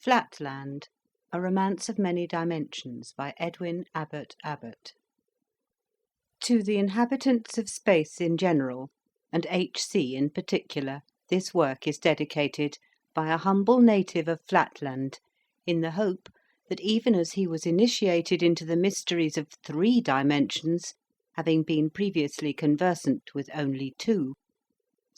Flatland, A Romance of Many Dimensions by Edwin Abbott Abbott. To the inhabitants of space in general, and H.C. in particular, this work is dedicated by a humble native of Flatland, in the hope that even as he was initiated into the mysteries of 3 dimensions, having been previously conversant with only 2,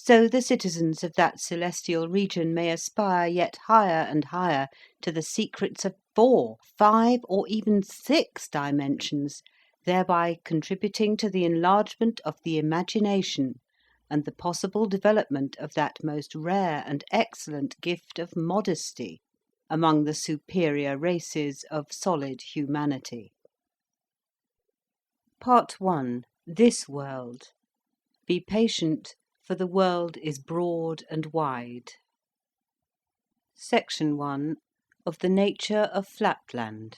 so the citizens of that celestial region may aspire yet higher and higher to the secrets of 4, 5, or even 6 dimensions, thereby contributing to the enlargement of the imagination and the possible development of that most rare and excellent gift of modesty among the superior races of solid humanity. Part 1. This World. Be patient, for the world is broad and wide. Section 1. Of the Nature of Flatland.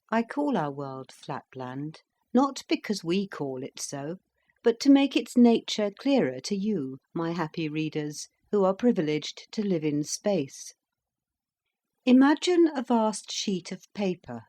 I call our world Flatland, not because we call it so, but to make its nature clearer to you, my happy readers, who are privileged to live in space. Imagine a vast sheet of paper,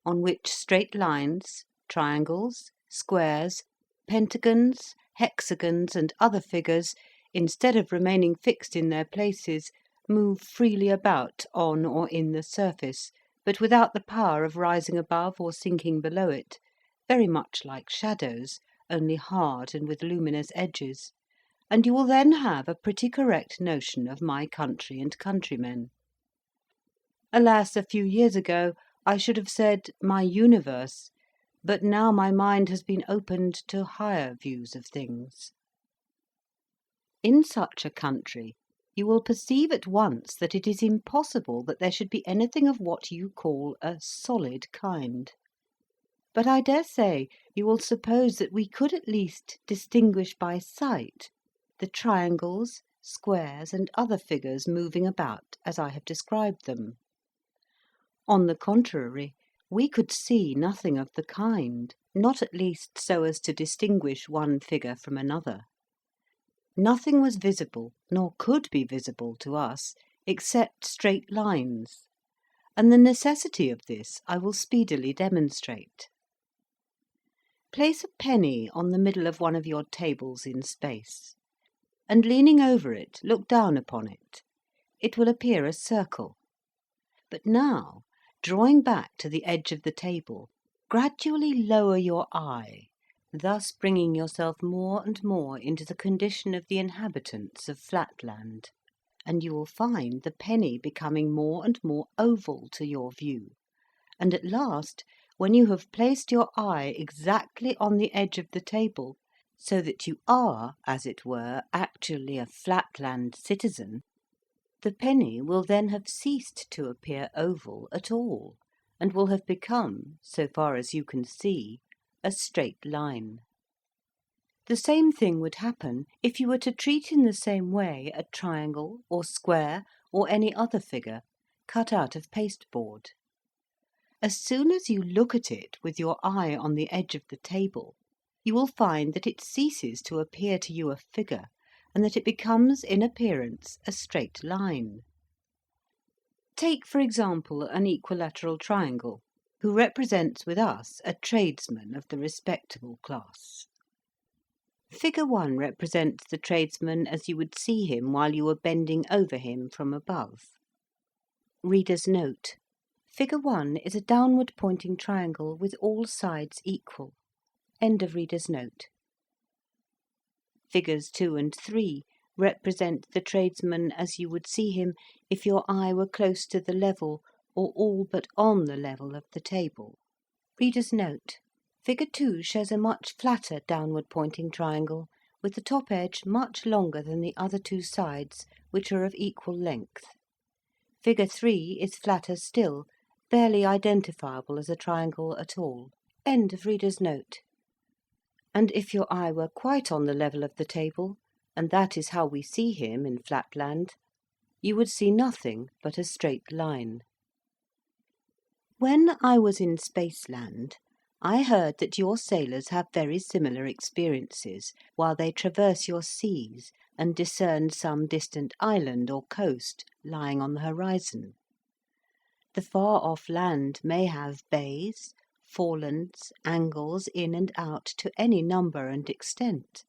on which straight lines, triangles, squares, pentagons, hexagons, and other figures, instead of remaining fixed in their places, move freely about on or in the surface, but without the power of rising above or sinking below it, very much like shadows, only hard and with luminous edges, and you will then have a pretty correct notion of my country and countrymen. Alas, a few years ago I should have said my universe, but now my mind has been opened to higher views of things. In such a country, you will perceive at once that it is impossible that there should be anything of what you call a solid kind. But I dare say you will suppose that we could at least distinguish by sight the triangles, squares, and other figures moving about as I have described them. On the contrary, we could see nothing of the kind, not at least so as to distinguish one figure from another. Nothing was visible, nor could be visible to us, except straight lines, and the necessity of this I will speedily demonstrate. Place a penny on the middle of one of your tables in space, and leaning over it, look down upon it. It will appear a circle. But now, drawing back to the edge of the table, gradually lower your eye, thus bringing yourself more and more into the condition of the inhabitants of Flatland, and you will find the penny becoming more and more oval to your view, and at last, when you have placed your eye exactly on the edge of the table, so that you are, as it were, actually a Flatland citizen, the penny will then have ceased to appear oval at all, and will have become, so far as you can see, a straight line. The same thing would happen if you were to treat in the same way a triangle or square or any other figure cut out of pasteboard. As soon as you look at it with your eye on the edge of the table, you will find that it ceases to appear to you a figure, and that it becomes in appearance a straight line. Take, for example, an equilateral triangle, who represents with us a tradesman of the respectable class. Figure 1 represents the tradesman as you would see him while you were bending over him from above. Reader's note: Figure 1 is a downward pointing triangle with all sides equal. End of reader's note. Figures 2 and 3 represent the tradesman as you would see him if your eye were close to the level or all but on the level of the table. Reader's note: Figure 2 shows a much flatter downward pointing triangle with the top edge much longer than the other 2 sides, which are of equal length. Figure 3 is flatter still, barely identifiable as a triangle at all. End of reader's note. And if your eye were quite on the level of the table, and that is how we see him in Flatland, you would see nothing but a straight line. When I was in Spaceland, I heard that your sailors have very similar experiences while they traverse your seas and discern some distant island or coast lying on the horizon. The far-off land may have bays, forelands, angles in and out to any number and extent.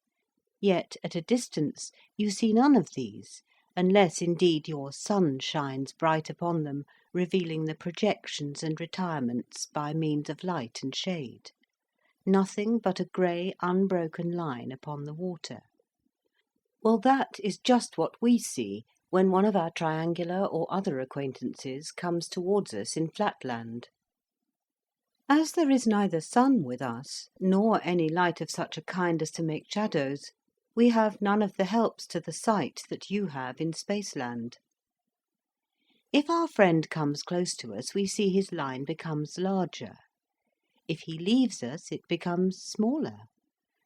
Yet at a distance you see none of these, unless indeed your sun shines bright upon them, revealing the projections and retirements by means of light and shade. Nothing but a grey, unbroken line upon the water. Well, that is just what we see when one of our triangular or other acquaintances comes towards us in Flatland. As there is neither sun with us, nor any light of such a kind as to make shadows, we have none of the helps to the sight that you have in Spaceland. If our friend comes close to us, we see his line becomes larger. If he leaves us, it becomes smaller.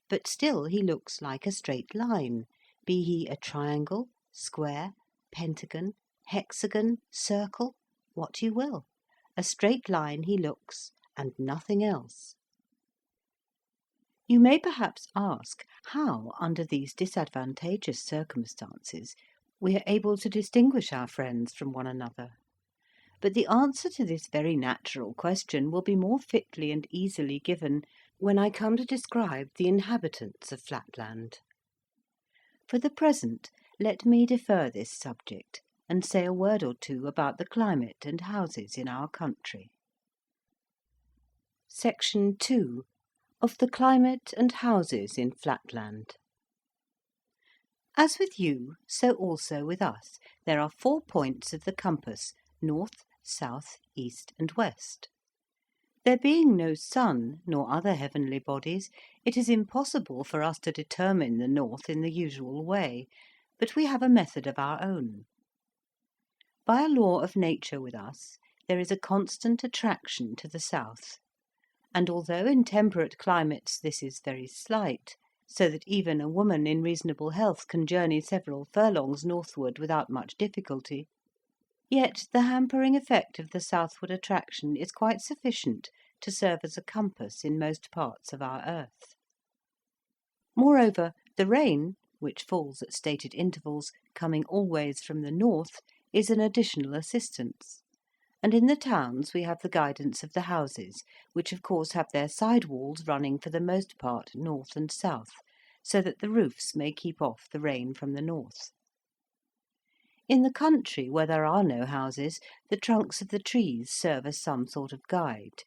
But still he looks like a straight line, be he a triangle, square, pentagon, hexagon, circle, what you will. A straight line he looks, and nothing else. You may perhaps ask how, under these disadvantageous circumstances, we are able to distinguish our friends from one another. But the answer to this very natural question will be more fitly and easily given when I come to describe the inhabitants of Flatland. For the present, let me defer this subject, and say a word or two about the climate and houses in our country. Section 2. Of the climate and houses in Flatland. As with you, so also with us, there are 4 points of the compass, north, south, east, and west. There being no sun, nor other heavenly bodies, it is impossible for us to determine the north in the usual way, but we have a method of our own. By a law of nature with us, there is a constant attraction to the south, and although in temperate climates this is very slight, so that even a woman in reasonable health can journey several furlongs northward without much difficulty, yet the hampering effect of the southward attraction is quite sufficient to serve as a compass in most parts of our earth. Moreover, the rain, which falls at stated intervals, coming always from the north, is an additional assistance, and in the towns we have the guidance of the houses, which of course have their side walls running for the most part north and south, so that the roofs may keep off the rain from the north. In the country where there are no houses, the trunks of the trees serve as some sort of guide.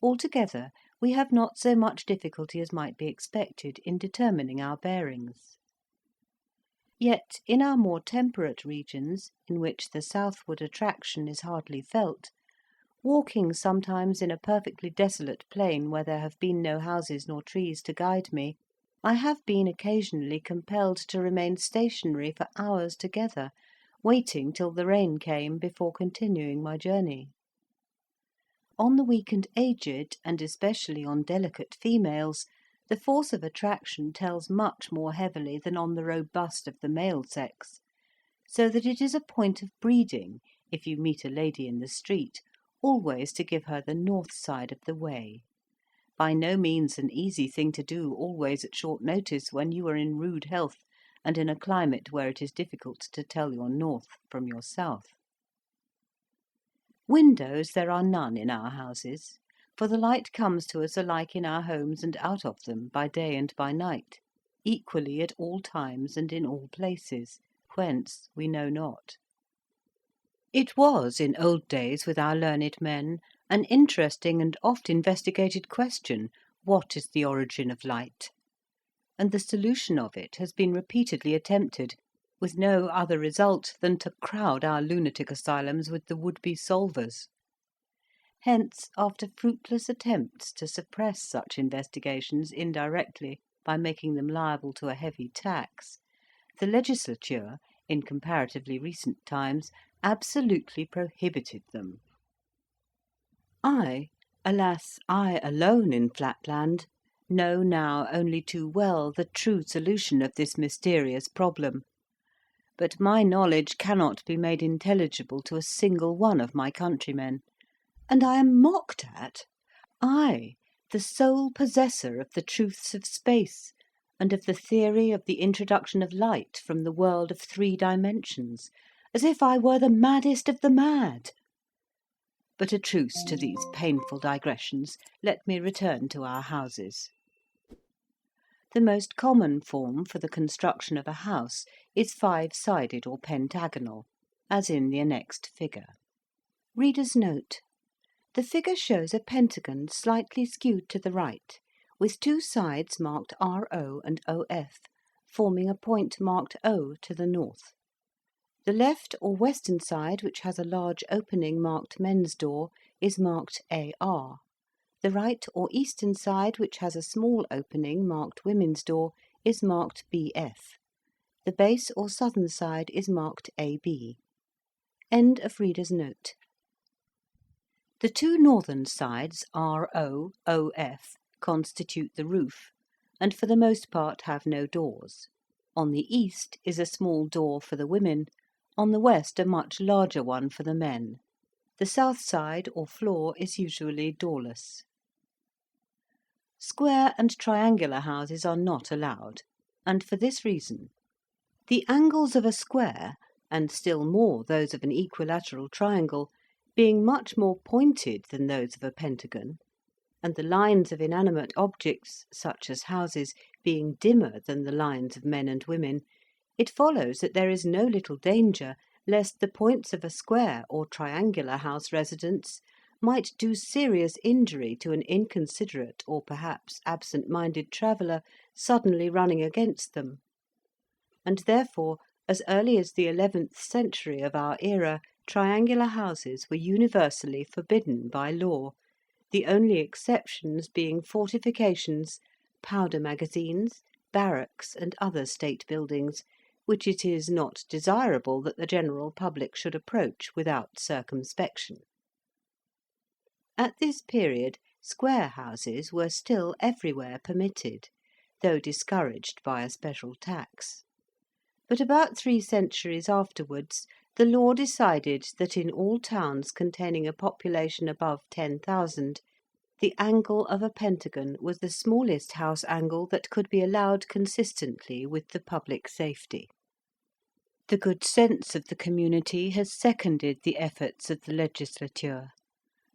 Altogether, we have not so much difficulty as might be expected in determining our bearings. Yet in our more temperate regions, in which the southward attraction is hardly felt, walking sometimes in a perfectly desolate plain where there have been no houses nor trees to guide me, I have been occasionally compelled to remain stationary for hours together, waiting till the rain came before continuing my journey. On the weak and aged, and especially on delicate females, the force of attraction tells much more heavily than on the robust of the male sex, so that it is a point of breeding, if you meet a lady in the street, always to give her the north side of the way. By no means an easy thing to do always at short notice when you are in rude health and in a climate where it is difficult to tell your north from your south. Windows there are none in our houses, for the light comes to us alike in our homes and out of them, by day and by night, equally at all times and in all places, whence we know not. It was in old days with our learned men an interesting and oft investigated question, what is the origin of light? And the solution of it has been repeatedly attempted, with no other result than to crowd our lunatic asylums with the would-be solvers. Hence, after fruitless attempts to suppress such investigations indirectly by making them liable to a heavy tax, the legislature, in comparatively recent times, absolutely prohibited them. I, alas, I alone in Flatland, know now only too well the true solution of this mysterious problem, but my knowledge cannot be made intelligible to a single one of my countrymen, and I am mocked at, I, the sole possessor of the truths of space, and of the theory of the introduction of light from the world of 3 dimensions, as if I were the maddest of the mad. But a truce to these painful digressions. Let me return to our houses. The most common form for the construction of a house is 5-sided or pentagonal, as in the annexed figure. Reader's note: the figure shows a pentagon slightly skewed to the right, with 2 sides marked RO and OF, forming a point marked O to the north. The left or western side, which has a large opening marked men's door, is marked AR. The right or eastern side, which has a small opening marked women's door, is marked BF. The base or southern side is marked AB. End of reader's note. The 2 northern sides, RO, OF, constitute the roof, and for the most part have no doors. On the east is a small door for the women, on the west a much larger one for the men. The south side or floor is usually doorless. Square and triangular houses are not allowed, and for this reason: the angles of a square, and still more those of an equilateral triangle, being much more pointed than those of a pentagon, and the lines of inanimate objects, such as houses, being dimmer than the lines of men and women, it follows that there is no little danger lest the points of a square or triangular house residence might do serious injury to an inconsiderate or perhaps absent-minded traveller suddenly running against them. And therefore, as early as the 11th century of our era, triangular houses were universally forbidden by law, the only exceptions being fortifications, powder magazines, barracks, and other state buildings, which it is not desirable that the general public should approach without circumspection. At this period, square houses were still everywhere permitted, though discouraged by a special tax. But about 3 centuries afterwards, the law decided that in all towns containing a population above 10,000, the angle of a pentagon was the smallest house angle that could be allowed consistently with the public safety. The good sense of the community has seconded the efforts of the legislature,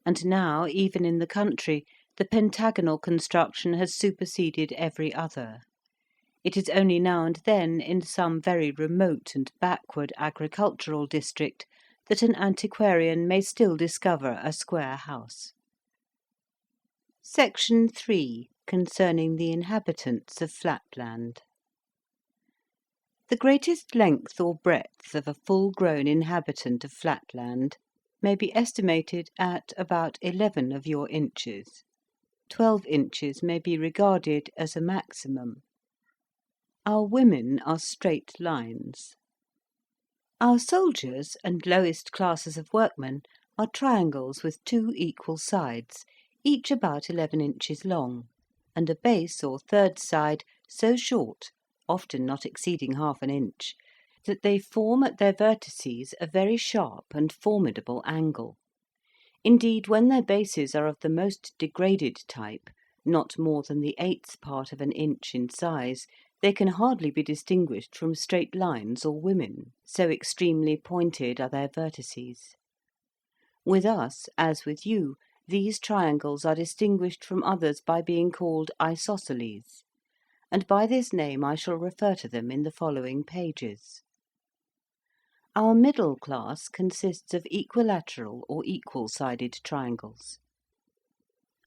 and now, even in the country, the pentagonal construction has superseded every other. It is only now and then, in some very remote and backward agricultural district, that an antiquarian may still discover a square house. Section 3, concerning the inhabitants of Flatland. The greatest length or breadth of a full-grown inhabitant of Flatland may be estimated at about 11 of your inches. 12 inches may be regarded as a maximum. Our women are straight lines. Our soldiers and lowest classes of workmen are triangles with 2 equal sides, each about 11 inches long, and a base or third side so short, often not exceeding half an inch, that they form at their vertices a very sharp and formidable angle. Indeed, when their bases are of the most degraded type, not more than the 1/8 part of an inch in size, they can hardly be distinguished from straight lines or women, so extremely pointed are their vertices. With us, as with you, these triangles are distinguished from others by being called isosceles, and by this name I shall refer to them in the following pages. Our middle class consists of equilateral or equal-sided triangles.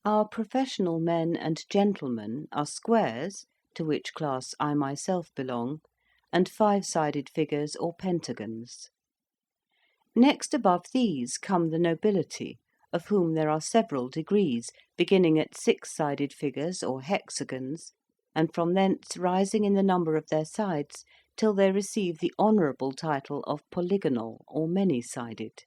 Our professional men and gentlemen are squares, to which class I myself belong, and 5-sided figures or pentagons. Next above these come the nobility, of whom there are several degrees, beginning at 6-sided figures or hexagons, and from thence rising in the number of their sides till they receive the honourable title of polygonal or many-sided.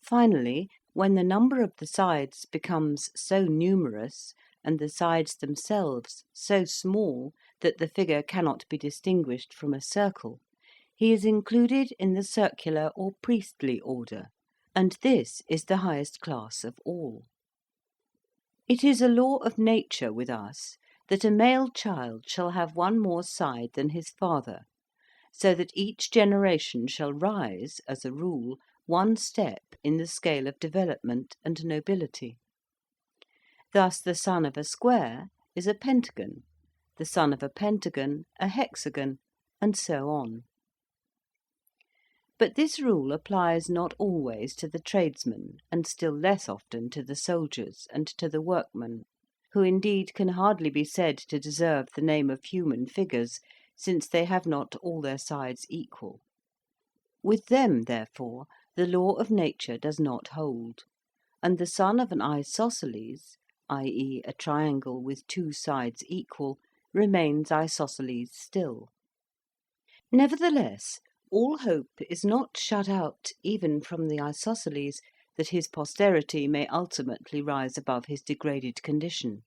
Finally, when the number of the sides becomes so numerous, and the sides themselves so small that the figure cannot be distinguished from a circle, he is included in the circular or priestly order, and this is the highest class of all. It is a law of nature with us that a male child shall have one more side than his father, so that each generation shall rise, as a rule, one step in the scale of development and nobility. Thus the son of a square is a pentagon, the son of a pentagon a hexagon, and so on. But this rule applies not always to the tradesmen, and still less often to the soldiers and to the workmen, who indeed can hardly be said to deserve the name of human figures, since they have not all their sides equal. With them, therefore, the law of nature does not hold, and the son of an isosceles, i.e. a triangle with two sides equal, remains isosceles still. Nevertheless, all hope is not shut out even from the isosceles that his posterity may ultimately rise above his degraded condition.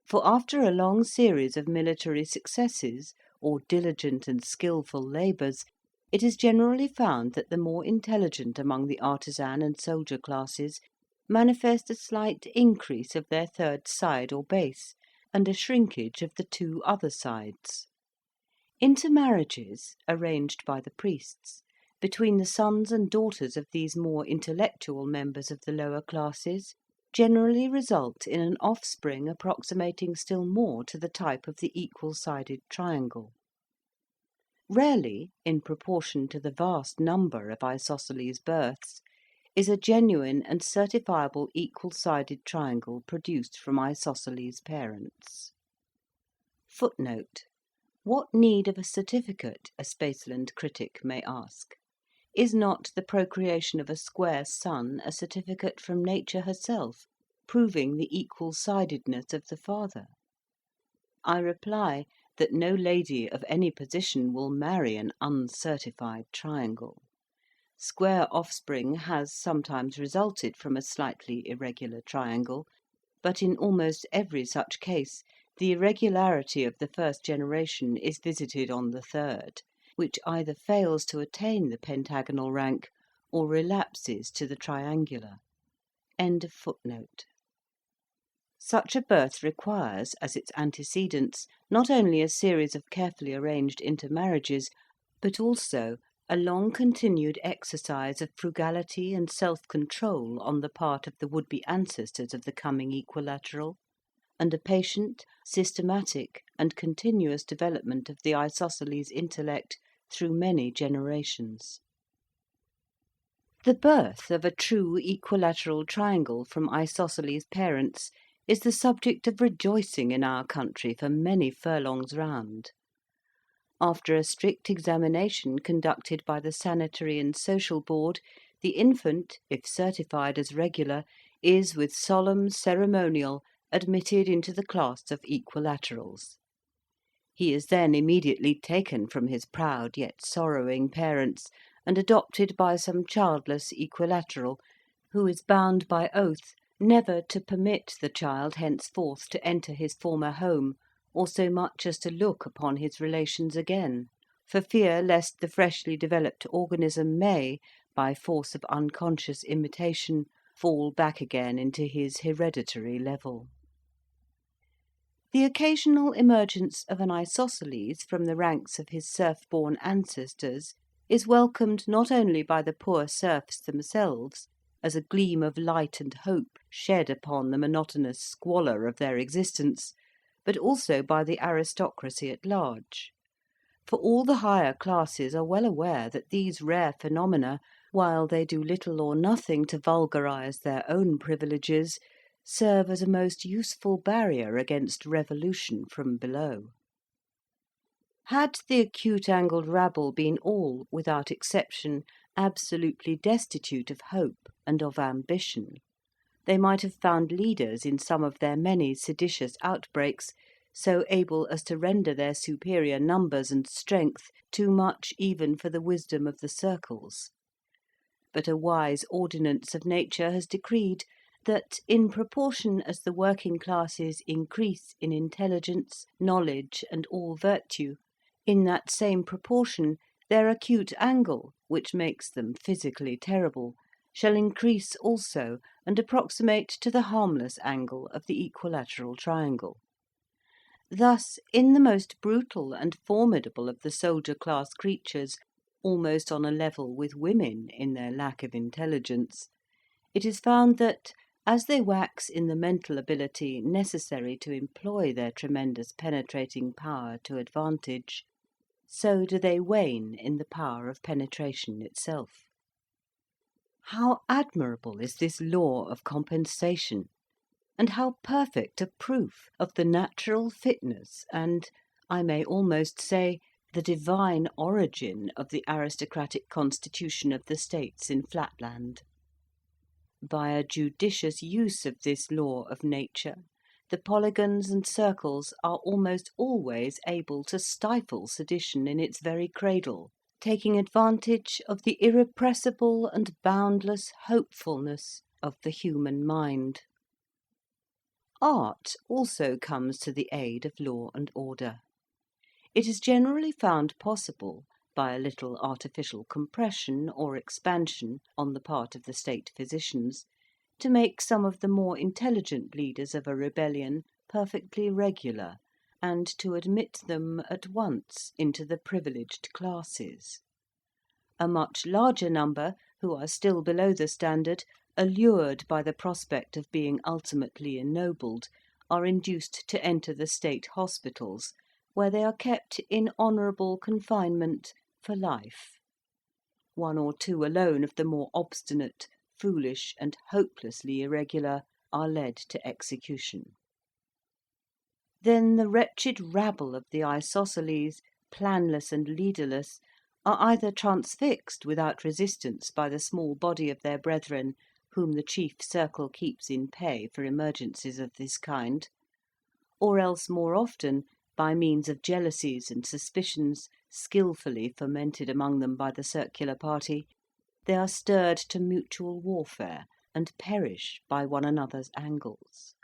For after a long series of military successes, or diligent and skilful labours, it is generally found that the more intelligent among the artisan and soldier classes manifest a slight increase of their third side or base, and a shrinkage of the two other sides. Intermarriages, arranged by the priests, between the sons and daughters of these more intellectual members of the lower classes, generally result in an offspring approximating still more to the type of the equal-sided triangle. Rarely, in proportion to the vast number of isosceles births, is a genuine and certifiable equal-sided triangle produced from isosceles parents. Footnote: what need of a certificate, a Spaceland critic may ask? Is not the procreation of a square son a certificate from nature herself, proving the equal-sidedness of the father? I reply that no lady of any position will marry an uncertified triangle. Square offspring has sometimes resulted from a slightly irregular triangle, but in almost every such case the irregularity of the first generation is visited on the third, which either fails to attain the pentagonal rank or relapses to the triangular. End of footnote. Such a birth requires, as its antecedents, not only a series of carefully arranged intermarriages, but also a long-continued exercise of frugality and self-control on the part of the would-be ancestors of the coming equilateral, and a patient, systematic, and continuous development of the isosceles intellect through many generations. The birth of a true equilateral triangle from isosceles parents is the subject of rejoicing in our country for many furlongs round. After a strict examination conducted by the Sanitary and Social Board, the infant, if certified as regular, is with solemn ceremonial admitted into the class of equilaterals. He is then immediately taken from his proud yet sorrowing parents, and adopted by some childless equilateral, who is bound by oath never to permit the child henceforth to enter his former home, or so much as to look upon his relations again, for fear lest the freshly developed organism may, by force of unconscious imitation, fall back again into his hereditary level. The occasional emergence of an isosceles from the ranks of his serf-born ancestors is welcomed not only by the poor serfs themselves, as a gleam of light and hope shed upon the monotonous squalor of their existence, but also by the aristocracy at large. For all the higher classes are well aware that these rare phenomena, while they do little or nothing to vulgarise their own privileges, serve as a most useful barrier against revolution from below. Had the acute-angled rabble been all, without exception, absolutely destitute of hope and of ambition, they might have found leaders in some of their many seditious outbreaks so able as to render their superior numbers and strength too much even for the wisdom of the circles. But a wise ordinance of nature has decreed that, in proportion as the working classes increase in intelligence, knowledge, and all virtue, in that same proportion their acute angle, which makes them physically terrible, shall increase also and approximate to the harmless angle of the equilateral triangle. Thus, in the most brutal and formidable of the soldier-class creatures, almost on a level with women in their lack of intelligence, it is found that, as they wax in the mental ability necessary to employ their tremendous penetrating power to advantage, so do they wane in the power of penetration itself. How admirable is this law of compensation, and how perfect a proof of the natural fitness and, I may almost say, the divine origin of the aristocratic constitution of the states in Flatland. By a judicious use of this law of nature, the polygons and circles are almost always able to stifle sedition in its very cradle, taking advantage of the irrepressible and boundless hopefulness of the human mind. Art also comes to the aid of law and order. It is generally found possible, by a little artificial compression or expansion on the part of the state physicians, to make some of the more intelligent leaders of a rebellion perfectly regular, and to admit them at once into the privileged classes. A much larger number, who are still below the standard, allured by the prospect of being ultimately ennobled, are induced to enter the state hospitals, where they are kept in honourable confinement for life. One or two alone of the more obstinate, foolish, and hopelessly irregular are led to execution. Then the wretched rabble of the isosceles, planless and leaderless, are either transfixed without resistance by the small body of their brethren whom the chief circle keeps in pay for emergencies of this kind, or else more often, by means of jealousies and suspicions skilfully fomented among them by the circular party, they are stirred to mutual warfare, and perish by one another's angles.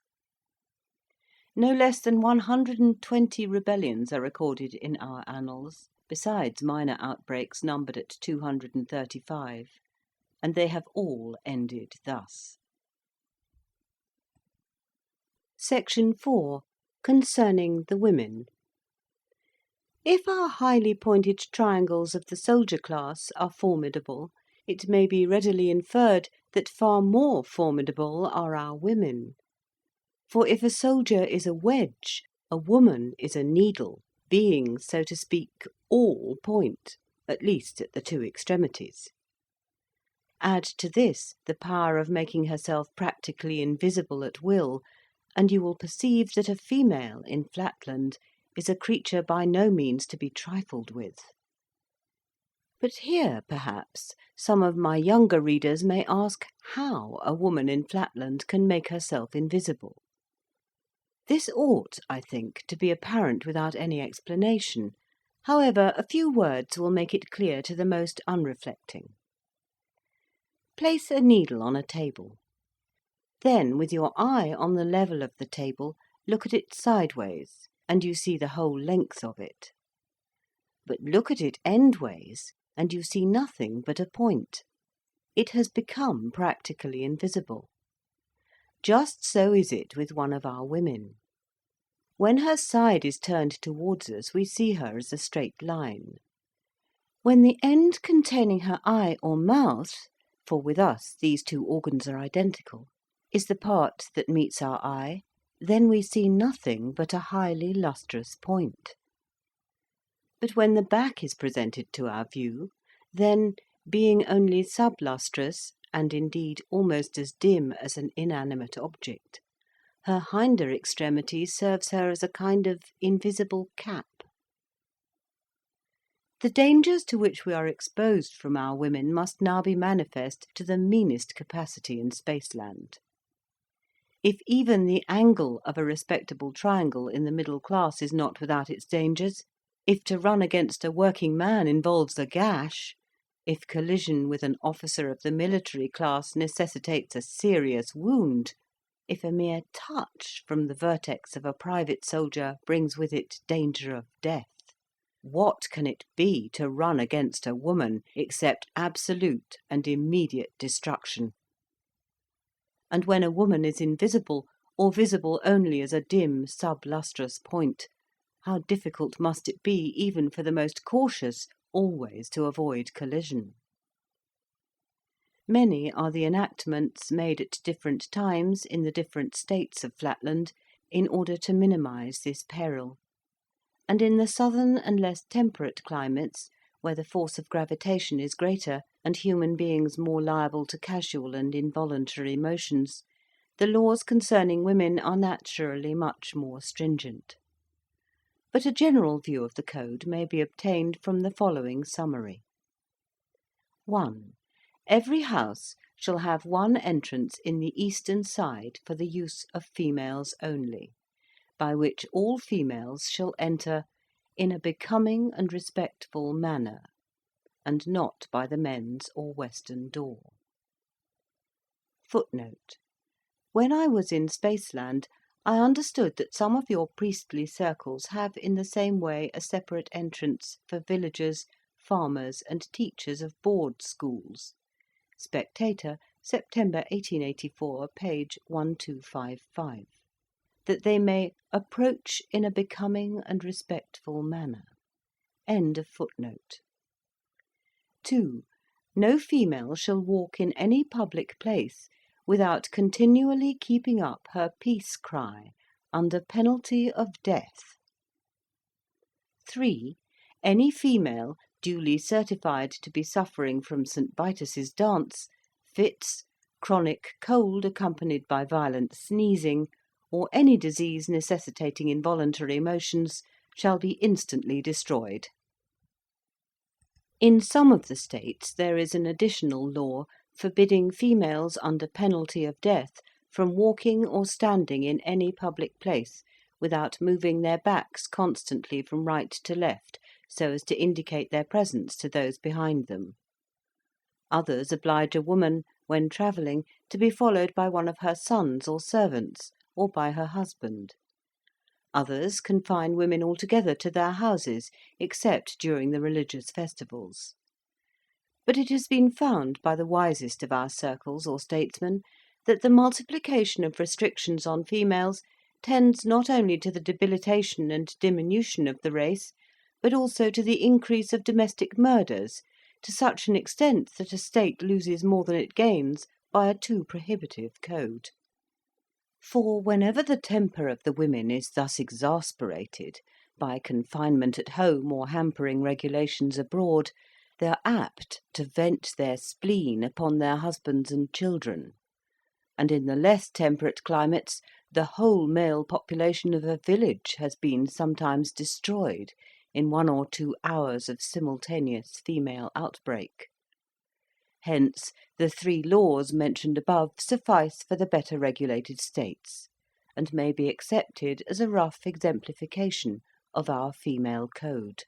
No less than 120 rebellions are recorded in our annals, besides minor outbreaks numbered at 235, and they have all ended thus. Section 4. Concerning the women. If our highly pointed triangles of the soldier class are formidable, it may be readily inferred that far more formidable are our women. For if a soldier is a wedge, a woman is a needle, being, so to speak, all point, at least at the two extremities. Add to this the power of making herself practically invisible at will, and you will perceive that a female in Flatland is a creature by no means to be trifled with. But here, perhaps, some of my younger readers may ask how a woman in Flatland can make herself invisible. This ought, I think, to be apparent without any explanation. However, a few words will make it clear to the most unreflecting. Place a needle on a table. Then, with your eye on the level of the table, look at it sideways, and you see the whole length of it. But look at it endways, and you see nothing but a point. It has become practically invisible. Just so is it with one of our women. When her side is turned towards us, we see her as a straight line. When the end containing her eye or mouth, for with us these two organs are identical, is the part that meets our eye, then we see nothing but a highly lustrous point. But when the back is presented to our view, then, being only sublustrous, and indeed almost as dim as an inanimate object, her hinder extremity serves her as a kind of invisible cap. The dangers to which we are exposed from our women must now be manifest to the meanest capacity in Spaceland. If even the angle of a respectable triangle in the middle class is not without its dangers, if to run against a working man involves a gash, if collision with an officer of the military class necessitates a serious wound, if a mere touch from the vertex of a private soldier brings with it danger of death, what can it be to run against a woman except absolute and immediate destruction? And when a woman is invisible, or visible only as a dim sublustrous point, how difficult must it be, even for the most cautious, always to avoid collision! Many are the enactments made at different times in the different states of Flatland in order to minimise this peril; and in the southern and less temperate climates, where the force of gravitation is greater, and human beings more liable to casual and involuntary motions, the laws concerning women are naturally much more stringent. But a general view of the code may be obtained from the following summary. 1. Every house shall have one entrance in the eastern side for the use of females only, by which all females shall enter in a becoming and respectful manner, and not by the men's or western door. Footnote: when I was in Spaceland, I understood that some of your priestly circles have in the same way a separate entrance for villagers, farmers, and teachers of board schools. Spectator, September 1884, page 1255. That they may approach in a becoming and respectful manner. End of footnote. 2. No female shall walk in any public place without continually keeping up her peace cry, under penalty of death. 3. Any female duly certified to be suffering from St. Vitus's dance, fits, chronic cold accompanied by violent sneezing, or any disease necessitating involuntary motions, shall be instantly destroyed. In some of the states there is an additional law forbidding females under penalty of death from walking or standing in any public place without moving their backs constantly from right to left, so as to indicate their presence to those behind them. Others oblige a woman, when travelling, to be followed by one of her sons or servants, or by her husband. Others confine women altogether to their houses, except during the religious festivals. But it has been found by the wisest of our circles or statesmen that the multiplication of restrictions on females tends not only to the debilitation and diminution of the race, but also to the increase of domestic murders, to such an extent that a state loses more than it gains by a too prohibitive code. For whenever the temper of the women is thus exasperated by confinement at home or hampering regulations abroad, they are apt to vent their spleen upon their husbands and children; and in the less temperate climates the whole male population of a village has been sometimes destroyed in 1 or 2 hours of simultaneous female outbreak. Hence the 3 laws mentioned above suffice for the better regulated states, and may be accepted as a rough exemplification of our female code.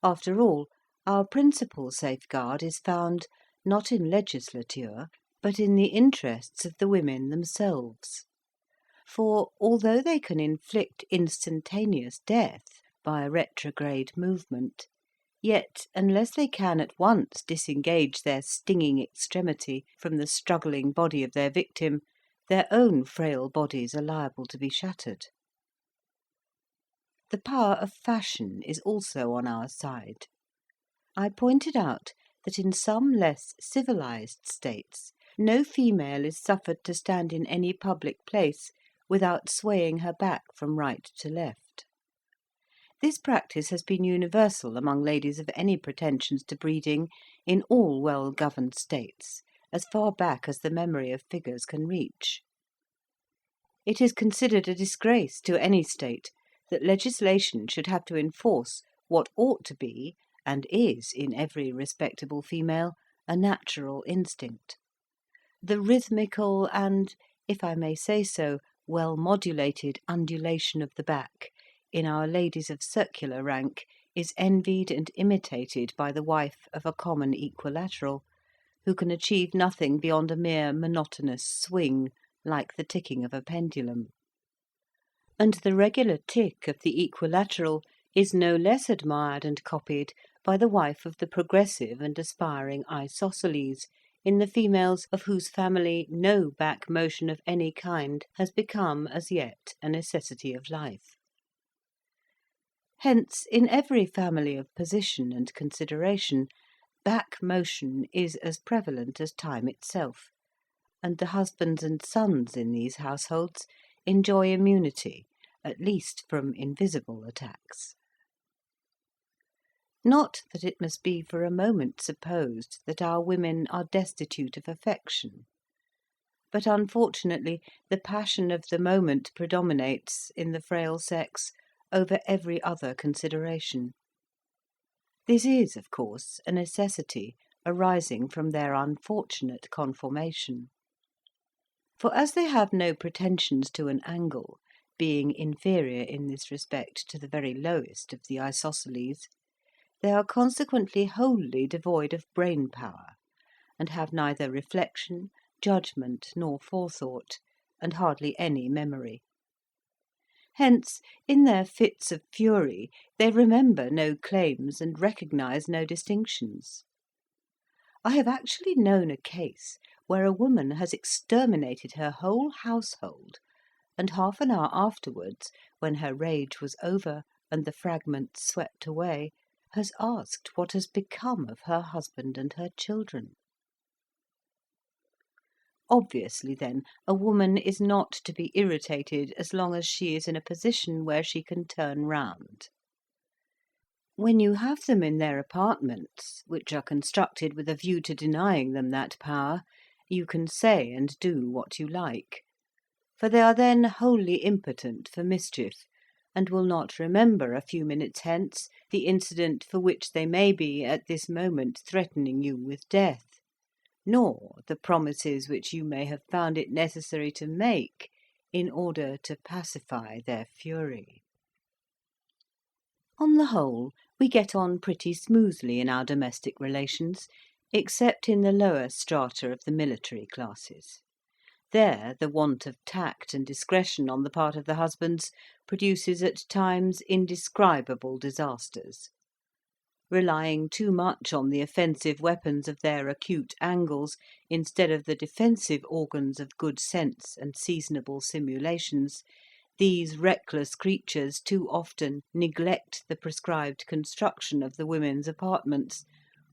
After all, our principal safeguard is found, not in legislature, but in the interests of the women themselves. For, although they can inflict instantaneous death by a retrograde movement, yet, unless they can at once disengage their stinging extremity from the struggling body of their victim, their own frail bodies are liable to be shattered. The power of fashion is also on our side. I pointed out that in some less civilized states no female is suffered to stand in any public place without swaying her back from right to left. This practice has been universal among ladies of any pretensions to breeding in all well-governed states, as far back as the memory of figures can reach. It is considered a disgrace to any state that legislation should have to enforce what ought to be, and is in every respectable female, a natural instinct. The rhythmical and, if I may say so, well-modulated undulation of the back in our ladies of circular rank is envied and imitated by the wife of a common equilateral, who can achieve nothing beyond a mere monotonous swing, like the ticking of a pendulum. And the regular tick of the equilateral is no less admired and copied by the wife of the progressive and aspiring isosceles, in the females of whose family no back motion of any kind has become as yet a necessity of life. Hence, in every family of position and consideration, back motion is as prevalent as time itself, and the husbands and sons in these households enjoy immunity, at least from invisible attacks. Not that it must be for a moment supposed that our women are destitute of affection, but unfortunately the passion of the moment predominates in the frail sex over every other consideration. This is, of course, a necessity arising from their unfortunate conformation. For as they have no pretensions to an angle, being inferior in this respect to the very lowest of the isosceles, they are consequently wholly devoid of brain power, and have neither reflection, judgment, nor forethought, and hardly any memory. Hence, in their fits of fury, they remember no claims and recognise no distinctions. I have actually known a case where a woman has exterminated her whole household, and half an hour afterwards, when her rage was over and the fragments swept away, has asked what has become of her husband and her children. Obviously, then, a woman is not to be irritated as long as she is in a position where she can turn round. When you have them in their apartments, which are constructed with a view to denying them that power, you can say and do what you like, for they are then wholly impotent for mischief, and will not remember a few minutes hence the incident for which they may be at this moment threatening you with death, nor the promises which you may have found it necessary to make in order to pacify their fury. On the whole, we get on pretty smoothly in our domestic relations, except in the lower strata of the military classes. There the want of tact and discretion on the part of the husbands produces at times indescribable disasters. Relying too much on the offensive weapons of their acute angles instead of the defensive organs of good sense and seasonable simulations, these reckless creatures too often neglect the prescribed construction of the women's apartments,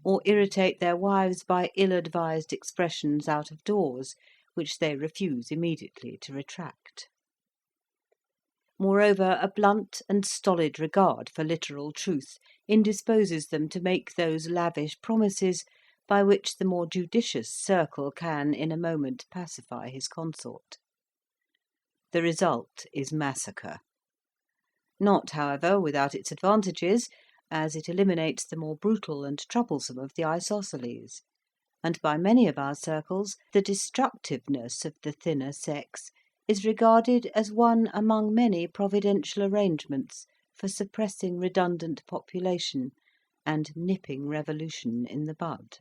or irritate their wives by ill-advised expressions out of doors, which they refuse immediately to retract. Moreover, a blunt and stolid regard for literal truth indisposes them to make those lavish promises by which the more judicious circle can in a moment pacify his consort. The result is massacre. Not, however, without its advantages, as it eliminates the more brutal and troublesome of the isosceles, and by many of our circles the destructiveness of the thinner sex is regarded as one among many providential arrangements for suppressing redundant population and nipping revolution in the bud.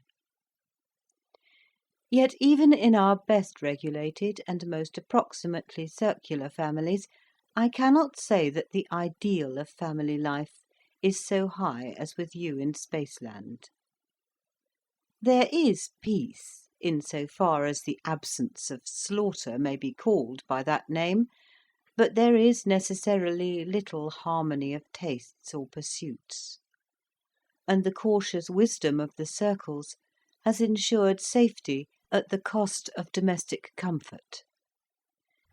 Yet even in our best regulated and most approximately circular families, I cannot say that the ideal of family life is so high as with you in Spaceland. There is peace, in so far as the absence of slaughter may be called by that name, but there is necessarily little harmony of tastes or pursuits, and the cautious wisdom of the circles has ensured safety at the cost of domestic comfort.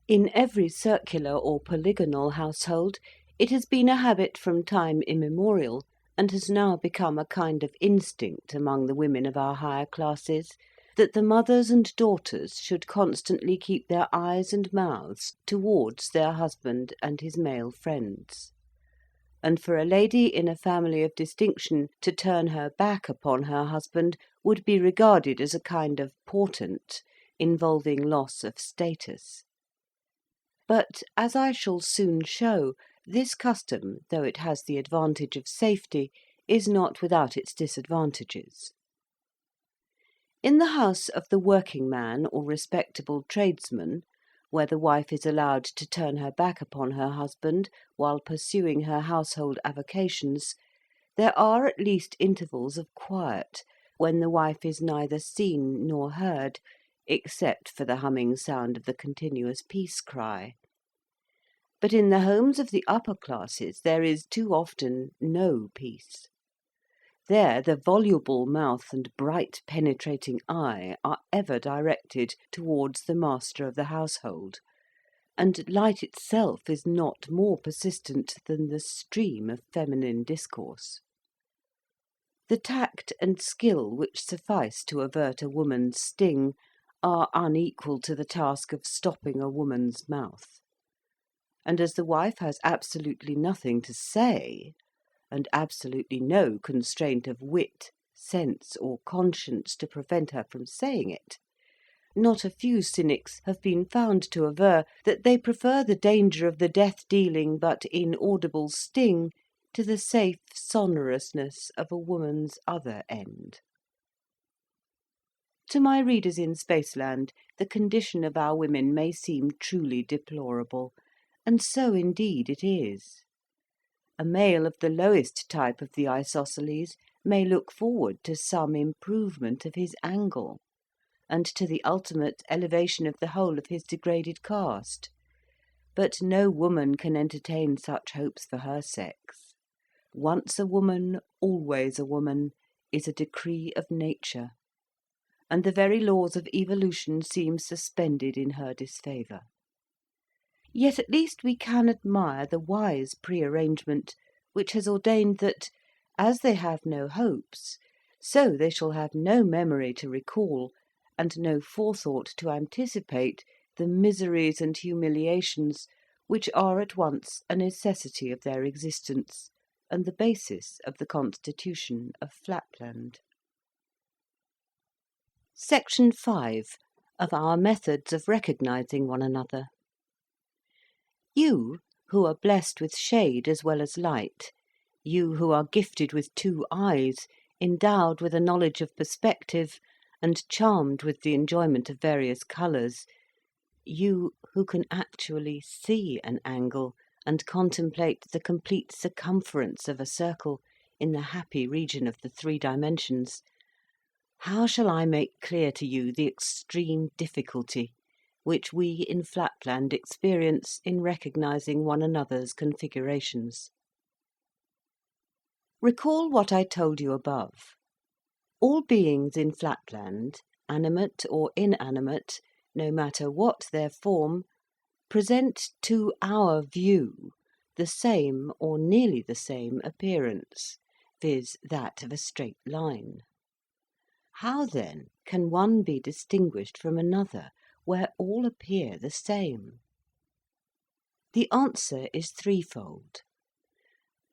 In every circular or polygonal household it has been a habit from time immemorial, and has now become a kind of instinct among the women of our higher classes, that the mothers and daughters should constantly keep their eyes and mouths towards their husband and his male friends, and for a lady in a family of distinction to turn her back upon her husband would be regarded as a kind of portent involving loss of status. But, as I shall soon show, this custom, though it has the advantage of safety, is not without its disadvantages. In the house of the working man or respectable tradesman, where the wife is allowed to turn her back upon her husband while pursuing her household avocations, there are at least intervals of quiet, when the wife is neither seen nor heard, except for the humming sound of the continuous peace cry. But in the homes of the upper classes there is too often no peace. There the voluble mouth and bright penetrating eye are ever directed towards the master of the household, and light itself is not more persistent than the stream of feminine discourse. The tact and skill which suffice to avert a woman's sting are unequal to the task of stopping a woman's mouth. And as the wife has absolutely nothing to say, and absolutely no constraint of wit, sense, or conscience to prevent her from saying it, not a few cynics have been found to aver that they prefer the danger of the death-dealing but inaudible sting to the safe sonorousness of a woman's other end. To my readers in Spaceland, the condition of our women may seem truly deplorable, and so indeed it is. A male of the lowest type of the isosceles may look forward to some improvement of his angle, and to the ultimate elevation of the whole of his degraded caste. But no woman can entertain such hopes for her sex. Once a woman, always a woman, is a decree of nature, and the very laws of evolution seem suspended in her disfavour. Yet at least we can admire the wise pre-arrangement which has ordained that, as they have no hopes, so they shall have no memory to recall, and no forethought to anticipate the miseries and humiliations which are at once a necessity of their existence and the basis of the constitution of Flatland. Section 5 of our methods of recognizing one another. You, who are blessed with shade as well as light, you who are gifted with two eyes, endowed with a knowledge of perspective, and charmed with the enjoyment of various colours, you who can actually see an angle and contemplate the complete circumference of a circle in the happy region of the three dimensions, how shall I make clear to you the extreme difficulty which we in Flatland experience in recognising one another's configurations? Recall what I told you above. All beings in Flatland, animate or inanimate, no matter what their form, present to our view the same or nearly the same appearance, viz., that of a straight line. How then can one be distinguished from another where all appear the same? The answer is threefold.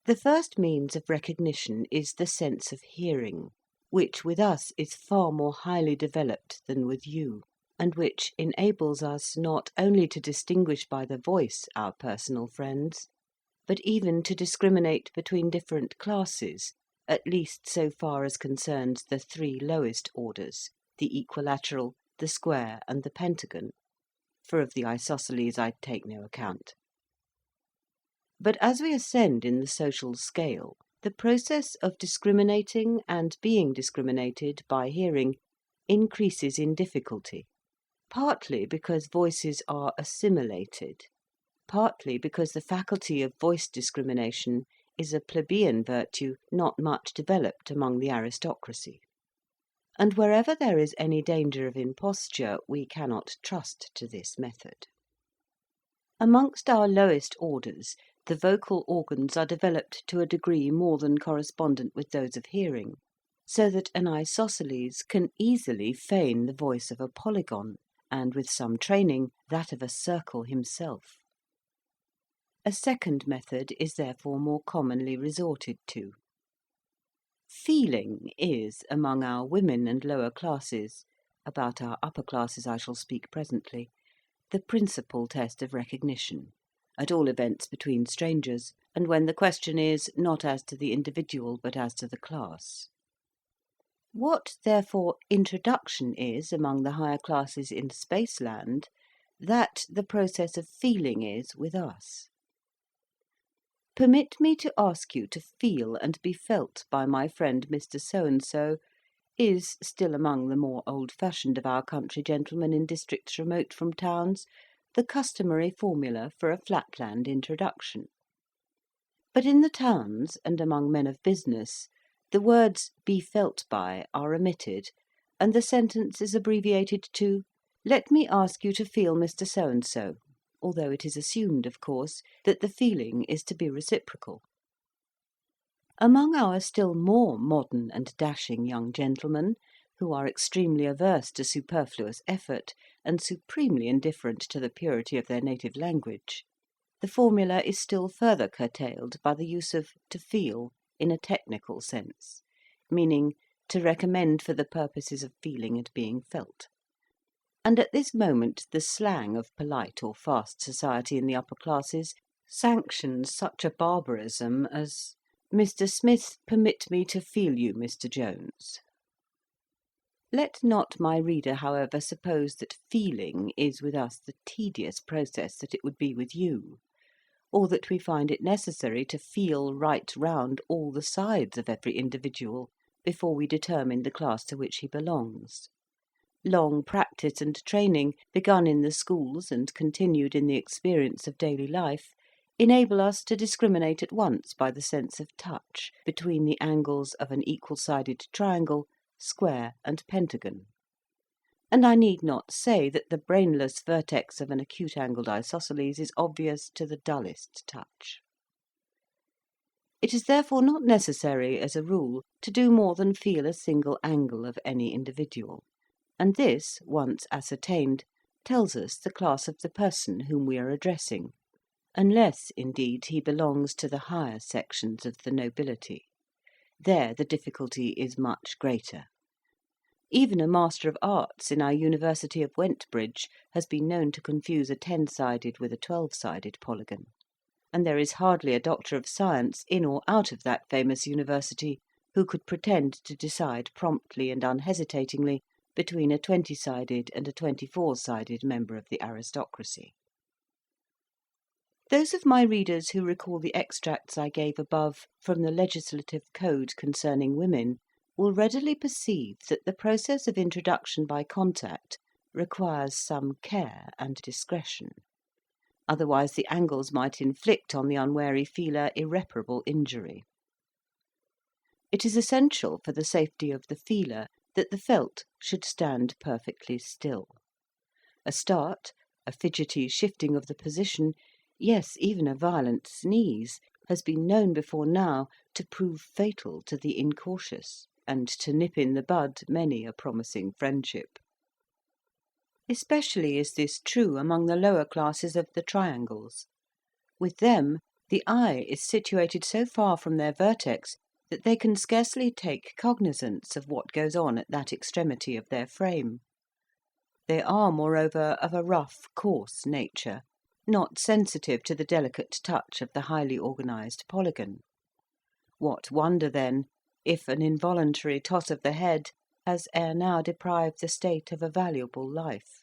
The first means of recognition is the sense of hearing, which with us is far more highly developed than with you, and which enables us not only to distinguish by the voice our personal friends, but even to discriminate between different classes, at least so far as concerns the three lowest orders, the equilateral, the square, and the pentagon, for of the isosceles I take no account. But as we ascend in the social scale, the process of discriminating and being discriminated by hearing increases in difficulty, partly because voices are assimilated, partly because the faculty of voice discrimination is a plebeian virtue not much developed among the aristocracy. And wherever there is any danger of imposture, we cannot trust to this method. Amongst our lowest orders, the vocal organs are developed to a degree more than correspondent with those of hearing, so that an isosceles can easily feign the voice of a polygon, and with some training, that of a circle himself. A second method is therefore more commonly resorted to. Feeling is, among our women and lower classes, about our upper classes I shall speak presently, the principal test of recognition, at all events between strangers, and when the question is not as to the individual but as to the class. What, therefore, introduction is among the higher classes in Spaceland, that the process of feeling is with us. Permit me to ask you to feel and be felt by my friend Mr. So-and-so is, still among the more old-fashioned of our country gentlemen in districts remote from towns, the customary formula for a Flatland introduction. But in the towns, and among men of business, the words "be felt by" are omitted, and the sentence is abbreviated to "Let me ask you to feel Mr. So-and-so," although it is assumed, of course, that the feeling is to be reciprocal. Among our still more modern and dashing young gentlemen, who are extremely averse to superfluous effort, and supremely indifferent to the purity of their native language, the formula is still further curtailed by the use of "to feel" in a technical sense, meaning to recommend for the purposes of feeling and being felt. And at this moment the slang of polite or fast society in the upper classes sanctions such a barbarism as "Mr. Smith, permit me to feel you, Mr. Jones." Let not my reader, however, suppose that feeling is with us the tedious process that it would be with you, or that we find it necessary to feel right round all the sides of every individual before we determine the class to which he belongs. Long practice and training, begun in the schools and continued in the experience of daily life, enable us to discriminate at once by the sense of touch between the angles of an equal-sided triangle, square, and pentagon. And I need not say that the brainless vertex of an acute-angled isosceles is obvious to the dullest touch. It is therefore not necessary, as a rule, to do more than feel a single angle of any individual, and this, once ascertained, tells us the class of the person whom we are addressing, unless, indeed, he belongs to the higher sections of the nobility. There the difficulty is much greater. Even a Master of Arts in our University of Wentbridge has been known to confuse a 10-sided with a 12-sided polygon, and there is hardly a Doctor of Science, in or out of that famous university, who could pretend to decide promptly and unhesitatingly between a 20-sided and a 24-sided member of the aristocracy. Those of my readers who recall the extracts I gave above from the legislative code concerning women will readily perceive that the process of introduction by contact requires some care and discretion. Otherwise the angles might inflict on the unwary feeler irreparable injury. It is essential for the safety of the feeler that the felt should stand perfectly still. A start, a fidgety shifting of the position, yes, even a violent sneeze, has been known before now to prove fatal to the incautious, and to nip in the bud many a promising friendship. Especially is this true among the lower classes of the triangles. With them, the eye is situated so far from their vertex that they can scarcely take cognizance of what goes on at that extremity of their frame. They are, moreover, of a rough, coarse nature, not sensitive to the delicate touch of the highly organised polygon. What wonder, then, if an involuntary toss of the head has ere now deprived the state of a valuable life?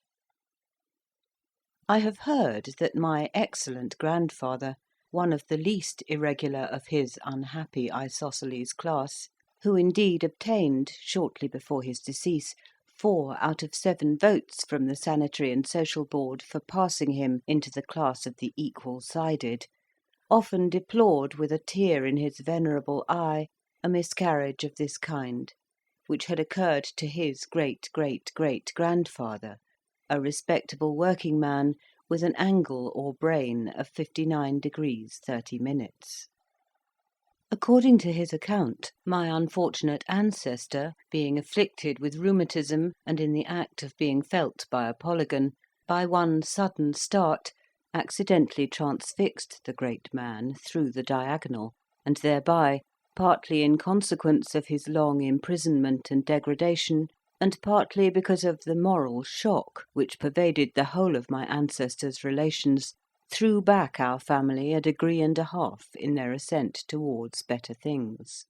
I have heard that my excellent grandfather, one of the least irregular of his unhappy isosceles class, who indeed obtained, shortly before his decease, 4 out of 7 votes from the Sanitary and Social Board for passing him into the class of the equal-sided, often deplored with a tear in his venerable eye a miscarriage of this kind, which had occurred to his great-great-great-grandfather, a respectable working man with an angle or brain of 59 degrees 30 minutes. According to his account, my unfortunate ancestor, being afflicted with rheumatism and in the act of being felt by a polygon, by one sudden start accidentally transfixed the great man through the diagonal, and thereby, partly in consequence of his long imprisonment and degradation, and partly because of the moral shock which pervaded the whole of my ancestor's relations, threw back our family 1.5 degrees in their ascent towards better things.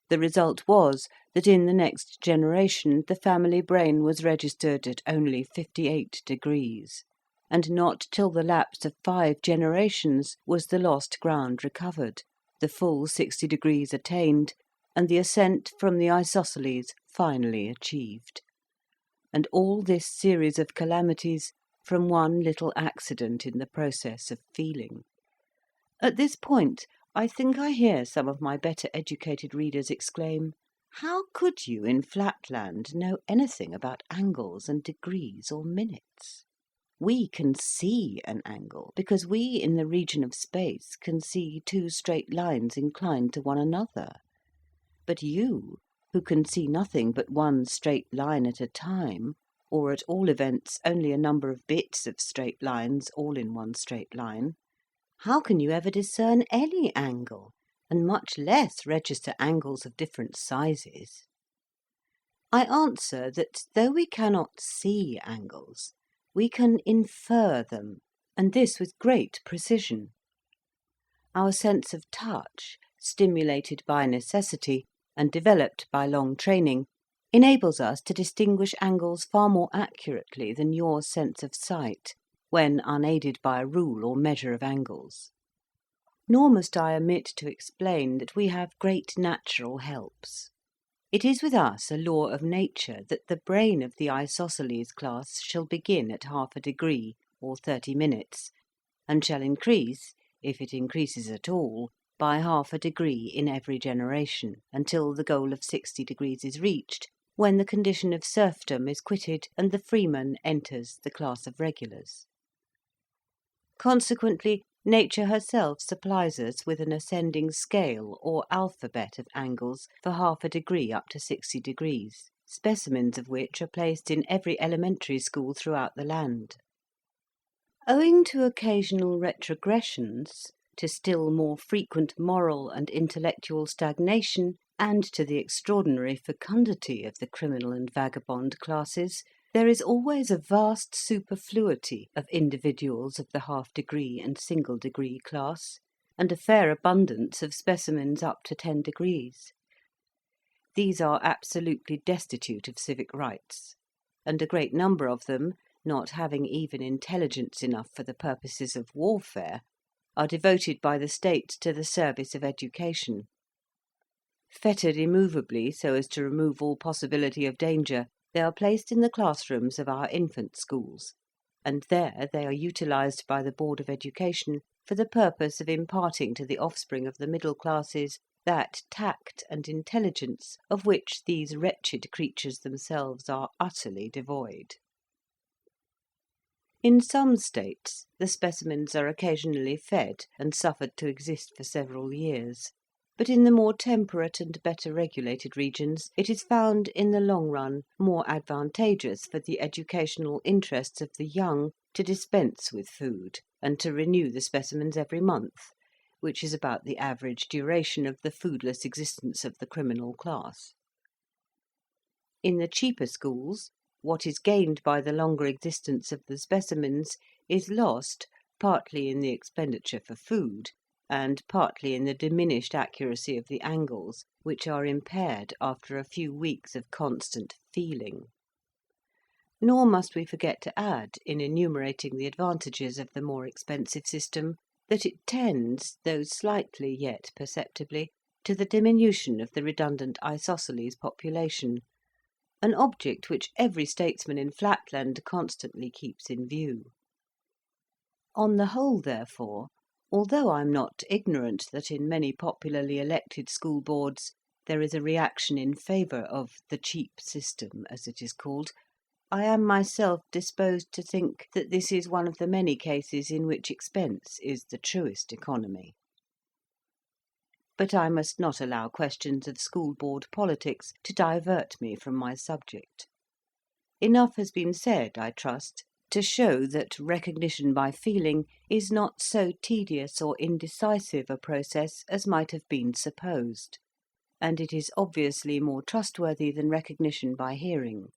The result was that in the next generation the family brain was registered at only 58 degrees, and not till the lapse of 5 generations was the lost ground recovered, the full 60 degrees attained, and the ascent from the isosceles finally achieved. And all this series of calamities from one little accident in the process of feeling. At this point, I think I hear some of my better educated readers exclaim, "How could you in Flatland know anything about angles and degrees or minutes? We can see an angle, because we in the region of space can see two straight lines inclined to one another. But you, who can see nothing but one straight line at a time, or at all events only a number of bits of straight lines all in one straight line, how can you ever discern any angle, and much less register angles of different sizes?" I answer that though we cannot see angles, we can infer them, and this with great precision. Our sense of touch, stimulated by necessity and developed by long training, enables us to distinguish angles far more accurately than your sense of sight, when unaided by a rule or measure of angles. Nor must I omit to explain that we have great natural helps. It is with us a law of nature that the brain of the isosceles class shall begin at half a degree, or 30 minutes, and shall increase, if it increases at all, by half a degree in every generation, until the goal of 60 degrees is reached, when the condition of serfdom is quitted and the freeman enters the class of regulars. Consequently, nature herself supplies us with an ascending scale or alphabet of angles for half a degree up to 60 degrees, specimens of which are placed in every elementary school throughout the land. Owing to occasional retrogressions, to still more frequent moral and intellectual stagnation, and to the extraordinary fecundity of the criminal and vagabond classes, there is always a vast superfluity of individuals of the half-degree and single-degree class, and a fair abundance of specimens up to 10 degrees. These are absolutely destitute of civic rights, and a great number of them, not having even intelligence enough for the purposes of warfare, are devoted by the state to the service of education. Fettered immovably so as to remove all possibility of danger, they are placed in the classrooms of our infant schools, and there they are utilised by the Board of Education for the purpose of imparting to the offspring of the middle classes that tact and intelligence of which these wretched creatures themselves are utterly devoid. In some states the specimens are occasionally fed and suffered to exist for several years, but in the more temperate and better regulated regions it is found in the long run more advantageous for the educational interests of the young to dispense with food, and to renew the specimens every month, which is about the average duration of the foodless existence of the criminal class. In the cheaper schools, what is gained by the longer existence of the specimens is lost, partly in the expenditure for food, and partly in the diminished accuracy of the angles, which are impaired after a few weeks of constant feeling. Nor must we forget to add, in enumerating the advantages of the more expensive system, that it tends, though slightly yet perceptibly, to the diminution of the redundant isosceles population, an object which every statesman in Flatland constantly keeps in view. On the whole, therefore, although I am not ignorant that in many popularly elected school boards there is a reaction in favour of the cheap system, as it is called, I am myself disposed to think that this is one of the many cases in which expense is the truest economy. But I must not allow questions of school board politics to divert me from my subject. Enough has been said, I trust, to show that recognition by feeling is not so tedious or indecisive a process as might have been supposed, and it is obviously more trustworthy than recognition by hearing.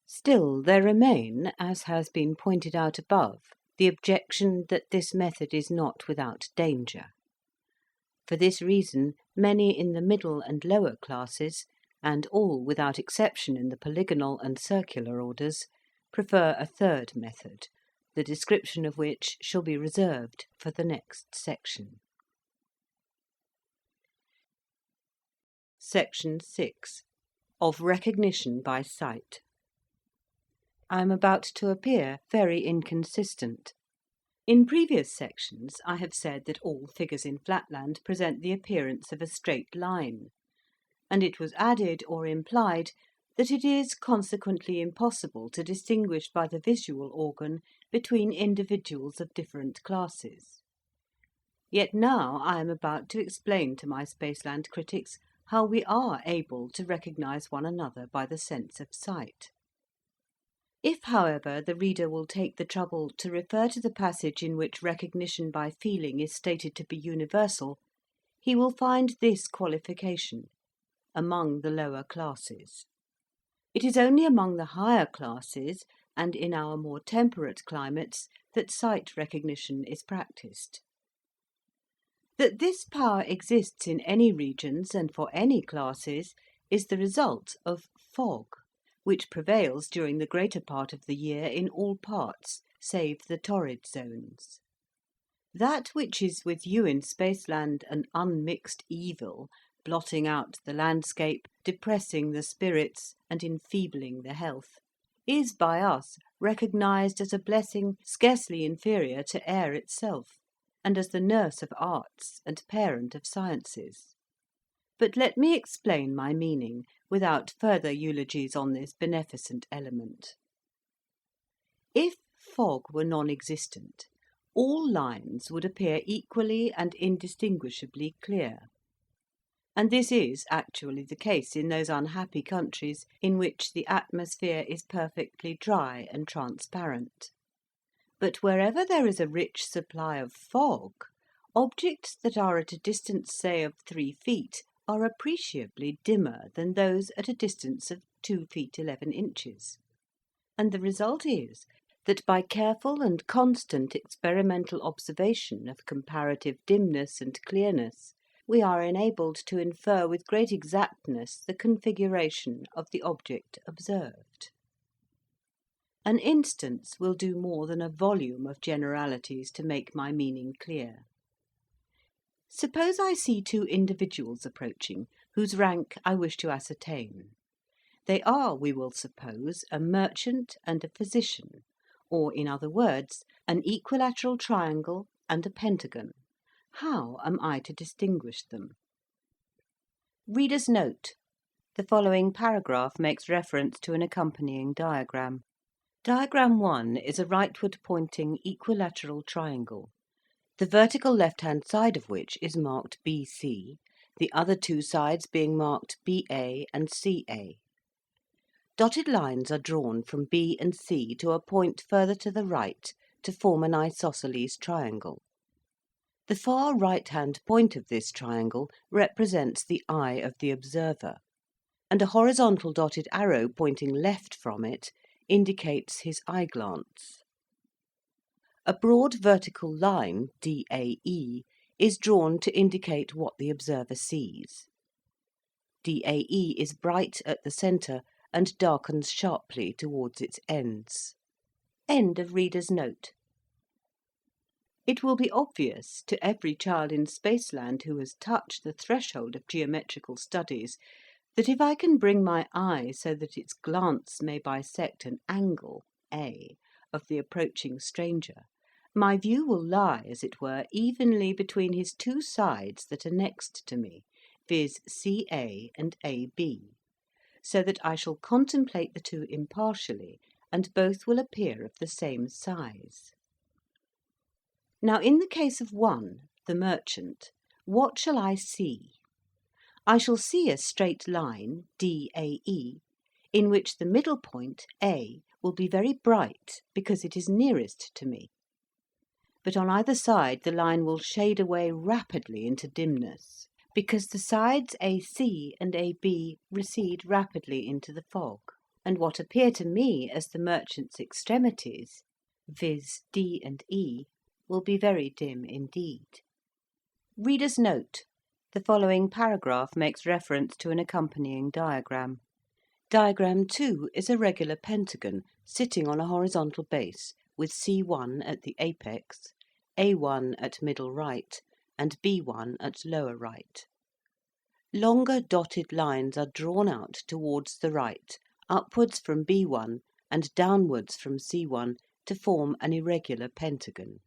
Still there remain, as has been pointed out above, the objection that this method is not without danger. For this reason, many in the middle and lower classes, and all without exception in the polygonal and circular orders, prefer a third method, the description of which shall be reserved for the next section. Section 6. Of recognition by sight. I am about to appear very inconsistent. In previous sections I have said that all figures in Flatland present the appearance of a straight line, and it was added or implied that it is consequently impossible to distinguish by the visual organ between individuals of different classes. Yet now I am about to explain to my Spaceland critics how we are able to recognise one another by the sense of sight. If, however, the reader will take the trouble to refer to the passage in which recognition by feeling is stated to be universal, he will find this qualification: among the lower classes. It is only among the higher classes, and in our more temperate climates, that sight recognition is practised. That this power exists in any regions and for any classes is the result of fog, which prevails during the greater part of the year in all parts, save the torrid zones. That which is with you in Spaceland an unmixed evil, blotting out the landscape, depressing the spirits, and enfeebling the health, is by us recognised as a blessing scarcely inferior to air itself, and as the nurse of arts and parent of sciences. But let me explain my meaning without further eulogies on this beneficent element. If fog were non-existent, all lines would appear equally and indistinguishably clear. And this is actually the case in those unhappy countries in which the atmosphere is perfectly dry and transparent. But wherever there is a rich supply of fog, objects that are at a distance, say, of 3 feet are appreciably dimmer than those at a distance of 2 feet 11 inches. And the result is that by careful and constant experimental observation of comparative dimness and clearness, we are enabled to infer with great exactness the configuration of the object observed. An instance will do more than a volume of generalities to make my meaning clear. Suppose I see 2 individuals approaching, whose rank I wish to ascertain. They are, we will suppose, a merchant and a physician, or, in other words, an equilateral triangle and a pentagon. How am I to distinguish them? Reader's note: the following paragraph makes reference to an accompanying diagram. Diagram 1 is a rightward pointing equilateral triangle, the vertical left-hand side of which is marked BC, the other 2 sides being marked BA and CA. Dotted lines are drawn from B and C to a point further to the right to form an isosceles triangle. The far right-hand point of this triangle represents the eye of the observer, and a horizontal dotted arrow pointing left from it indicates his eye-glance. A broad vertical line, DAE, is drawn to indicate what the observer sees. DAE is bright at the centre and darkens sharply towards its ends. End of reader's note. It will be obvious to every child in Spaceland who has touched the threshold of geometrical studies that if I can bring my eye so that its glance may bisect an angle, A, of the approaching stranger, my view will lie, as it were, evenly between his 2 sides that are next to me, viz. CA and AB, so that I shall contemplate the 2 impartially, and both will appear of the same size. Now, in the case of one, the merchant, what shall I see? I shall see a straight line, DAE, in which the middle point, A, will be very bright because it is nearest to me. But on either side the line will shade away rapidly into dimness, because the sides AC and AB recede rapidly into the fog, and what appear to me as the merchant's extremities, viz. D and E, will be very dim indeed. Reader's note: the following paragraph makes reference to an accompanying diagram. Diagram 2 is a regular pentagon sitting on a horizontal base, with C1 at the apex, A1 at middle right, and B1 at lower right. Longer dotted lines are drawn out towards the right, upwards from B1 and downwards from C1 to form an irregular pentagon.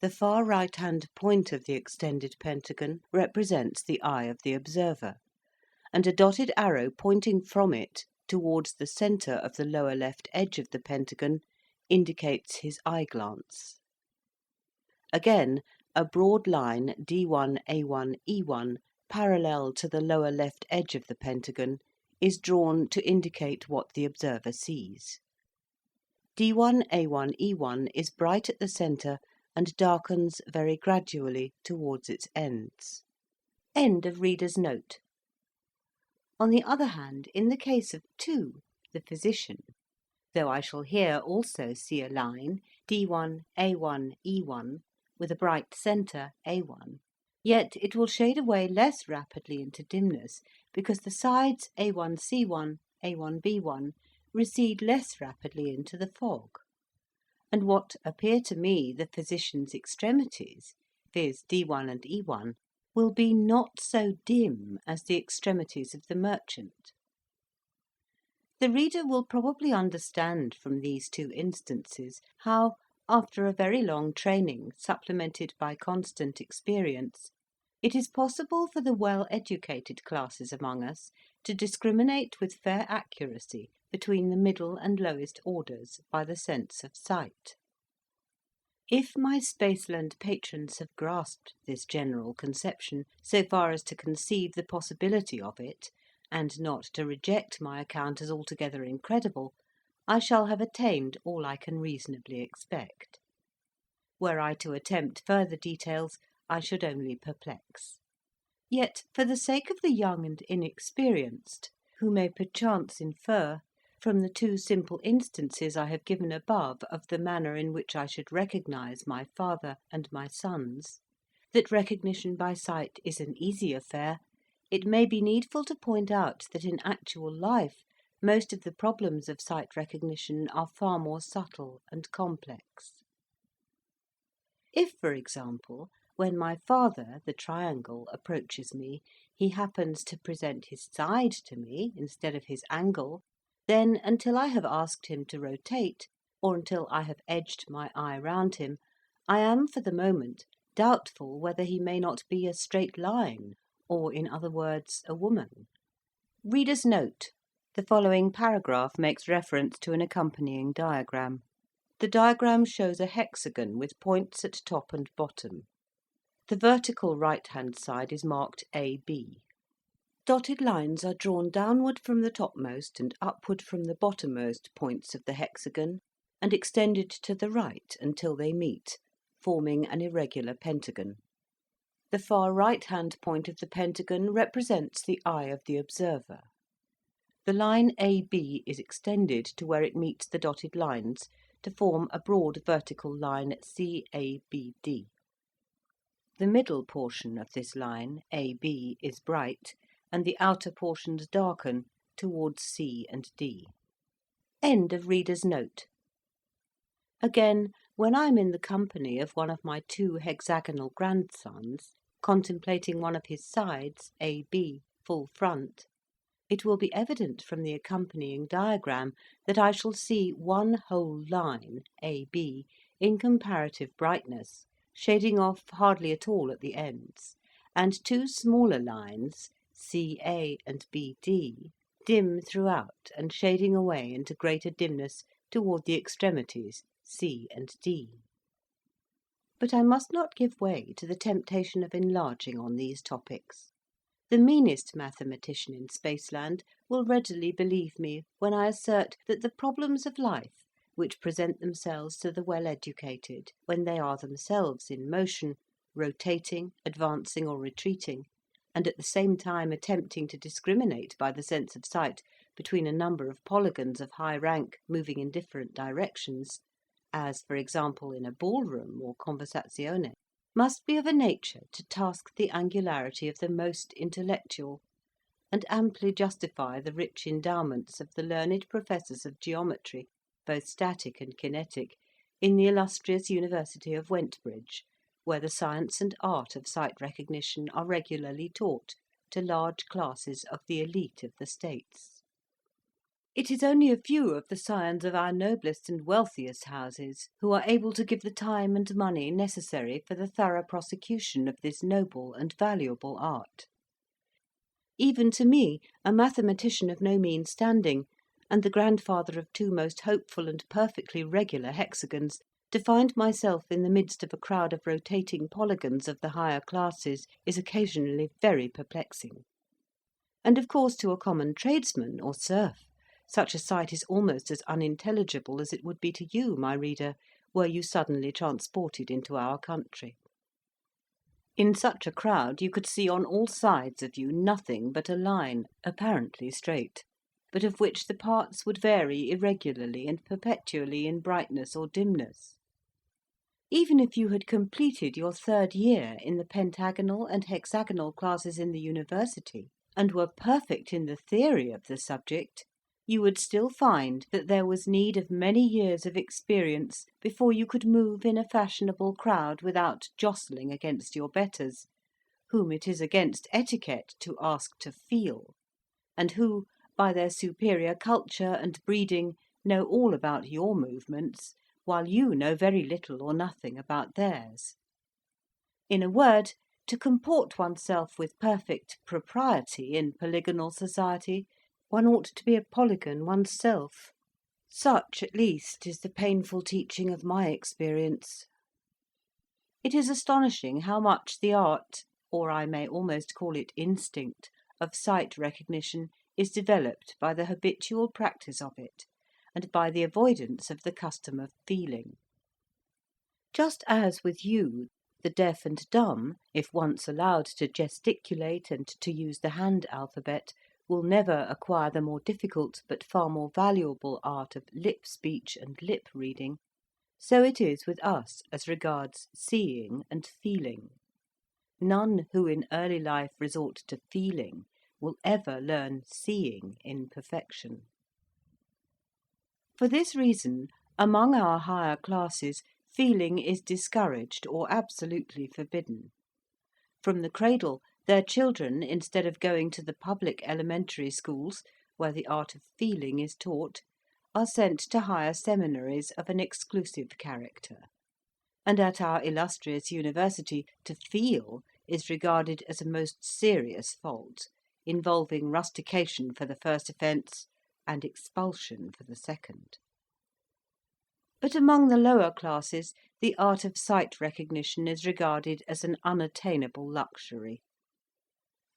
The far right-hand point of the extended pentagon represents the eye of the observer, and a dotted arrow pointing from it towards the centre of the lower left edge of the pentagon indicates his eye-glance. Again, a broad line D1, A1, E1 parallel to the lower left edge of the pentagon is drawn to indicate what the observer sees. D1, A1, E1 is bright at the centre and darkens very gradually towards its ends. End of reader's note. On the other hand, in the case of 2, the physician, though I shall here also see a line D1, A1, E1 with a bright centre A1, yet it will shade away less rapidly into dimness because the sides A1C1, A1B1 recede less rapidly into the fog, and what appear to me the physician's extremities, viz. D1 and E1, will be not so dim as the extremities of the merchant. The reader will probably understand from these two instances how, after a very long training supplemented by constant experience, it is possible for the well-educated classes among us to discriminate with fair accuracy between the middle and lowest orders by the sense of sight. If my Spaceland patrons have grasped this general conception so far as to conceive the possibility of it, and not to reject my account as altogether incredible, I shall have attained all I can reasonably expect. Were I to attempt further details, I should only perplex. Yet, for the sake of the young and inexperienced, who may perchance infer, from the two simple instances I have given above of the manner in which I should recognise my father and my sons, that recognition by sight is an easy affair, it may be needful to point out that in actual life most of the problems of sight recognition are far more subtle and complex. If, for example, when my father, the triangle, approaches me, he happens to present his side to me instead of his angle, then until I have asked him to rotate, or until I have edged my eye round him, I am for the moment doubtful whether he may not be a straight line, or, in other words, a woman. Reader's note: the following paragraph makes reference to an accompanying diagram. The diagram shows a hexagon with points at top and bottom. The vertical right-hand side is marked AB. Dotted lines are drawn downward from the topmost and upward from the bottommost points of the hexagon, and extended to the right until they meet, forming an irregular pentagon. The far right-hand point of the pentagon represents the eye of the observer. The line AB is extended to where it meets the dotted lines to form a broad vertical line CABD. The middle portion of this line, AB, is bright, and the outer portions darken towards C and D. End of reader's note. Again, when I am in the company of one of my 2 hexagonal grandsons, contemplating one of his sides, AB, full front, it will be evident from the accompanying diagram that I shall see one whole line, AB, in comparative brightness, shading off hardly at all at the ends, and 2 smaller lines, CA and BD, dim throughout and shading away into greater dimness toward the extremities, C and D. But I must not give way to the temptation of enlarging on these topics. The meanest mathematician in Spaceland will readily believe me when I assert that the problems of life, which present themselves to the well-educated when they are themselves in motion, rotating, advancing or retreating, and at the same time attempting to discriminate by the sense of sight between a number of polygons of high rank moving in different directions, as, for example, in a ballroom or conversazione, must be of a nature to task the angularity of the most intellectual, and amply justify the rich endowments of the learned professors of geometry, both static and kinetic, in the illustrious University of Wentbridge, where the science and art of sight recognition are regularly taught to large classes of the elite of the States. It is only a few of the scions of our noblest and wealthiest houses who are able to give the time and money necessary for the thorough prosecution of this noble and valuable art. Even to me, a mathematician of no mean standing, and the grandfather of two most hopeful and perfectly regular hexagons, to find myself in the midst of a crowd of rotating polygons of the higher classes is occasionally very perplexing. And of course to a common tradesman or serf, such a sight is almost as unintelligible as it would be to you, my reader, were you suddenly transported into our country. In such a crowd you could see on all sides of you nothing but a line, apparently straight, but of which the parts would vary irregularly and perpetually in brightness or dimness. Even if you had completed your 3rd year in the pentagonal and hexagonal classes in the university, and were perfect in the theory of the subject, you would still find that there was need of many years of experience before you could move in a fashionable crowd without jostling against your betters, whom it is against etiquette to ask to feel, and who, by their superior culture and breeding, know all about your movements, while you know very little or nothing about theirs. In a word, to comport oneself with perfect propriety in polygonal society, one ought to be a polygon oneself. Such, at least, is the painful teaching of my experience. It is astonishing how much the art, or I may almost call it instinct, of sight recognition is developed by the habitual practice of it, and by the avoidance of the custom of feeling. Just as with you, the deaf and dumb, if once allowed to gesticulate and to use the hand alphabet, will never acquire the more difficult but far more valuable art of lip speech and lip reading, so it is with us as regards seeing and feeling. None who in early life resort to feeling will ever learn seeing in perfection. For this reason, among our higher classes, feeling is discouraged or absolutely forbidden. From the cradle, their children, instead of going to the public elementary schools, where the art of feeling is taught, are sent to higher seminaries of an exclusive character; and at our illustrious university, to feel is regarded as a most serious fault, involving rustication for the first offence and expulsion for the second. But among the lower classes, the art of sight recognition is regarded as an unattainable luxury.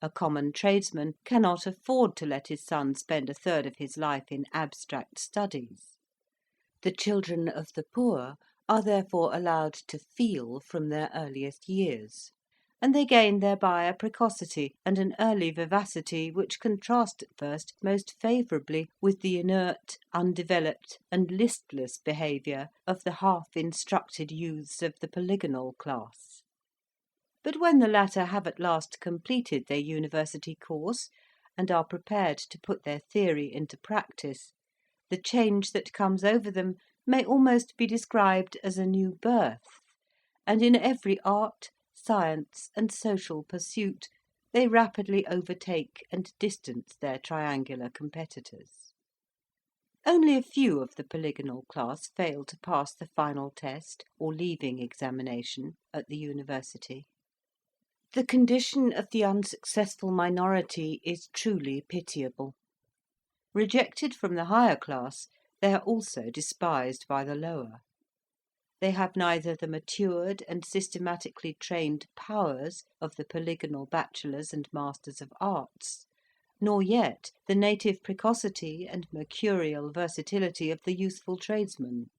A common tradesman cannot afford to let his son spend a third of his life in abstract studies. The children of the poor are therefore allowed to feel from their earliest years, and they gain thereby a precocity and an early vivacity which contrast at first most favourably with the inert, undeveloped, and listless behaviour of the half-instructed youths of the polygonal class. But when the latter have at last completed their university course, and are prepared to put their theory into practice, the change that comes over them may almost be described as a new birth, and in every art, science, and social pursuit they rapidly overtake and distance their triangular competitors. Only a few of the polygonal class fail to pass the final test or leaving examination at the university. The condition of the unsuccessful minority is truly pitiable. Rejected from the higher class, they are also despised by the lower. They have neither the matured and systematically trained powers of the polygonal bachelors and masters of arts, nor yet the native precocity and mercurial versatility of the youthful tradesman.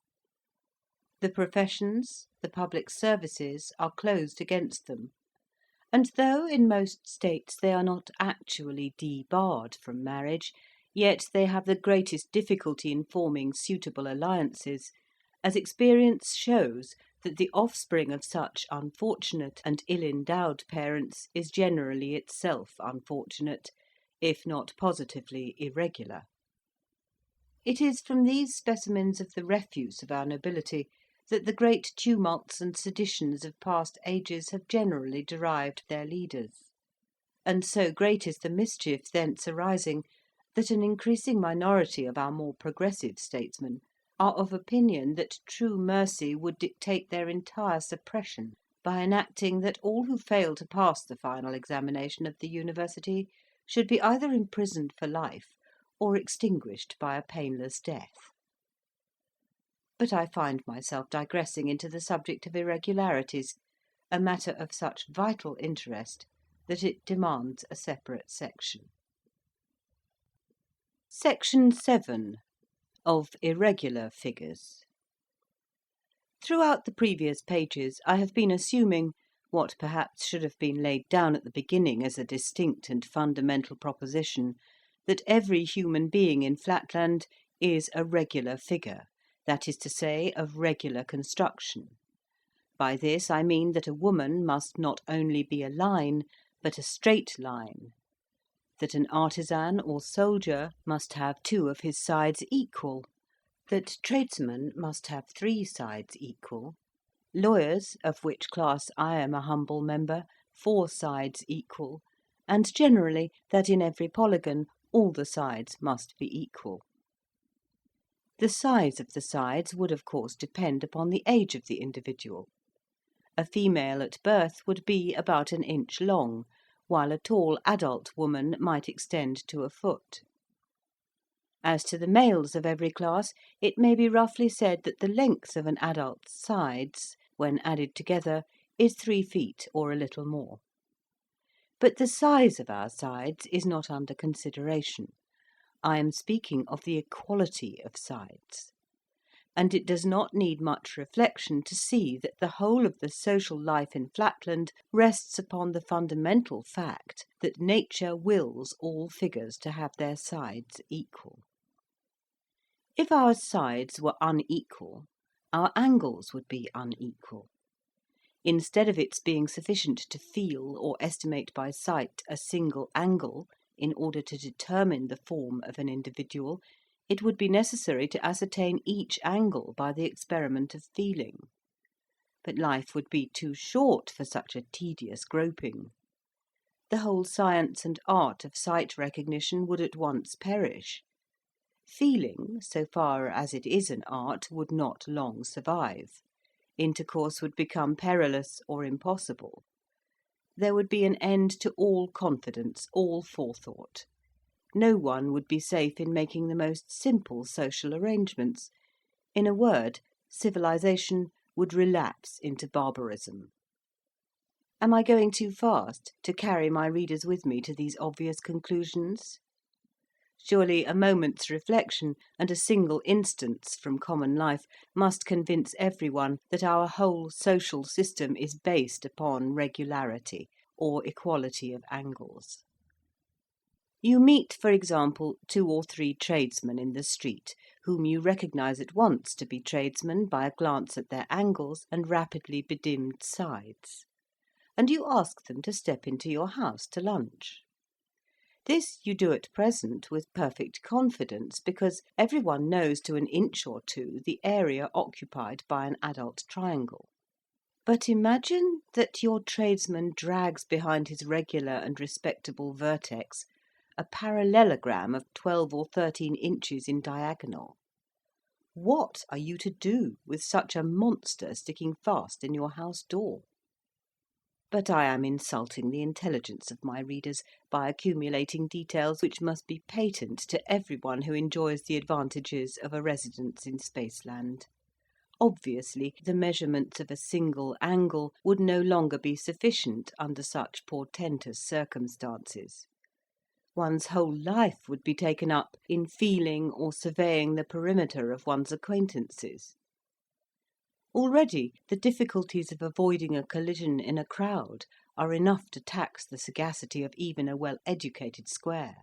The professions, the public services, are closed against them, and though in most states they are not actually debarred from marriage, yet they have the greatest difficulty in forming suitable alliances, as experience shows that the offspring of such unfortunate and ill-endowed parents is generally itself unfortunate, if not positively irregular. It is from these specimens of the refuse of our nobility that the great tumults and seditions of past ages have generally derived their leaders; and so great is the mischief thence arising, that an increasing minority of our more progressive statesmen are of opinion that true mercy would dictate their entire suppression by enacting that all who fail to pass the final examination of the university should be either imprisoned for life or extinguished by a painless death. But I find myself digressing into the subject of irregularities, a matter of such vital interest that it demands a separate section. Section 7 of Irregular Figures. Throughout the previous pages I have been assuming, what perhaps should have been laid down at the beginning as a distinct and fundamental proposition, that every human being in Flatland is a regular figure, that is to say, of regular construction. By this I mean that a woman must not only be a line, but a straight line; that an artisan or soldier must have 2 of his sides equal; that tradesmen must have 3 sides equal; lawyers, of which class I am a humble member, 4 sides equal; and generally that in every polygon all the sides must be equal. The size of the sides would of course depend upon the age of the individual. A female at birth would be about an inch long, while a tall adult woman might extend to a foot. As to the males of every class, it may be roughly said that the length of an adult's sides, when added together, is 3 feet or a little more. But the size of our sides is not under consideration. I am speaking of the equality of sides. And it does not need much reflection to see that the whole of the social life in Flatland rests upon the fundamental fact that nature wills all figures to have their sides equal. If our sides were unequal, our angles would be unequal. Instead of its being sufficient to feel or estimate by sight a single angle in order to determine the form of an individual, it would be necessary to ascertain each angle by the experiment of feeling. But life would be too short for such a tedious groping. The whole science and art of sight recognition would at once perish. Feeling, so far as it is an art, would not long survive. Intercourse would become perilous or impossible. There would be an end to all confidence, all forethought. No one would be safe in making the most simple social arrangements. In a word, civilization would relapse into barbarism. Am I going too fast to carry my readers with me to these obvious conclusions? Surely a moment's reflection and a single instance from common life must convince everyone that our whole social system is based upon regularity, or equality of angles. You meet, for example, 2 or 3 tradesmen in the street, whom you recognise at once to be tradesmen by a glance at their angles and rapidly bedimmed sides, and you ask them to step into your house to lunch. This you do at present with perfect confidence, because everyone knows to an inch or 2 the area occupied by an adult triangle. But imagine that your tradesman drags behind his regular and respectable vertex a parallelogram of 12 or 13 inches in diagonal. What are you to do with such a monster sticking fast in your house door? But I am insulting the intelligence of my readers by accumulating details which must be patent to everyone who enjoys the advantages of a residence in Spaceland. Obviously, the measurements of a single angle would no longer be sufficient under such portentous circumstances. One's whole life would be taken up in feeling or surveying the perimeter of one's acquaintances. Already the difficulties of avoiding a collision in a crowd are enough to tax the sagacity of even a well-educated square.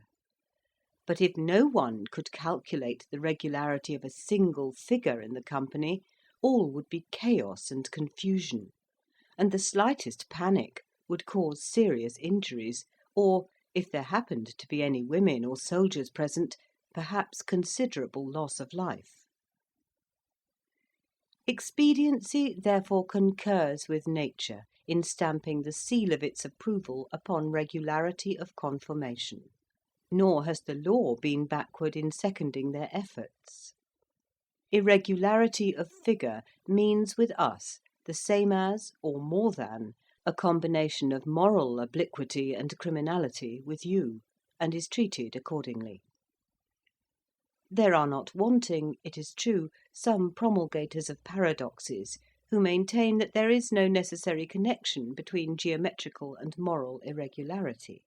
But if no one could calculate the regularity of a single figure in the company, all would be chaos and confusion, and the slightest panic would cause serious injuries, or, if there happened to be any women or soldiers present, perhaps considerable loss of life. Expediency therefore concurs with nature in stamping the seal of its approval upon regularity of conformation. nor has the law been backward in seconding their efforts. Irregularity of figure means with us the same as, or more than, a combination of moral obliquity and criminality with you, and is treated accordingly. There are not wanting, it is true, some promulgators of paradoxes who maintain that there is no necessary connection between geometrical and moral irregularity.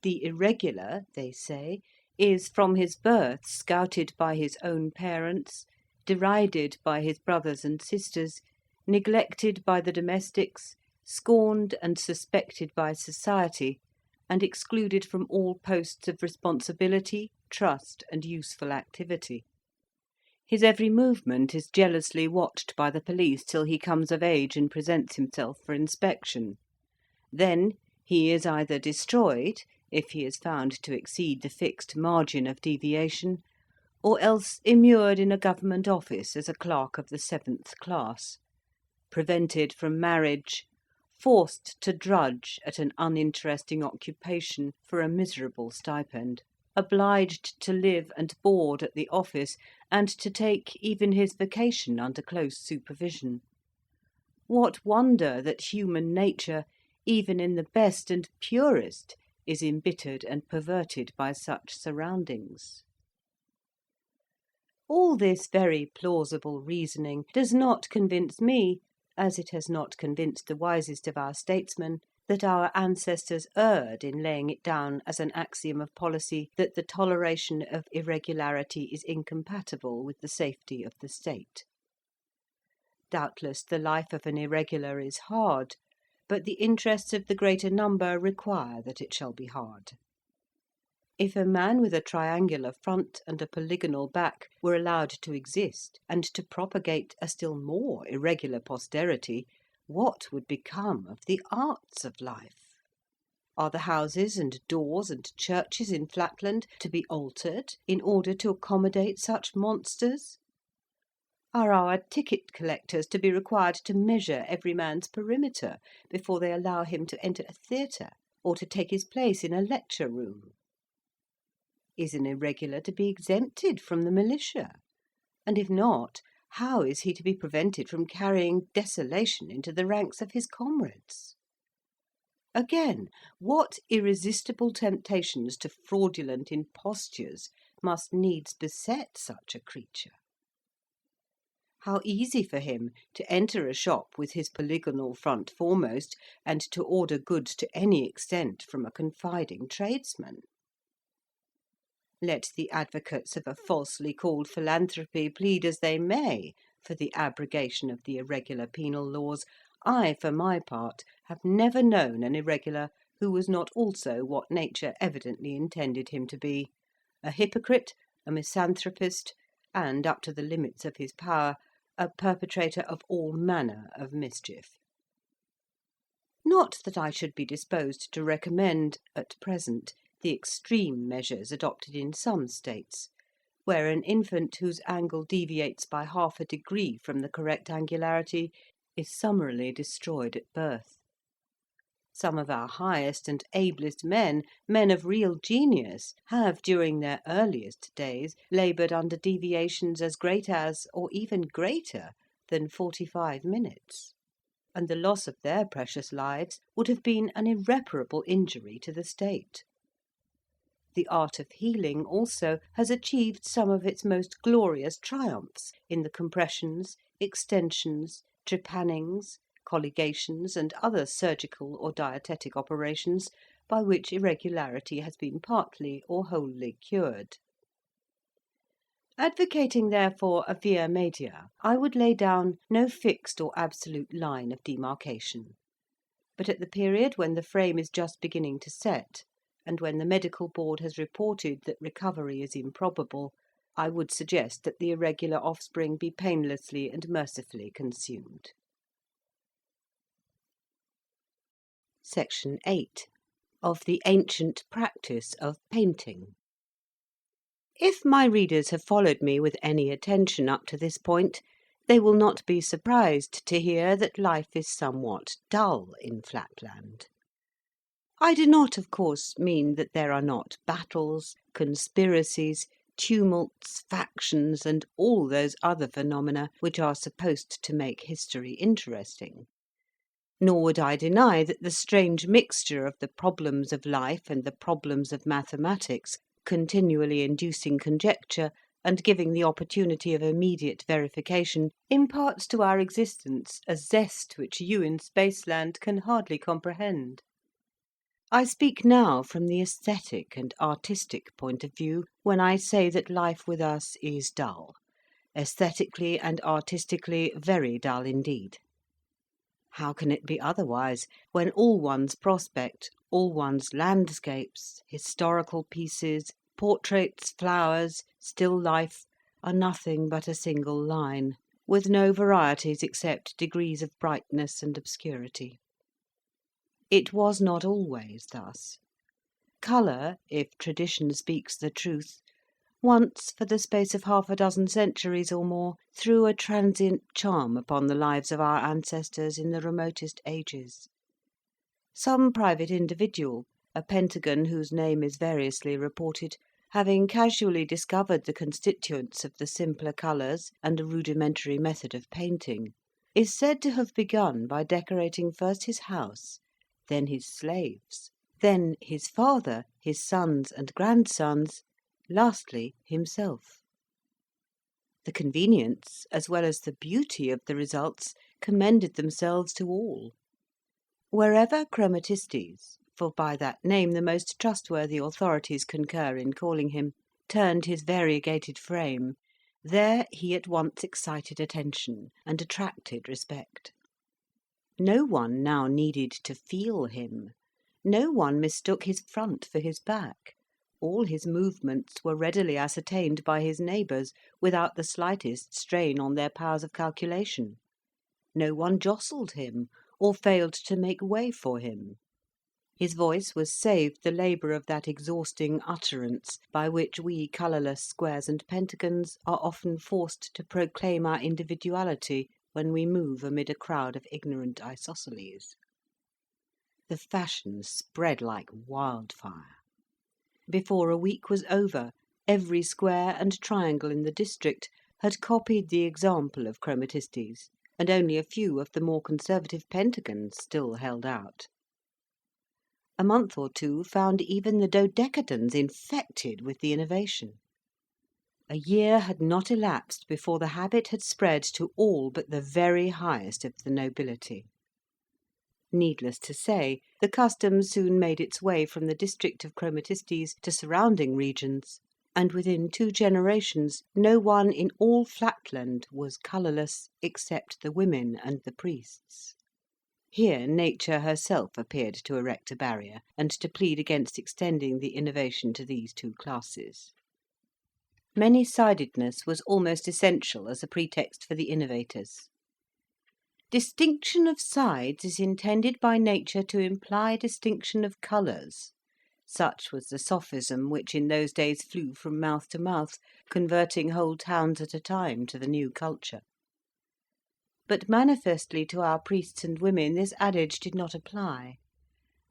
The irregular, they say, is from his birth scouted by his own parents, derided by his brothers and sisters, neglected by the domestics, scorned and suspected by society, and excluded from all posts of responsibility, trust, and useful activity. His every movement is jealously watched by the police till he comes of age and presents himself for inspection. Then he is either destroyed, if he is found to exceed the fixed margin of deviation, or else immured in a government office as a clerk of the 7th class, prevented from marriage, forced to drudge at an uninteresting occupation for a miserable stipend, obliged to live and board at the office, and to take even his vacation under close supervision. What wonder that human nature, even in the best and purest, is embittered and perverted by such surroundings? All this very plausible reasoning does not convince me, as it has not convinced the wisest of our statesmen, that our ancestors erred in laying it down as an axiom of policy that the toleration of irregularity is incompatible with the safety of the state. Doubtless the life of an irregular is hard, but the interests of the greater number require that it shall be hard. If a man with a triangular front and a polygonal back were allowed to exist and to propagate a still more irregular posterity, what would become of the arts of life? Are the houses and doors and churches in Flatland to be altered in order to accommodate such monsters? Are our ticket collectors to be required to measure every man's perimeter before they allow him to enter a theatre or to take his place in a lecture room? Is an irregular to be exempted from the militia? And if not, how is he to be prevented from carrying desolation into the ranks of his comrades? Again, what irresistible temptations to fraudulent impostures must needs beset such a creature? How easy for him to enter a shop with his polygonal front foremost, and to order goods to any extent from a confiding tradesman! Let the advocates of a falsely called philanthropy plead as they may for the abrogation of the irregular penal laws, I, for my part, have never known an irregular who was not also what nature evidently intended him to be, a hypocrite, a misanthropist, and, up to the limits of his power, a perpetrator of all manner of mischief. Not that I should be disposed to recommend, at present, the extreme measures adopted in some states, where an infant whose angle deviates by half a degree from the correct angularity is summarily destroyed at birth. Some of our highest and ablest men, men of real genius, have during their earliest days laboured under deviations as great as, or even greater than 45 minutes, and the loss of their precious lives would have been an irreparable injury to the state. The art of healing also has achieved some of its most glorious triumphs in the compressions, extensions, trepannings, colligations, and other surgical or dietetic operations by which irregularity has been partly or wholly cured. Advocating, therefore, a via media, I would lay down no fixed or absolute line of demarcation, but at the period when the frame is just beginning to set, and when the medical board has reported that recovery is improbable, I would suggest that the irregular offspring be painlessly and mercifully consumed. Section 8. Of the ancient practice of painting. If my readers have followed me with any attention up to this point, they will not be surprised to hear that life is somewhat dull in Flatland. I do not, of course, mean that there are not battles, conspiracies, tumults, factions, and all those other phenomena which are supposed to make history interesting. Nor would I deny that the strange mixture of the problems of life and the problems of mathematics, continually inducing conjecture, and giving the opportunity of immediate verification, imparts to our existence a zest which you in Spaceland can hardly comprehend. I speak now from the aesthetic and artistic point of view when I say that life with us is dull, aesthetically and artistically very dull indeed. How can it be otherwise, when all one's prospect, all one's landscapes, historical pieces, portraits, flowers, still life, are nothing but a single line, with no varieties except degrees of brightness and obscurity? It was not always thus. Colour, if tradition speaks the truth, once, for the space of half a dozen centuries or more, threw a transient charm upon the lives of our ancestors in the remotest ages. Some private individual, a pentagon whose name is variously reported, having casually discovered the constituents of the simpler colours and a rudimentary method of painting, is said to have begun by decorating first his house, then his slaves, then his father, his sons and grandsons, lastly himself. The convenience as well as the beauty of the results commended themselves to all. Wherever Chromatistes, for by that name the most trustworthy authorities concur in calling him, turned his variegated frame, there he at once excited attention and attracted respect. No one now needed to feel him, no one mistook his front for his back. All his movements were readily ascertained by his neighbours without the slightest strain on their powers of calculation. No one jostled him or failed to make way for him. His voice was saved the labour of that exhausting utterance by which we colourless squares and pentagons are often forced to proclaim our individuality when we move amid a crowd of ignorant isosceles. The fashion spread like wildfire. Before a week was over, every square and triangle in the district had copied the example of Chromatistes, and only a few of the more conservative pentagons still held out. A month or two found even the dodecagons infected with the innovation. A year had not elapsed before the habit had spread to all but the very highest of the nobility. Needless to say, the custom soon made its way from the district of Chromatistes to surrounding regions, and within 2 generations no one in all Flatland was colourless except the women and the priests. Here nature herself appeared to erect a barrier, and to plead against extending the innovation to these 2 classes. Many-sidedness was almost essential as a pretext for the innovators. Distinction of sides is intended by nature to imply distinction of colours. Such was the sophism which in those days flew from mouth to mouth, converting whole towns at a time to the new culture. But manifestly to our priests and women this adage did not apply.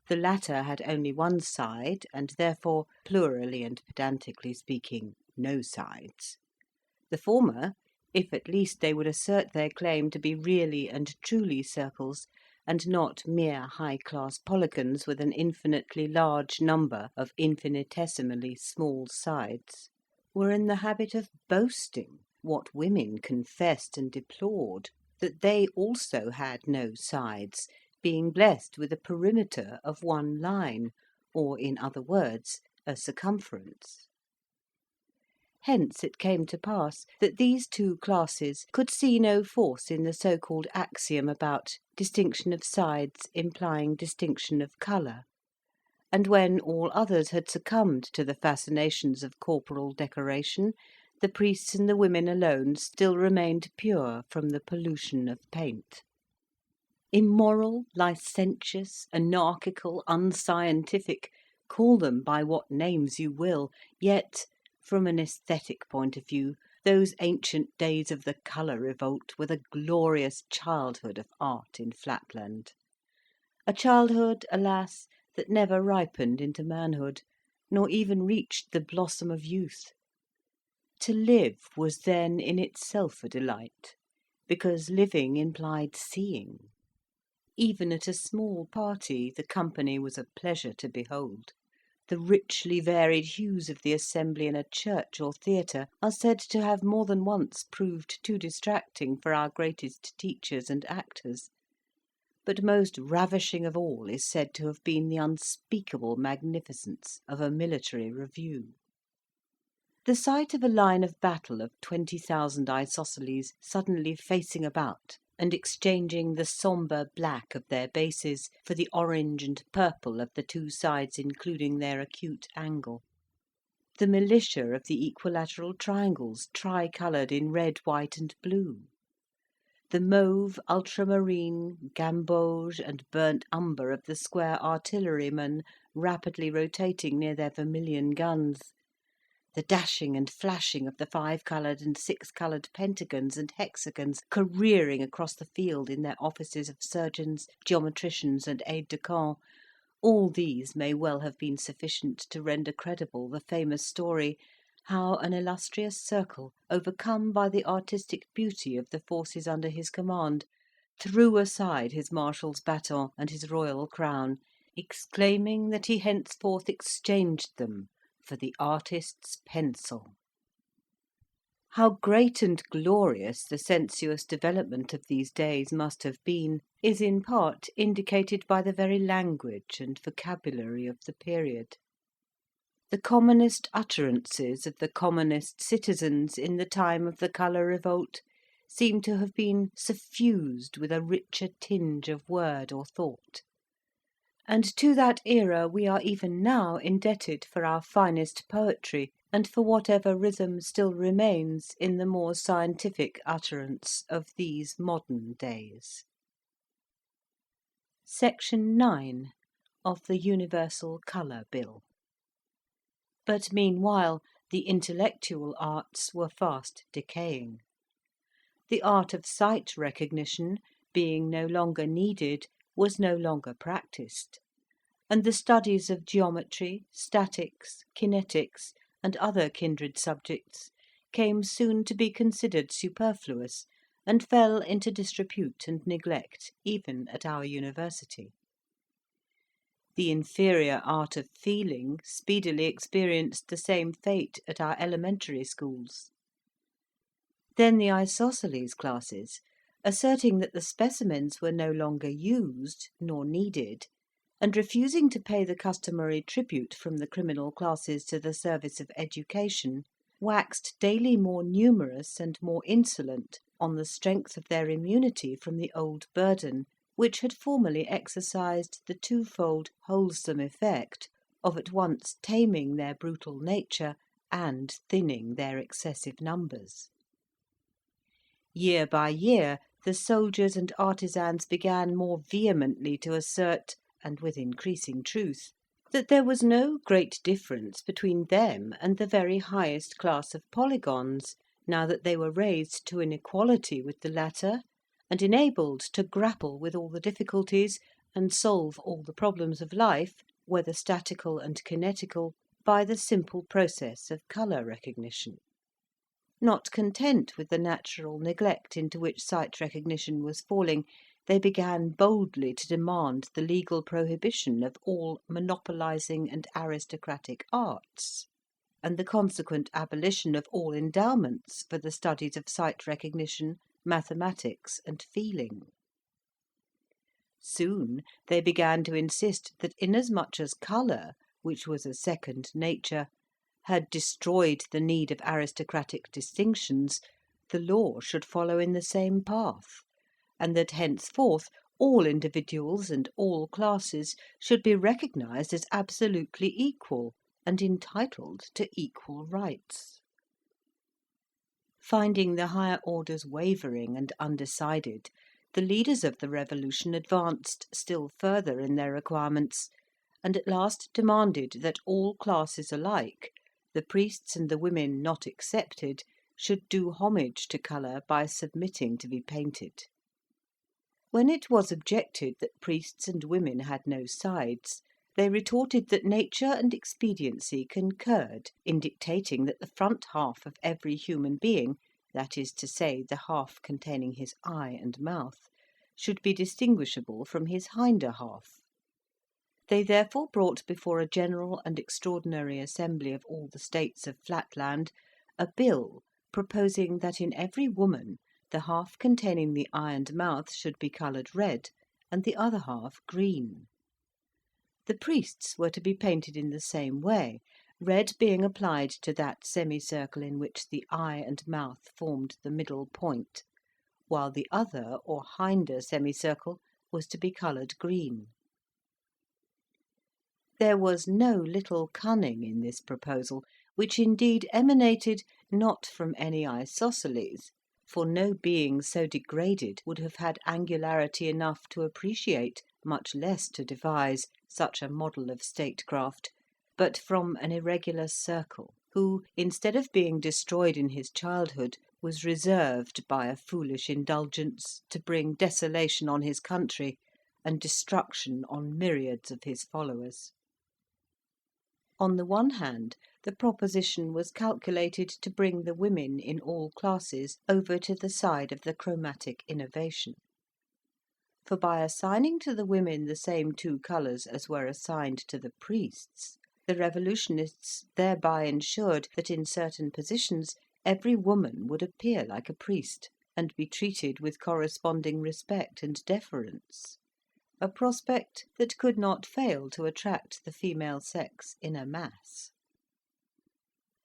The latter had only one side, and therefore, plurally and pedantically speaking, no sides. The former, if at least they would assert their claim to be really and truly circles, and not mere high-class polygons with an infinitely large number of infinitesimally small sides, were in the habit of boasting, what women confessed and deplored, that they also had no sides, being blessed with a perimeter of one line, or, in other words, a circumference. Hence it came to pass that these 2 classes could see no force in the so-called axiom about distinction of sides implying distinction of colour, and when all others had succumbed to the fascinations of corporal decoration, the priests and the women alone still remained pure from the pollution of paint. Immoral, licentious, anarchical, unscientific, call them by what names you will, yet, from an aesthetic point of view, those ancient days of the colour revolt were the glorious childhood of art in Flatland. A childhood, alas, that never ripened into manhood, nor even reached the blossom of youth. To live was then in itself a delight, because living implied seeing. Even at a small party, the company was a pleasure to behold. The richly varied hues of the assembly in a church or theatre are said to have more than once proved too distracting for our greatest teachers and actors. But most ravishing of all is said to have been the unspeakable magnificence of a military review. The sight of a line of battle of 20,000 isosceles suddenly facing about and exchanging the sombre black of their bases for the orange and purple of the two sides including their acute angle. The militia of the equilateral triangles tricoloured in red, white, and blue. The mauve, ultramarine, gamboge, and burnt umber of the square artillerymen rapidly rotating near their vermilion guns. The dashing and flashing of the 5-coloured and 6-coloured pentagons and hexagons careering across the field in their offices of surgeons, geometricians, and aides-de-camp, all these may well have been sufficient to render credible the famous story how an illustrious circle, overcome by the artistic beauty of the forces under his command, threw aside his marshal's baton and his royal crown, exclaiming that he henceforth exchanged them for the artist's pencil. How great and glorious the sensuous development of these days must have been is in part indicated by the very language and vocabulary of the period. The commonest utterances of the commonest citizens in the time of the colour revolt seem to have been suffused with a richer tinge of word or thought. And to that era we are even now indebted for our finest poetry, and for whatever rhythm still remains in the more scientific utterance of these modern days. Section 9 of the Universal Colour Bill. But meanwhile the intellectual arts were fast decaying. The art of sight recognition, being no longer needed, was no longer practised, and the studies of geometry, statics, kinetics, and other kindred subjects came soon to be considered superfluous, and fell into disrepute and neglect even at our university. The inferior art of feeling speedily experienced the same fate at our elementary schools. Then the isosceles classes, asserting that the specimens were no longer used nor needed, and refusing to pay the customary tribute from the criminal classes to the service of education, waxed daily more numerous and more insolent on the strength of their immunity from the old burden, which had formerly exercised the twofold wholesome effect of at once taming their brutal nature and thinning their excessive numbers. Year by year the soldiers and artisans began more vehemently to assert, and with increasing truth, that there was no great difference between them and the very highest class of polygons, now that they were raised to an equality with the latter, and enabled to grapple with all the difficulties and solve all the problems of life, whether statical and kinetical, by the simple process of colour recognition. Not content with the natural neglect into which sight recognition was falling, they began boldly to demand the legal prohibition of all monopolising and aristocratic arts, and the consequent abolition of all endowments for the studies of sight recognition, mathematics, and feeling. Soon they began to insist that inasmuch as colour, which was a second nature, had destroyed the need of aristocratic distinctions, the law should follow in the same path, and that henceforth all individuals and all classes should be recognised as absolutely equal and entitled to equal rights. Finding the higher orders wavering and undecided, the leaders of the revolution advanced still further in their requirements, and at last demanded that all classes alike, the priests and the women not excepted, should do homage to colour by submitting to be painted. When it was objected that priests and women had no sides, they retorted that nature and expediency concurred in dictating that the front half of every human being, that is to say, the half containing his eye and mouth, should be distinguishable from his hinder half. They therefore brought before a general and extraordinary assembly of all the states of Flatland a bill proposing that in every woman the half containing the eye and mouth should be coloured red, and the other half green. The priests were to be painted in the same way, red being applied to that semicircle in which the eye and mouth formed the middle point, while the other or hinder semicircle was to be coloured green. There was no little cunning in this proposal, which indeed emanated not from any isosceles, for no being so degraded would have had angularity enough to appreciate, much less to devise, such a model of statecraft, but from an irregular circle, who, instead of being destroyed in his childhood, was reserved by a foolish indulgence to bring desolation on his country and destruction on myriads of his followers. On the one hand, the proposition was calculated to bring the women in all classes over to the side of the chromatic innovation. For by assigning to the women the same two colours as were assigned to the priests, the revolutionists thereby ensured that in certain positions every woman would appear like a priest, and be treated with corresponding respect and deference, a prospect that could not fail to attract the female sex in a mass.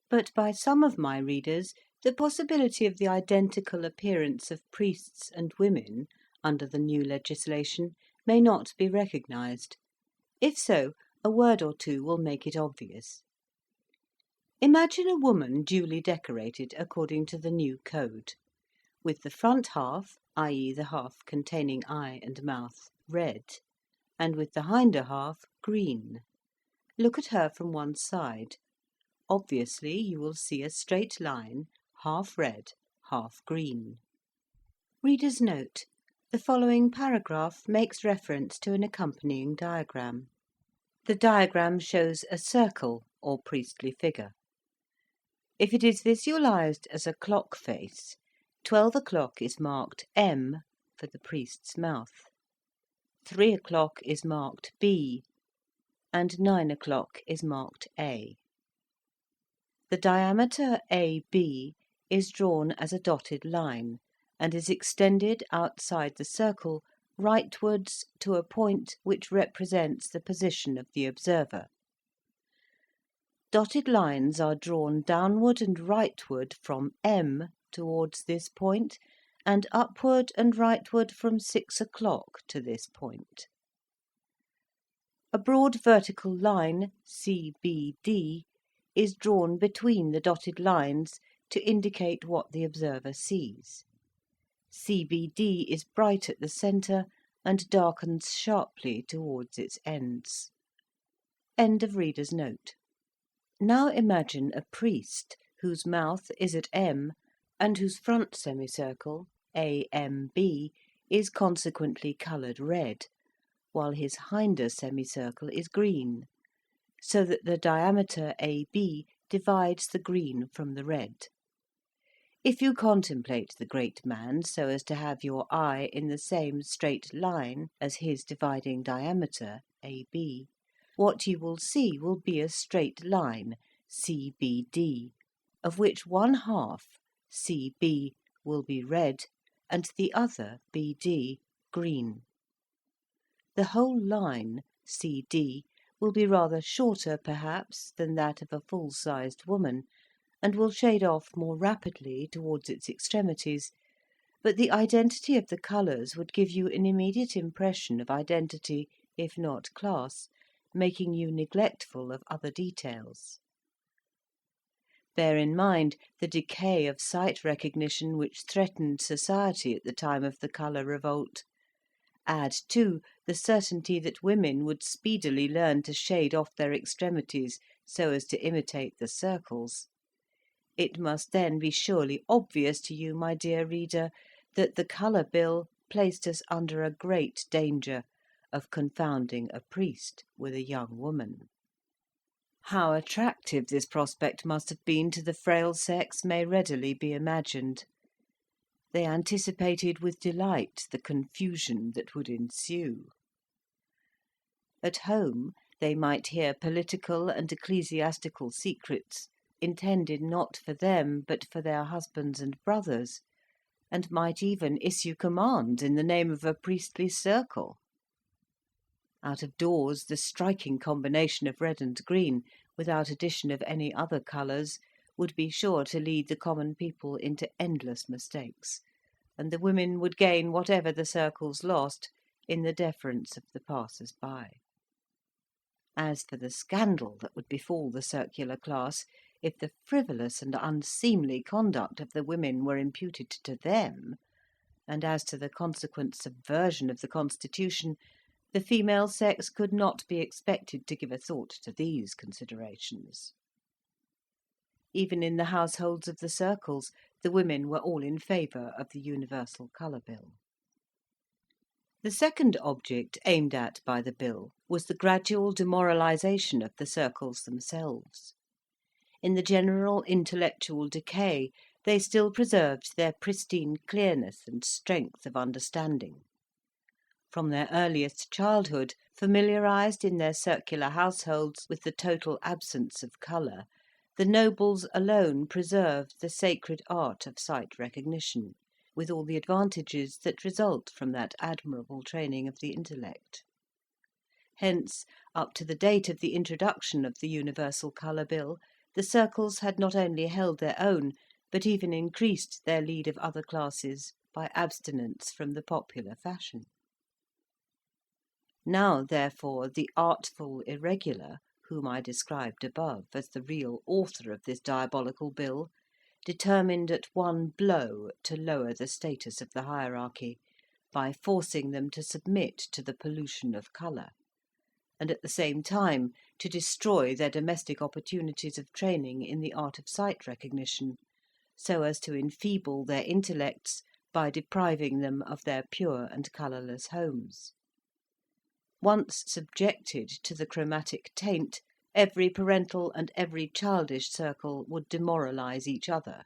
But by some of my readers the possibility of the identical appearance of priests and women under the new legislation may not be recognised. If so, a word or two will make it obvious. Imagine a woman duly decorated according to the new code, with the front half, i.e. the half containing eye and mouth, red, and with the hinder half green. Look at her from one side. Obviously you will see a straight line, half red, half green. Reader's note: the following paragraph makes reference to an accompanying diagram. The diagram shows a circle or priestly figure. If it is visualized as a clock face, 12 o'clock is marked M for the priest's mouth, 3 o'clock is marked B, and 9 o'clock is marked A. The diameter AB is drawn as a dotted line, and is extended outside the circle rightwards to a point which represents the position of the observer. Dotted lines are drawn downward and rightward from M towards this point, and upward and rightward from 6 o'clock to this point. A broad vertical line, CBD, is drawn between the dotted lines to indicate what the observer sees. CBD is bright at the centre and darkens sharply towards its ends. End of reader's note. Now imagine a priest whose mouth is at M and whose front semicircle, AMB, is consequently coloured red, while his hinder semicircle is green, so that the diameter AB divides the green from the red. If you contemplate the great man so as to have your eye in the same straight line as his dividing diameter, AB, what you will see will be a straight line, CBD, of which one half, CB, will be red, and the other, BD, green. The whole line, CD, will be rather shorter, perhaps, than that of a full-sized woman, and will shade off more rapidly towards its extremities, but the identity of the colours would give you an immediate impression of identity, if not class, making you neglectful of other details. Bear in mind the decay of sight recognition which threatened society at the time of the colour revolt. Add, too, the certainty that women would speedily learn to shade off their extremities so as to imitate the circles. It must then be surely obvious to you, my dear reader, that the Colour Bill placed us under a great danger, of confounding a priest with a young woman. How attractive this prospect must have been to the frail sex may readily be imagined. They anticipated with delight the confusion that would ensue. At home they might hear political and ecclesiastical secrets intended not for them but for their husbands and brothers, and might even issue commands in the name of a priestly circle. Out of doors the striking combination of red and green, without addition of any other colours, would be sure to lead the common people into endless mistakes, and the women would gain whatever the circles lost in the deference of the passers-by. As for the scandal that would befall the circular class, if the frivolous and unseemly conduct of the women were imputed to them, and as to the consequent subversion of the constitution, the female sex could not be expected to give a thought to these considerations. Even in the households of the circles, the women were all in favour of the universal colour bill. The second object aimed at by the bill was the gradual demoralisation of the circles themselves. In the general intellectual decay, they still preserved their pristine clearness and strength of understanding. From their earliest childhood, familiarised in their circular households with the total absence of colour, the nobles alone preserved the sacred art of sight recognition, with all the advantages that result from that admirable training of the intellect. Hence, up to the date of the introduction of the universal colour bill, the circles had not only held their own, but even increased their lead of other classes by abstinence from the popular fashion. Now, therefore, the artful Irregular, whom I described above as the real author of this diabolical bill, determined at one blow to lower the status of the hierarchy, by forcing them to submit to the pollution of colour, and at the same time to destroy their domestic opportunities of training in the art of sight recognition, so as to enfeeble their intellects by depriving them of their pure and colourless homes. Once subjected to the chromatic taint, every parental and every childish circle would demoralise each other.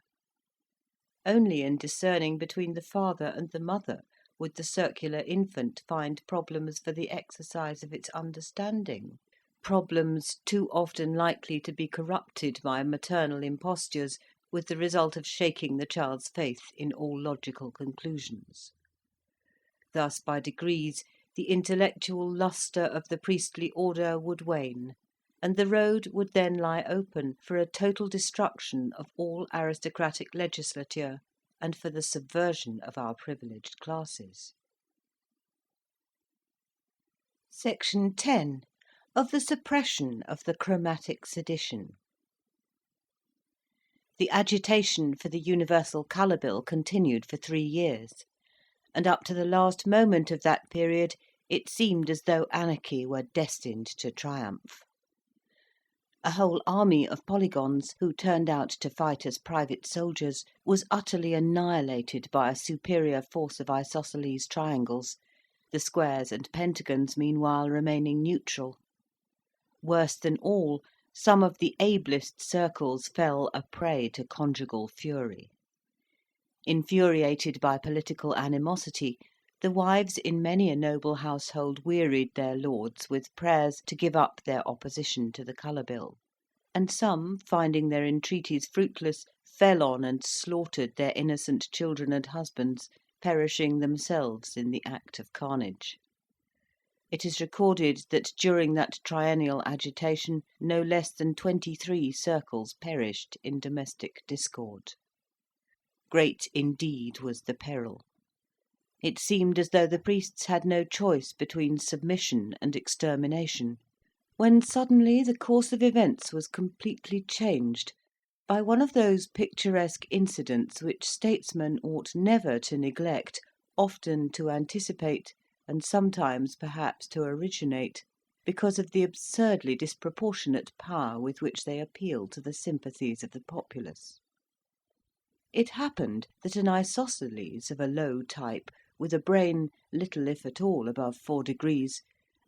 Only in discerning between the father and the mother would the circular infant find problems for the exercise of its understanding, problems too often likely to be corrupted by maternal impostures, with the result of shaking the child's faith in all logical conclusions. Thus, by degrees, the intellectual lustre of the priestly order would wane, and the road would then lie open for a total destruction of all aristocratic legislature and for the subversion of our privileged classes. Section 10. Of the suppression of the chromatic sedition. The agitation for the universal colour bill continued for 3 years, and up to the last moment of that period it seemed as though anarchy were destined to triumph. A whole army of polygons, who turned out to fight as private soldiers, was utterly annihilated by a superior force of isosceles triangles, the squares and pentagons meanwhile remaining neutral. Worse than all, some of the ablest circles fell a prey to conjugal fury. Infuriated by political animosity, the wives in many a noble household wearied their lords with prayers to give up their opposition to the colour bill, and some, finding their entreaties fruitless, fell on and slaughtered their innocent children and husbands, perishing themselves in the act of carnage. It is recorded that during that triennial agitation no less than 23 circles perished in domestic discord. Great indeed was the peril. It seemed as though the priests had no choice between submission and extermination, when suddenly the course of events was completely changed by one of those picturesque incidents which statesmen ought never to neglect, often to anticipate, and sometimes perhaps to originate, because of the absurdly disproportionate power with which they appeal to the sympathies of the populace. It happened that an isosceles of a low type, with a brain little if at all above 4 degrees,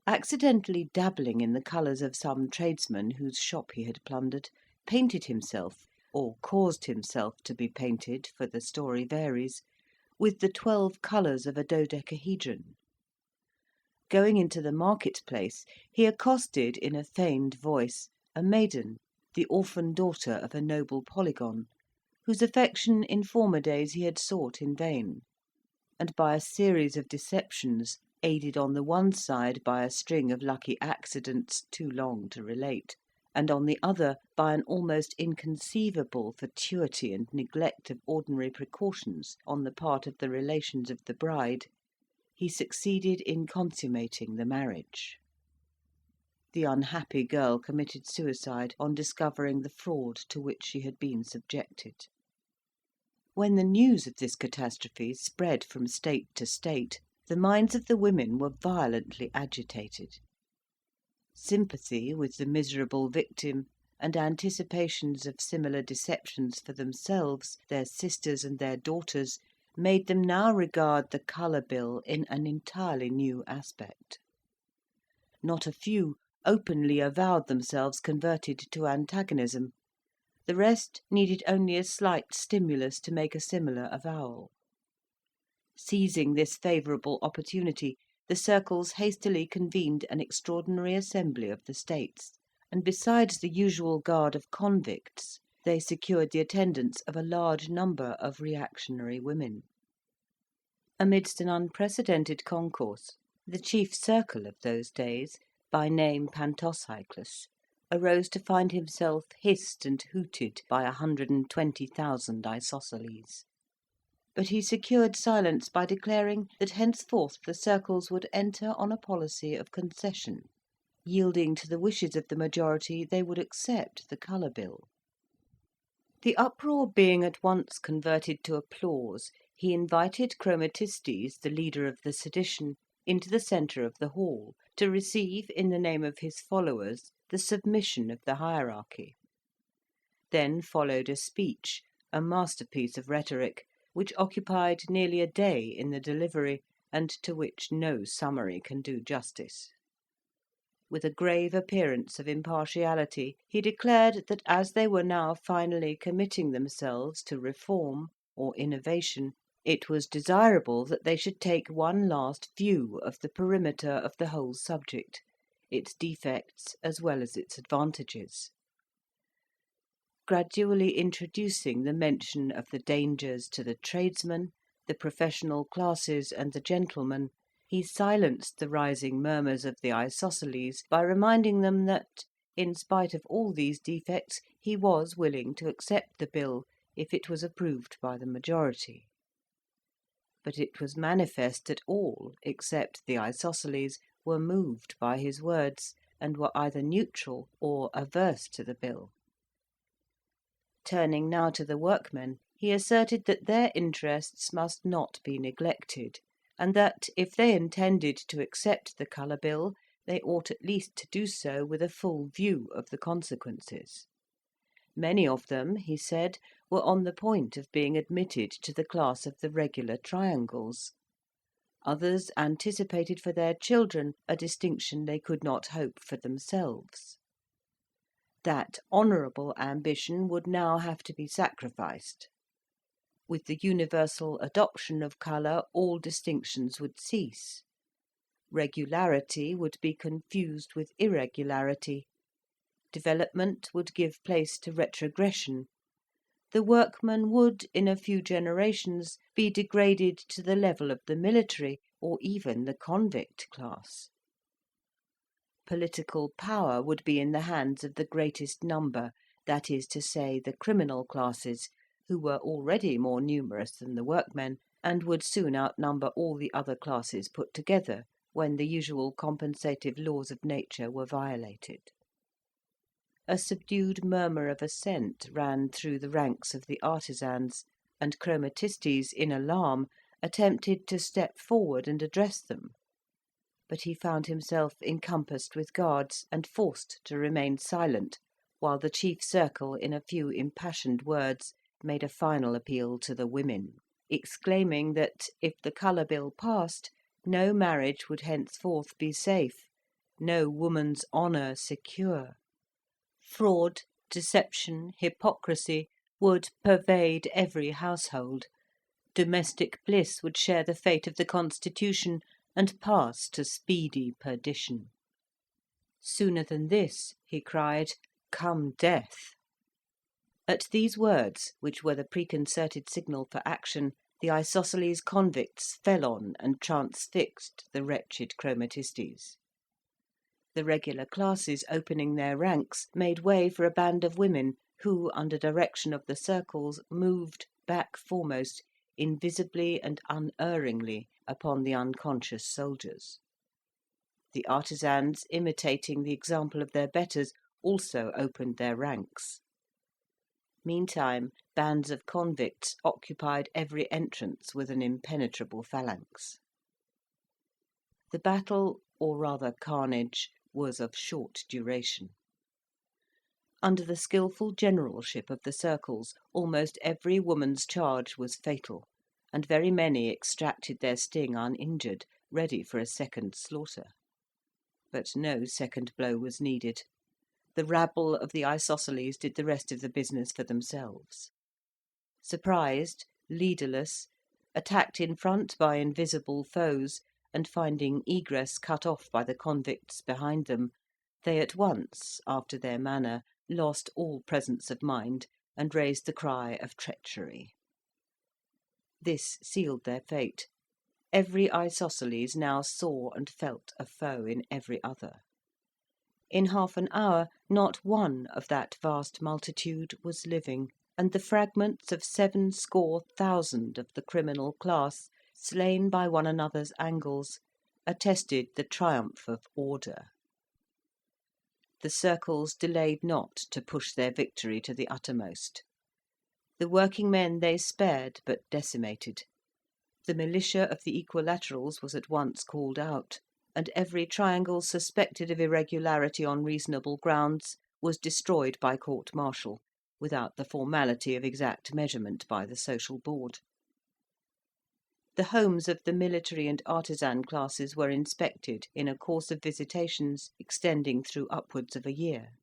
accidentally dabbling in the colours of some tradesman whose shop he had plundered, painted himself, or caused himself to be painted, for the story varies, with the 12 colours of a dodecahedron. Going into the market-place, he accosted in a feigned voice a maiden, the orphan daughter of a noble Polygon, whose affection in former days he had sought in vain, and by a series of deceptions, aided on the one side by a string of lucky accidents too long to relate, and on the other by an almost inconceivable fatuity and neglect of ordinary precautions on the part of the relations of the bride, he succeeded in consummating the marriage. The unhappy girl committed suicide on discovering the fraud to which she had been subjected. When the news of this catastrophe spread from state to state, the minds of the women were violently agitated. Sympathy with the miserable victim, and anticipations of similar deceptions for themselves, their sisters, and their daughters, made them now regard the colour bill in an entirely new aspect. Not a few openly avowed themselves converted to antagonism; the rest needed only a slight stimulus to make a similar avowal. Seizing this favourable opportunity, the circles hastily convened an extraordinary assembly of the States, and besides the usual guard of convicts, they secured the attendance of a large number of reactionary women. Amidst an unprecedented concourse, the chief circle of those days, by name Pantocyclus, arose to find himself hissed and hooted by 120,000 isosceles. But he secured silence by declaring that henceforth the circles would enter on a policy of concession. Yielding to the wishes of the majority, they would accept the colour bill. The uproar being at once converted to applause, he invited Chromatistes, the leader of the Sedition, into the centre of the hall, to receive, in the name of his followers, the submission of the hierarchy. Then followed a speech, a masterpiece of rhetoric, which occupied nearly a day in the delivery, and to which no summary can do justice. With a grave appearance of impartiality, he declared that as they were now finally committing themselves to reform or innovation, it was desirable that they should take one last view of the perimeter of the whole subject, its defects as well as its advantages. Gradually introducing the mention of the dangers to the tradesmen, the professional classes, and the gentlemen, he silenced the rising murmurs of the isosceles by reminding them that, in spite of all these defects, he was willing to accept the bill if it was approved by the majority. But it was manifest that all, except the isosceles, were moved by his words, and were either neutral or averse to the bill. Turning now to the workmen, he asserted that their interests must not be neglected, and that, if they intended to accept the colour bill, they ought at least to do so with a full view of the consequences. Many of them, he said, were on the point of being admitted to the class of the regular triangles. Others anticipated for their children a distinction they could not hope for themselves. That honourable ambition would now have to be sacrificed. With the universal adoption of colour, all distinctions would cease. Regularity would be confused with irregularity. Development would give place to retrogression. The workman would, in a few generations, be degraded to the level of the military or even the convict class. Political power would be in the hands of the greatest number, that is to say, the criminal classes, who were already more numerous than the workmen, and would soon outnumber all the other classes put together, when the usual compensative laws of nature were violated. A subdued murmur of assent ran through the ranks of the artisans, and Chromatistes, in alarm, attempted to step forward and address them. But he found himself encompassed with guards, and forced to remain silent, while the chief circle, in a few impassioned words, made a final appeal to the women, exclaiming that, if the colour bill passed, no marriage would henceforth be safe, no woman's honour secure. Fraud, deception, hypocrisy would pervade every household. Domestic bliss would share the fate of the constitution, and pass to speedy perdition. Sooner than this, he cried, come death. At these words, which were the preconcerted signal for action, the isosceles convicts fell on and transfixed the wretched chromatistes. The regular classes, opening their ranks, made way for a band of women who, under direction of the circles, moved, back foremost, invisibly and unerringly upon the unconscious soldiers. The artisans, imitating the example of their betters, also opened their ranks. Meantime, bands of convicts occupied every entrance with an impenetrable phalanx. The battle, or rather carnage, was of short duration. Under the skilful generalship of the circles, almost every woman's charge was fatal, and very many extracted their sting uninjured, ready for a second slaughter. But no second blow was needed. The rabble of the isosceles did the rest of the business for themselves. Surprised, leaderless, attacked in front by invisible foes, and finding egress cut off by the convicts behind them, they at once, after their manner, lost all presence of mind, and raised the cry of treachery. This sealed their fate. Every isosceles now saw and felt a foe in every other. In half an hour, not one of that vast multitude was living, and the fragments of 700,000 of the criminal class, slain by one another's angles, attested the triumph of order. The circles delayed not to push their victory to the uttermost. The working men they spared but decimated. The militia of the equilaterals was at once called out, and every triangle suspected of irregularity on reasonable grounds was destroyed by court-martial, without the formality of exact measurement by the social board. The homes of the military and artisan classes were inspected in a course of visitations extending through upwards of a year;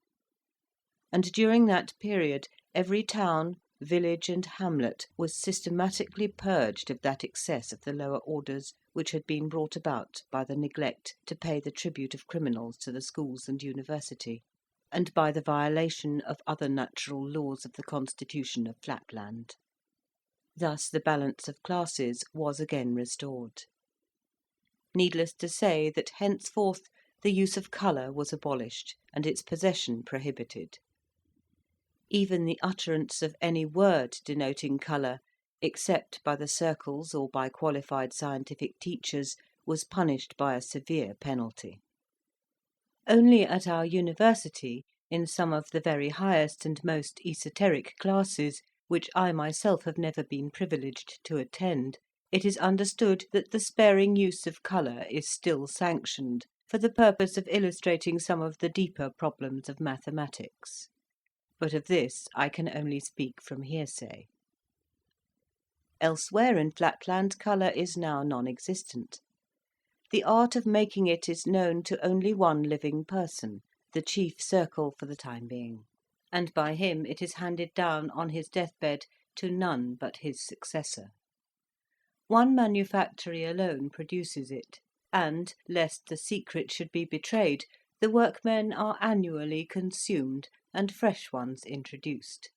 and during that period every town, village, and hamlet was systematically purged of that excess of the lower orders which had been brought about by the neglect to pay the tribute of criminals to the schools and university, and by the violation of other natural laws of the constitution of Flatland. Thus the balance of classes was again restored. Needless to say that henceforth the use of colour was abolished, and its possession prohibited. Even the utterance of any word denoting colour, except by the circles or by qualified scientific teachers, was punished by a severe penalty. Only at our university, in some of the very highest and most esoteric classes, which I myself have never been privileged to attend, it is understood that the sparing use of colour is still sanctioned, for the purpose of illustrating some of the deeper problems of mathematics. But of this I can only speak from hearsay. Elsewhere in Flatland colour is now non-existent. The art of making it is known to only one living person, the chief circle for the time being, and by him it is handed down on his deathbed to none but his successor. One manufactory alone produces it, and, lest the secret should be betrayed, the workmen are annually consumed and fresh ones introduced.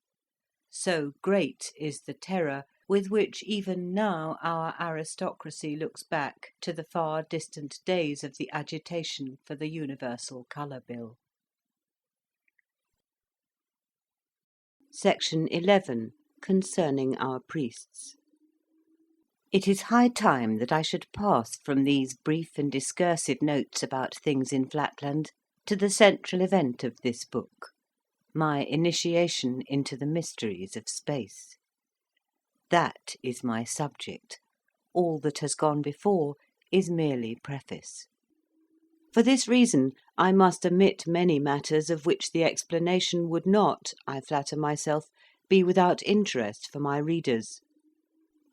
So great is the terror with which even now our aristocracy looks back to the far distant days of the agitation for the Universal Colour Bill. Section 11. Concerning Our Priests. It is high time that I should pass from these brief and discursive notes about things in Flatland to the central event of this book, my initiation into the mysteries of space. That is my subject. All that has gone before is merely preface. For this reason I must omit many matters of which the explanation would not, I flatter myself, be without interest for my readers,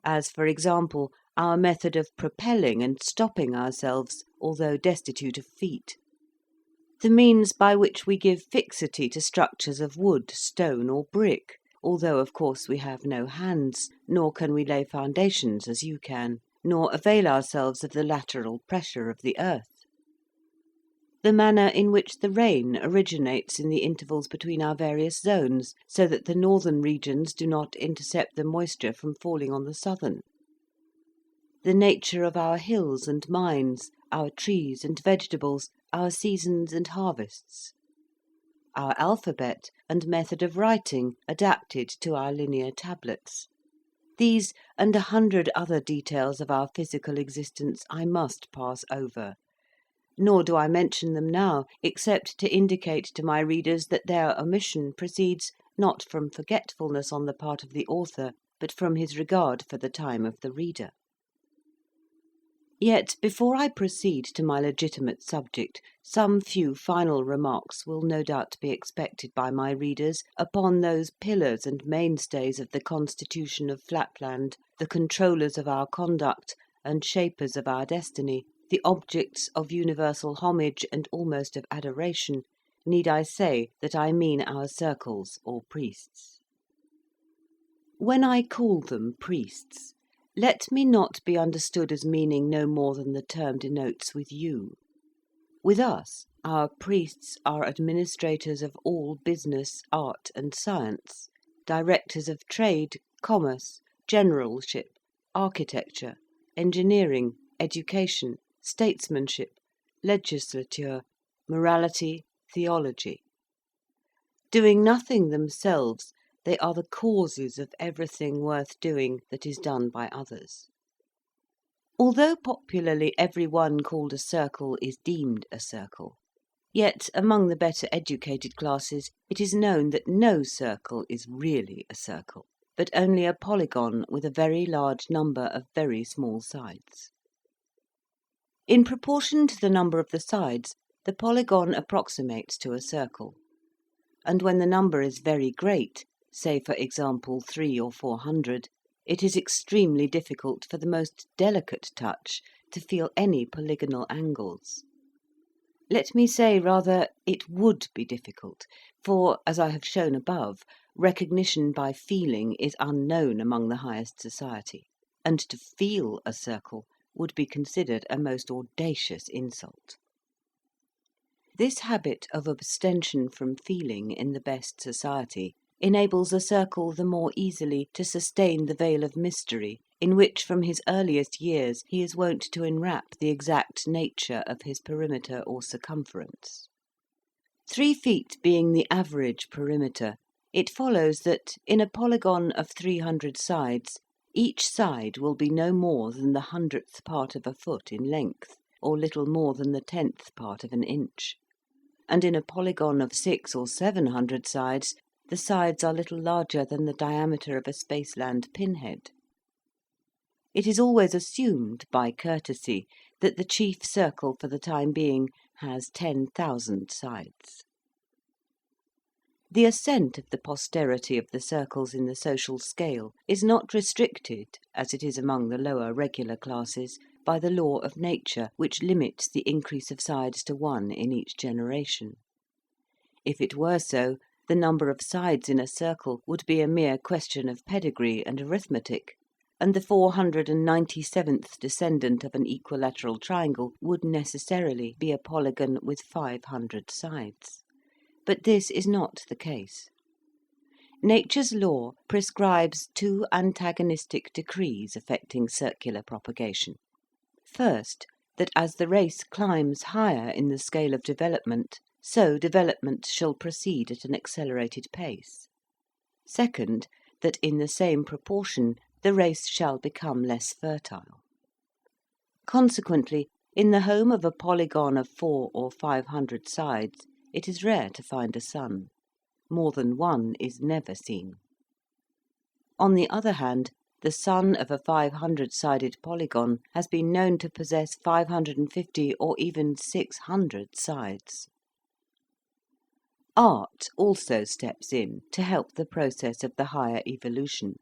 as, for example, our method of propelling and stopping ourselves, although destitute of feet. the means by which we give fixity to structures of wood, stone, or brick, although of course we have no hands, nor can we lay foundations as you can, nor avail ourselves of the lateral pressure of the earth. The manner in which the rain originates in the intervals between our various zones, so that the northern regions do not intercept the moisture from falling on the southern. The nature of our hills and mines, our trees and vegetables, our seasons and harvests. Our alphabet and method of writing adapted to our linear tablets. These and 100 other details of our physical existence I must pass over, nor do I mention them now, except to indicate to my readers that their omission proceeds not from forgetfulness on the part of the author, but from his regard for the time of the reader. Yet before I proceed to my legitimate subject, some few final remarks will no doubt be expected by my readers upon those pillars and mainstays of the constitution of Flatland, the controllers of our conduct and shapers of our destiny, the objects of universal homage and almost of adoration. Need I say that I mean our circles or priests? When I call them priests, let me not be understood as meaning no more than the term denotes with you. With us, our priests are administrators of all business, art, and science, directors of trade, commerce, generalship, architecture, engineering, education, statesmanship, legislature, morality, theology. Doing nothing themselves, they are the causes of everything worth doing that is done by others. Although popularly every one called a circle is deemed a circle, yet among the better educated classes it is known that no circle is really a circle, but only a polygon with a very large number of very small sides. In proportion to the number of the sides, the polygon approximates to a circle, and when the number is very great, say for example 300 or 400, it is extremely difficult for the most delicate touch to feel any polygonal angles. Let me say rather, it would be difficult, for, as I have shown above, recognition by feeling is unknown among the highest society, and to feel a circle would be considered a most audacious insult. This habit of abstention from feeling in the best society enables a circle the more easily to sustain the veil of mystery in which from his earliest years he is wont to enwrap the exact nature of his perimeter or circumference. 3 feet being the average perimeter, it follows that, in a polygon of 300 sides, each side will be no more than the 100th part of a foot in length, or little more than the 10th part of an inch; and in a polygon of 600 or 700 sides, the sides are little larger than the diameter of a Spaceland pinhead. It is always assumed, by courtesy, that the chief circle for the time being has 10,000 sides. The ascent of the posterity of the circles in the social scale is not restricted, as it is among the lower regular classes, by the law of nature, which limits the increase of sides to 1 in each generation. If it were so, the number of sides in a circle would be a mere question of pedigree and arithmetic, and the 497th descendant of an equilateral triangle would necessarily be a polygon with 500 sides. But this is not the case. Nature's law prescribes 2 antagonistic decrees affecting circular propagation. First, that as the race climbs higher in the scale of development, so development shall proceed at an accelerated pace. Second, that in the same proportion the race shall become less fertile. Consequently, in the home of a polygon of 400 or 500 sides, it is rare to find a son. More than one is never seen. On the other hand, the son of a 500-sided polygon has been known to possess 550 or even 600 sides. Art also steps in to help the process of the higher evolution.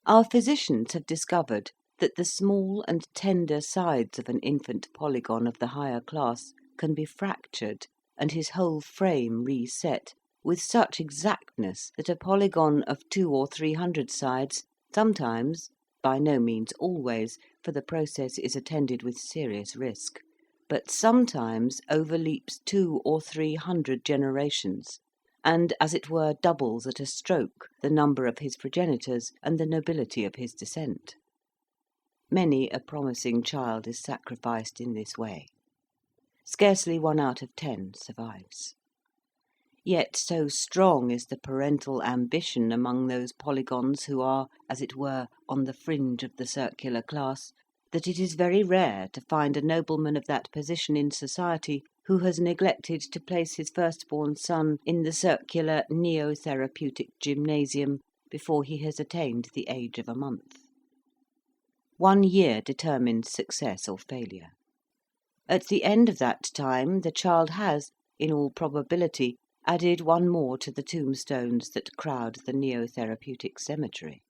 Our physicians have discovered that the small and tender sides of an infant polygon of the higher class can be fractured, and his whole frame reset, with such exactness that a polygon of 200 or 300 sides sometimes, by no means always, for the process is attended with serious risk, but sometimes overleaps 200 or 300 generations, and, as it were, doubles at a stroke the number of his progenitors and the nobility of his descent. Many a promising child is sacrificed in this way. Scarcely 1 out of 10 survives. Yet so strong is the parental ambition among those polygons who are, as it were, on the fringe of the circular class, that it is very rare to find a nobleman of that position in society who has neglected to place his firstborn son in the circular neo-therapeutic gymnasium before he has attained the age of a month. 1 year determines success or failure. At the end of that time the child has, in all probability, added 1 more to the tombstones that crowd the neo-therapeutic cemetery.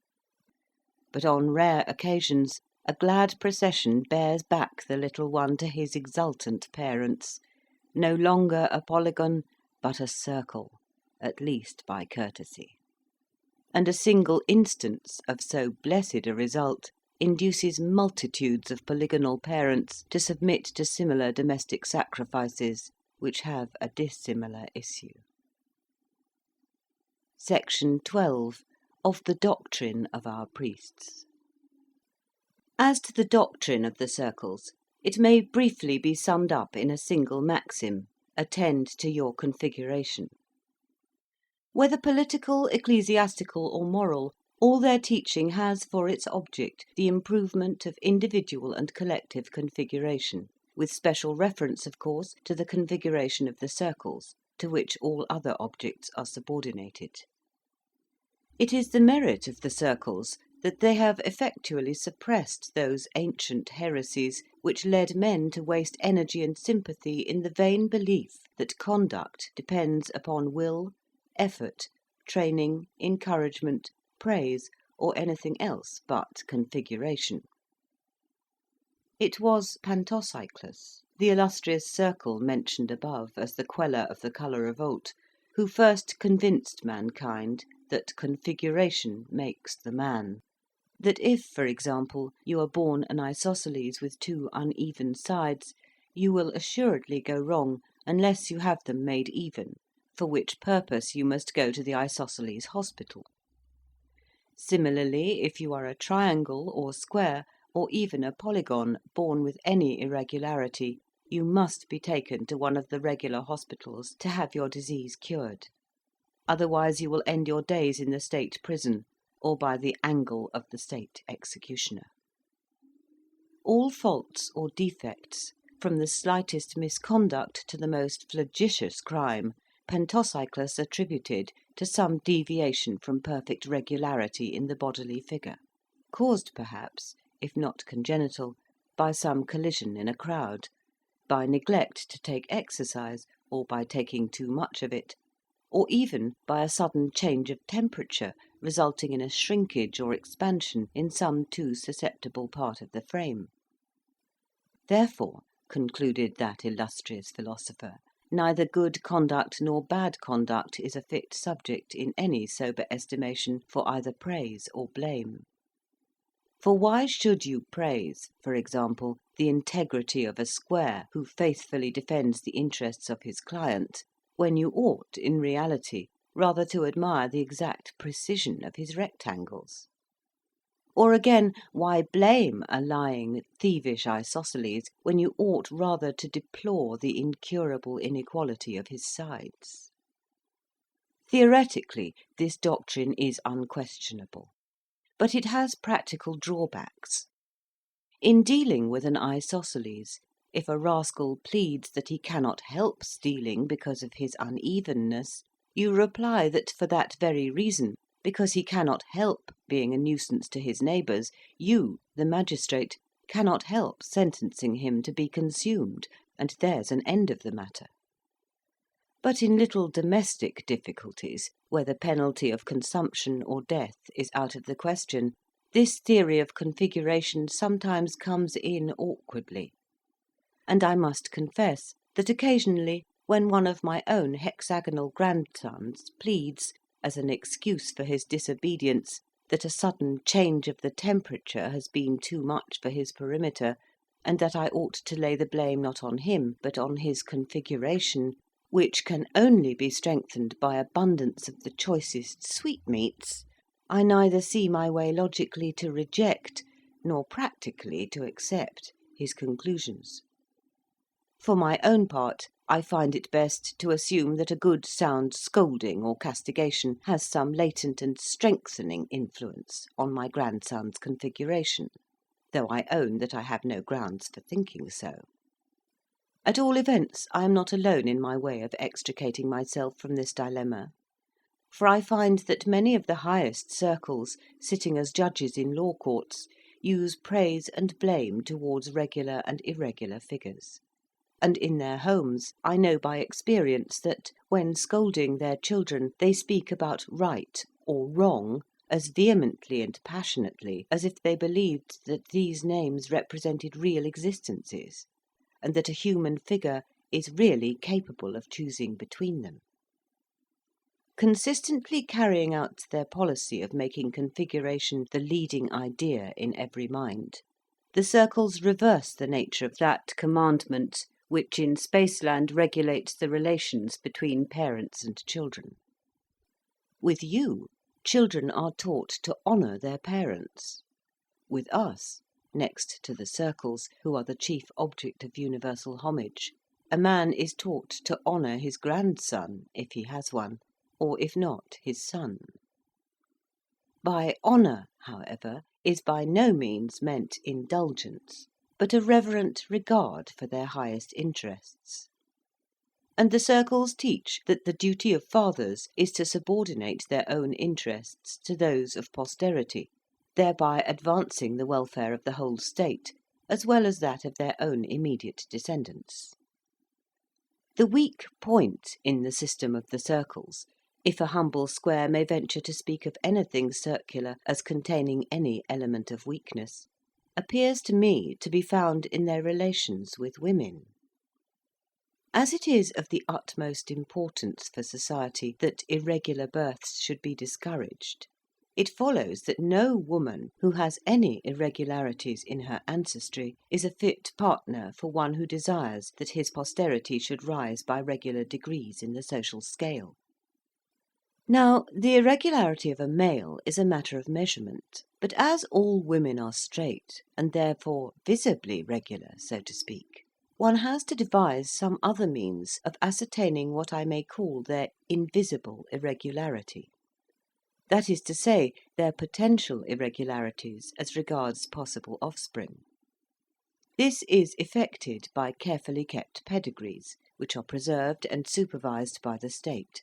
But on rare occasions a glad procession bears back the little one to his exultant parents, no longer a polygon, but a circle, at least by courtesy. And a single instance of so blessed a result induces multitudes of polygonal parents to submit to similar domestic sacrifices, which have a dissimilar issue. Section 12 of the Doctrine of Our Priests. As to the doctrine of the circles, it may briefly be summed up in a single maxim: attend to your configuration. Whether political, ecclesiastical, or moral, all their teaching has for its object the improvement of individual and collective configuration, with special reference, of course, to the configuration of the circles, to which all other objects are subordinated. It is the merit of the circles that they have effectually suppressed those ancient heresies which led men to waste energy and sympathy in the vain belief that conduct depends upon will, effort, training, encouragement, praise, or anything else but configuration. It was Pantocyclus, the illustrious circle mentioned above as the queller of the colour revolt, who first convinced mankind that configuration makes the man; that if, for example, you are born an isosceles with 2 uneven sides, you will assuredly go wrong unless you have them made even, for which purpose you must go to the isosceles hospital. Similarly, if you are a triangle or square, or even a polygon, born with any irregularity, you must be taken to one of the regular hospitals to have your disease cured. Otherwise you will end your days in the state prison, or by the angle of the state executioner. All faults or defects, from the slightest misconduct to the most flagitious crime, Pantocyclus attributed to some deviation from perfect regularity in the bodily figure, caused perhaps, if not congenital, by some collision in a crowd, by neglect to take exercise, or by taking too much of it, or even by a sudden change of temperature resulting in a shrinkage or expansion in some too susceptible part of the frame. Therefore, concluded that illustrious philosopher, neither good conduct nor bad conduct is a fit subject in any sober estimation for either praise or blame. For why should you praise, for example, the integrity of a square who faithfully defends the interests of his client, when you ought, in reality, rather to admire the exact precision of his rectangles? Or again, why blame a lying, thievish isosceles, when you ought rather to deplore the incurable inequality of his sides? Theoretically, this doctrine is unquestionable, but it has practical drawbacks. In dealing with an isosceles, if a rascal pleads that he cannot help stealing because of his unevenness, you reply that for that very reason, because he cannot help being a nuisance to his neighbours, you, the magistrate, cannot help sentencing him to be consumed, and there's an end of the matter. But in little domestic difficulties, where the penalty of consumption or death is out of the question, this theory of configuration sometimes comes in awkwardly, and I must confess that occasionally, when one of my own hexagonal grandsons pleads, as an excuse for his disobedience, that a sudden change of the temperature has been too much for his perimeter, and that I ought to lay the blame not on him, but on his configuration, which can only be strengthened by abundance of the choicest sweetmeats, I neither see my way logically to reject, nor practically to accept, his conclusions. For my own part, I find it best to assume that a good sound scolding or castigation has some latent and strengthening influence on my grandson's configuration, though I own that I have no grounds for thinking so. At all events, I am not alone in my way of extricating myself from this dilemma, for I find that many of the highest circles, sitting as judges in law courts, use praise and blame towards regular and irregular figures. And in their homes I know by experience that, when scolding their children, they speak about right or wrong as vehemently and passionately as if they believed that these names represented real existences, and that a human figure is really capable of choosing between them. Consistently carrying out their policy of making configuration the leading idea in every mind, the circles reverse the nature of that commandment which in Spaceland regulates the relations between parents and children. With you, children are taught to honour their parents. With us, next to the circles, who are the chief object of universal homage, a man is taught to honour his grandson, if he has one, or if not, his son. By honour, however, is by no means meant indulgence, but a reverent regard for their highest interests. And the circles teach that the duty of fathers is to subordinate their own interests to those of posterity, thereby advancing the welfare of the whole state, as well as that of their own immediate descendants. The weak point in the system of the circles, if a humble square may venture to speak of anything circular as containing any element of weakness, appears to me to be found in their relations with women. As it is of the utmost importance for society that irregular births should be discouraged, it follows that no woman who has any irregularities in her ancestry is a fit partner for one who desires that his posterity should rise by regular degrees in the social scale. Now, the irregularity of a male is a matter of measurement, but as all women are straight, and therefore visibly regular, so to speak, one has to devise some other means of ascertaining what I may call their invisible irregularity. That is to say, their potential irregularities as regards possible offspring. This is effected by carefully kept pedigrees, which are preserved and supervised by the state,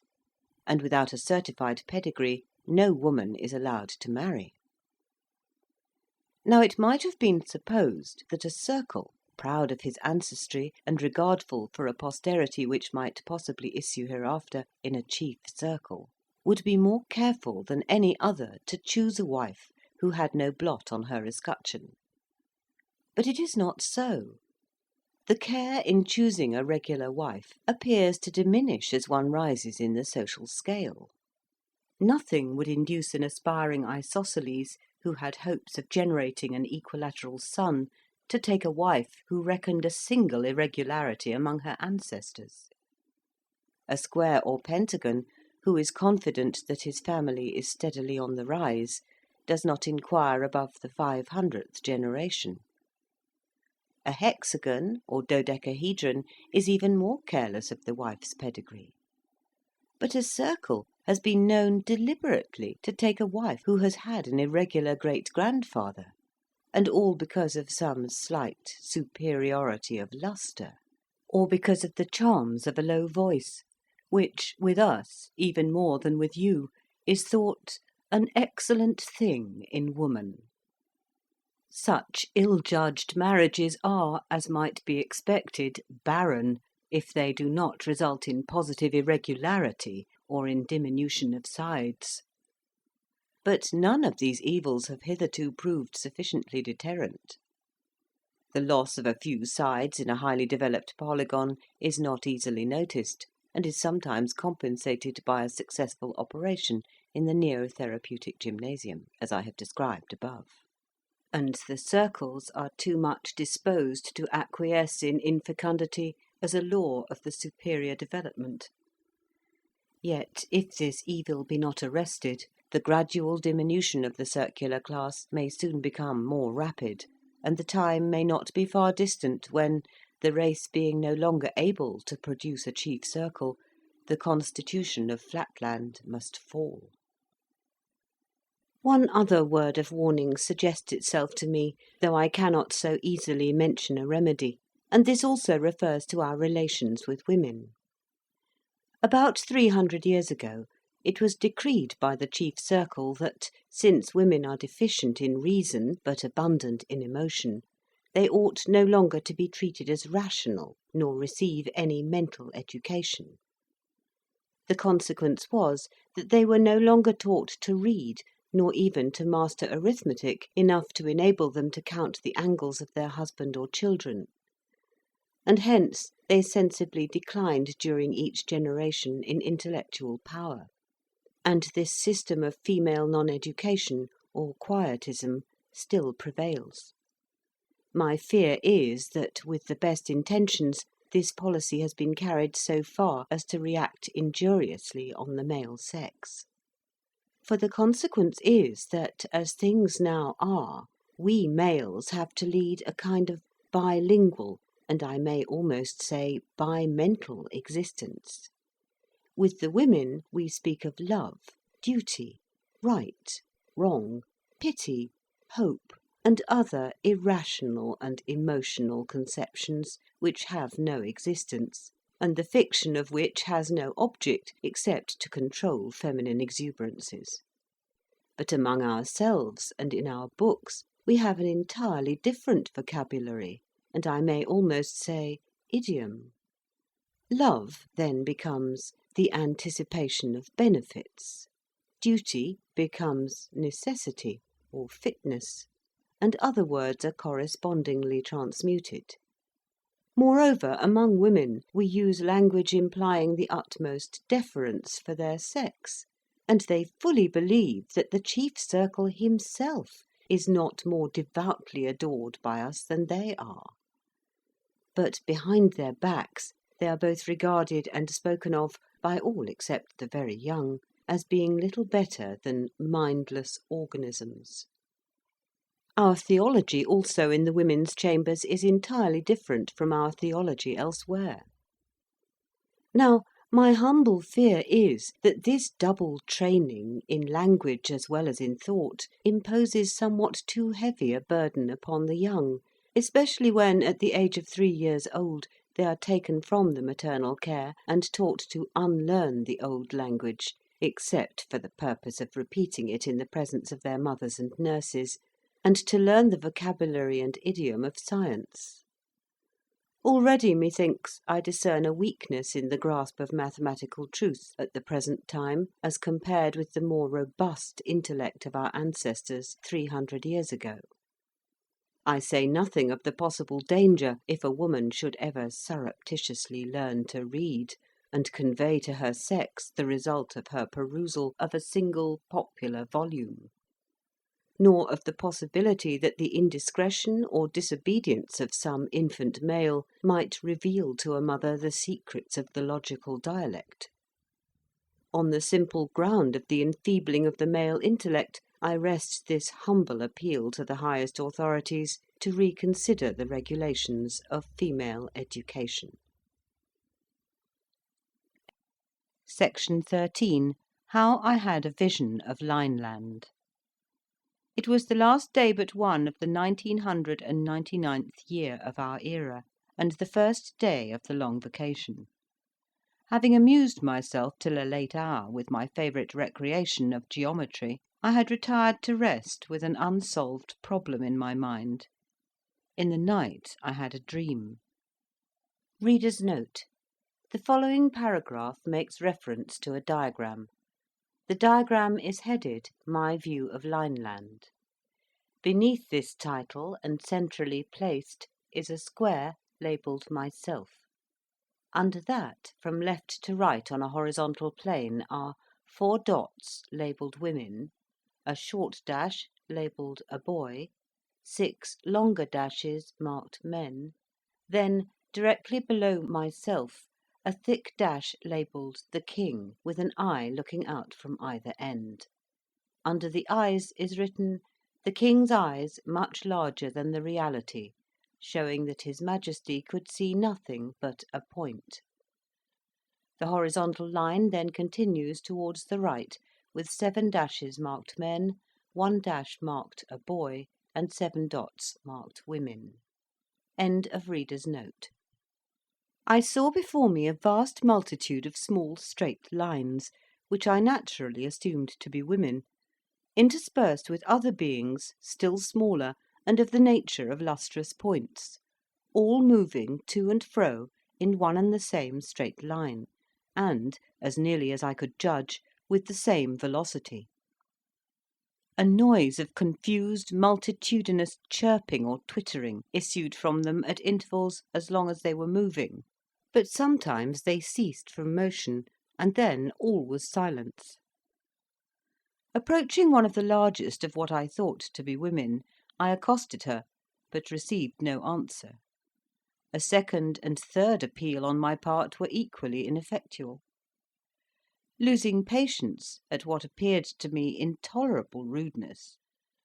and without a certified pedigree no woman is allowed to marry. Now it might have been supposed that a circle, proud of his ancestry and regardful for a posterity which might possibly issue hereafter in a chief circle, would be more careful than any other to choose a wife who had no blot on her escutcheon. But it is not so. The care in choosing a regular wife appears to diminish as one rises in the social scale. Nothing would induce an aspiring isosceles, who had hopes of generating an equilateral son, to take a wife who reckoned a single irregularity among her ancestors. A square or pentagon, who is confident that his family is steadily on the rise, does not inquire above the 500th generation. A hexagon or dodecahedron is even more careless of the wife's pedigree. But a circle has been known deliberately to take a wife who has had an irregular great-grandfather, and all because of some slight superiority of lustre, or because of the charms of a low voice, which, with us, even more than with you, is thought an excellent thing in woman. Such ill-judged marriages are, as might be expected, barren, if they do not result in positive irregularity or in diminution of sides. But none of these evils have hitherto proved sufficiently deterrent. The loss of a few sides in a highly developed polygon is not easily noticed, and is sometimes compensated by a successful operation in the neo-therapeutic gymnasium, as I have described above. And the circles are too much disposed to acquiesce in infecundity as a law of the superior development. Yet, if this evil be not arrested, the gradual diminution of the circular class may soon become more rapid, and the time may not be far distant when, the race being no longer able to produce a chief circle, the constitution of Flatland must fall. One other word of warning suggests itself to me, though I cannot so easily mention a remedy, and this also refers to our relations with women. About 300 years ago, it was decreed by the chief circle that, since women are deficient in reason but abundant in emotion, they ought no longer to be treated as rational, nor receive any mental education. The consequence was that they were no longer taught to read, nor even to master arithmetic enough to enable them to count the angles of their husband or children, and hence they sensibly declined during each generation in intellectual power, and this system of female non-education, or quietism, still prevails. My fear is that, with the best intentions, this policy has been carried so far as to react injuriously on the male sex. For the consequence is that, as things now are, we males have to lead a kind of bilingual, and I may almost say bi-mental existence. With the women we speak of love, duty, right, wrong, pity, hope, and other irrational and emotional conceptions which have no existence, and the fiction of which has no object except to control feminine exuberances. But among ourselves and in our books we have an entirely different vocabulary, and I may almost say idiom. Love then becomes the anticipation of benefits, duty becomes necessity or fitness, and other words are correspondingly transmuted. Moreover, among women we use language implying the utmost deference for their sex, and they fully believe that the chief circle himself is not more devoutly adored by us than they are. But behind their backs they are both regarded and spoken of, by all except the very young, as being little better than mindless organisms. Our theology also in the women's chambers is entirely different from our theology elsewhere. Now, my humble fear is that this double training, in language as well as in thought, imposes somewhat too heavy a burden upon the young, especially when, at the age of 3 years old, they are taken from the maternal care and taught to unlearn the old language, except for the purpose of repeating it in the presence of their mothers and nurses, and to learn the vocabulary and idiom of science. Already, methinks, I discern a weakness in the grasp of mathematical truth at the present time, as compared with the more robust intellect of our ancestors 300 years ago. I say nothing of the possible danger if a woman should ever surreptitiously learn to read, and convey to her sex the result of her perusal of a single popular volume; nor of the possibility that the indiscretion or disobedience of some infant male might reveal to a mother the secrets of the logical dialect. On the simple ground of the enfeebling of the male intellect, I rest this humble appeal to the highest authorities to reconsider the regulations of female education. Section 13. How I had a Vision of Lineland. It was the last day but one of the 1999th year of our era, and the first day of the long vacation. Having amused myself till a late hour with my favourite recreation of geometry, I had retired to rest with an unsolved problem in my mind. In the night I had a dream. Reader's note: the following paragraph makes reference to a diagram. The diagram is headed "My View of Lineland." Beneath this title, and centrally placed, is a square labelled myself. Under that, from left to right on a horizontal plane, are 4 dots labelled women, a short dash labelled a boy, 6 longer dashes marked men, then, directly below myself, a thick dash labelled the king, with an eye looking out from either end. Under the eyes is written, "The king's eyes much larger than the reality," showing that his Majesty could see nothing but a point. The horizontal line then continues towards the right, with 7 dashes marked men, 1 dash marked a boy, and 7 dots marked women. End of reader's note. I saw before me a vast multitude of small straight lines, which I naturally assumed to be women, interspersed with other beings still smaller and of the nature of lustrous points, all moving to and fro in one and the same straight line, and, as nearly as I could judge, with the same velocity. A noise of confused, multitudinous chirping or twittering issued from them at intervals as long as they were moving, but sometimes they ceased from motion, and then all was silence. Approaching one of the largest of what I thought to be women, I accosted her, but received no answer. A second and third appeal on my part were equally ineffectual. Losing patience at what appeared to me intolerable rudeness,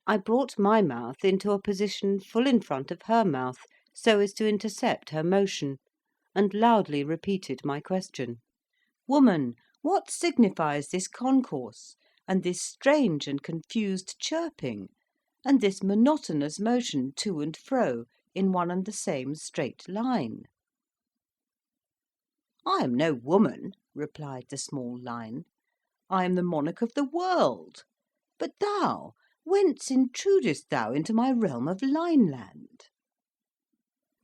I brought my mouth into a position full in front of her mouth, so as to intercept her motion, and loudly repeated my question. "Woman, what signifies this concourse, and this strange and confused chirping, and this monotonous motion to and fro in one and the same straight line?" "I am no woman," replied the small line. "I am the monarch of the world. But thou, whence intrudest thou into my realm of Lineland?"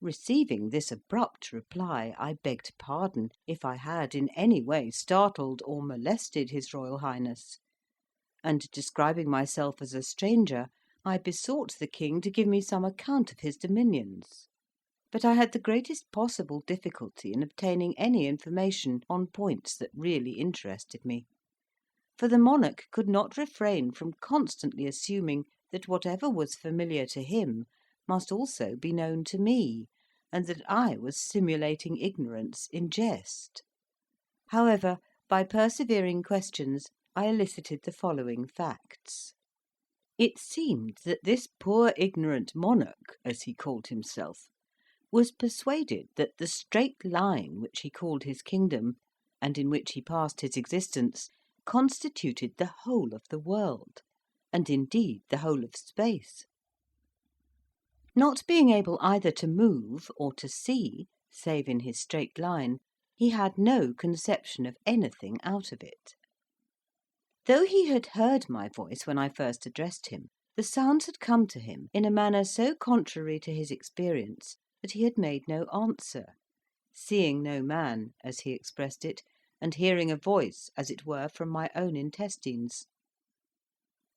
Receiving this abrupt reply, I begged pardon if I had in any way startled or molested his Royal Highness, and, describing myself as a stranger, I besought the king to give me some account of his dominions. But I had the greatest possible difficulty in obtaining any information on points that really interested me; for the monarch could not refrain from constantly assuming that whatever was familiar to him must also be known to me, and that I was simulating ignorance in jest. However, by persevering questions, I elicited the following facts. It seemed that this poor ignorant monarch, as he called himself, was persuaded that the straight line which he called his kingdom, and in which he passed his existence, constituted the whole of the world, and indeed the whole of space. Not being able either to move or to see, save in his straight line, he had no conception of anything out of it. Though he had heard my voice when I first addressed him, the sounds had come to him in a manner so contrary to his experience that he had made no answer, seeing no man, as he expressed it, and hearing a voice, as it were, from my own intestines.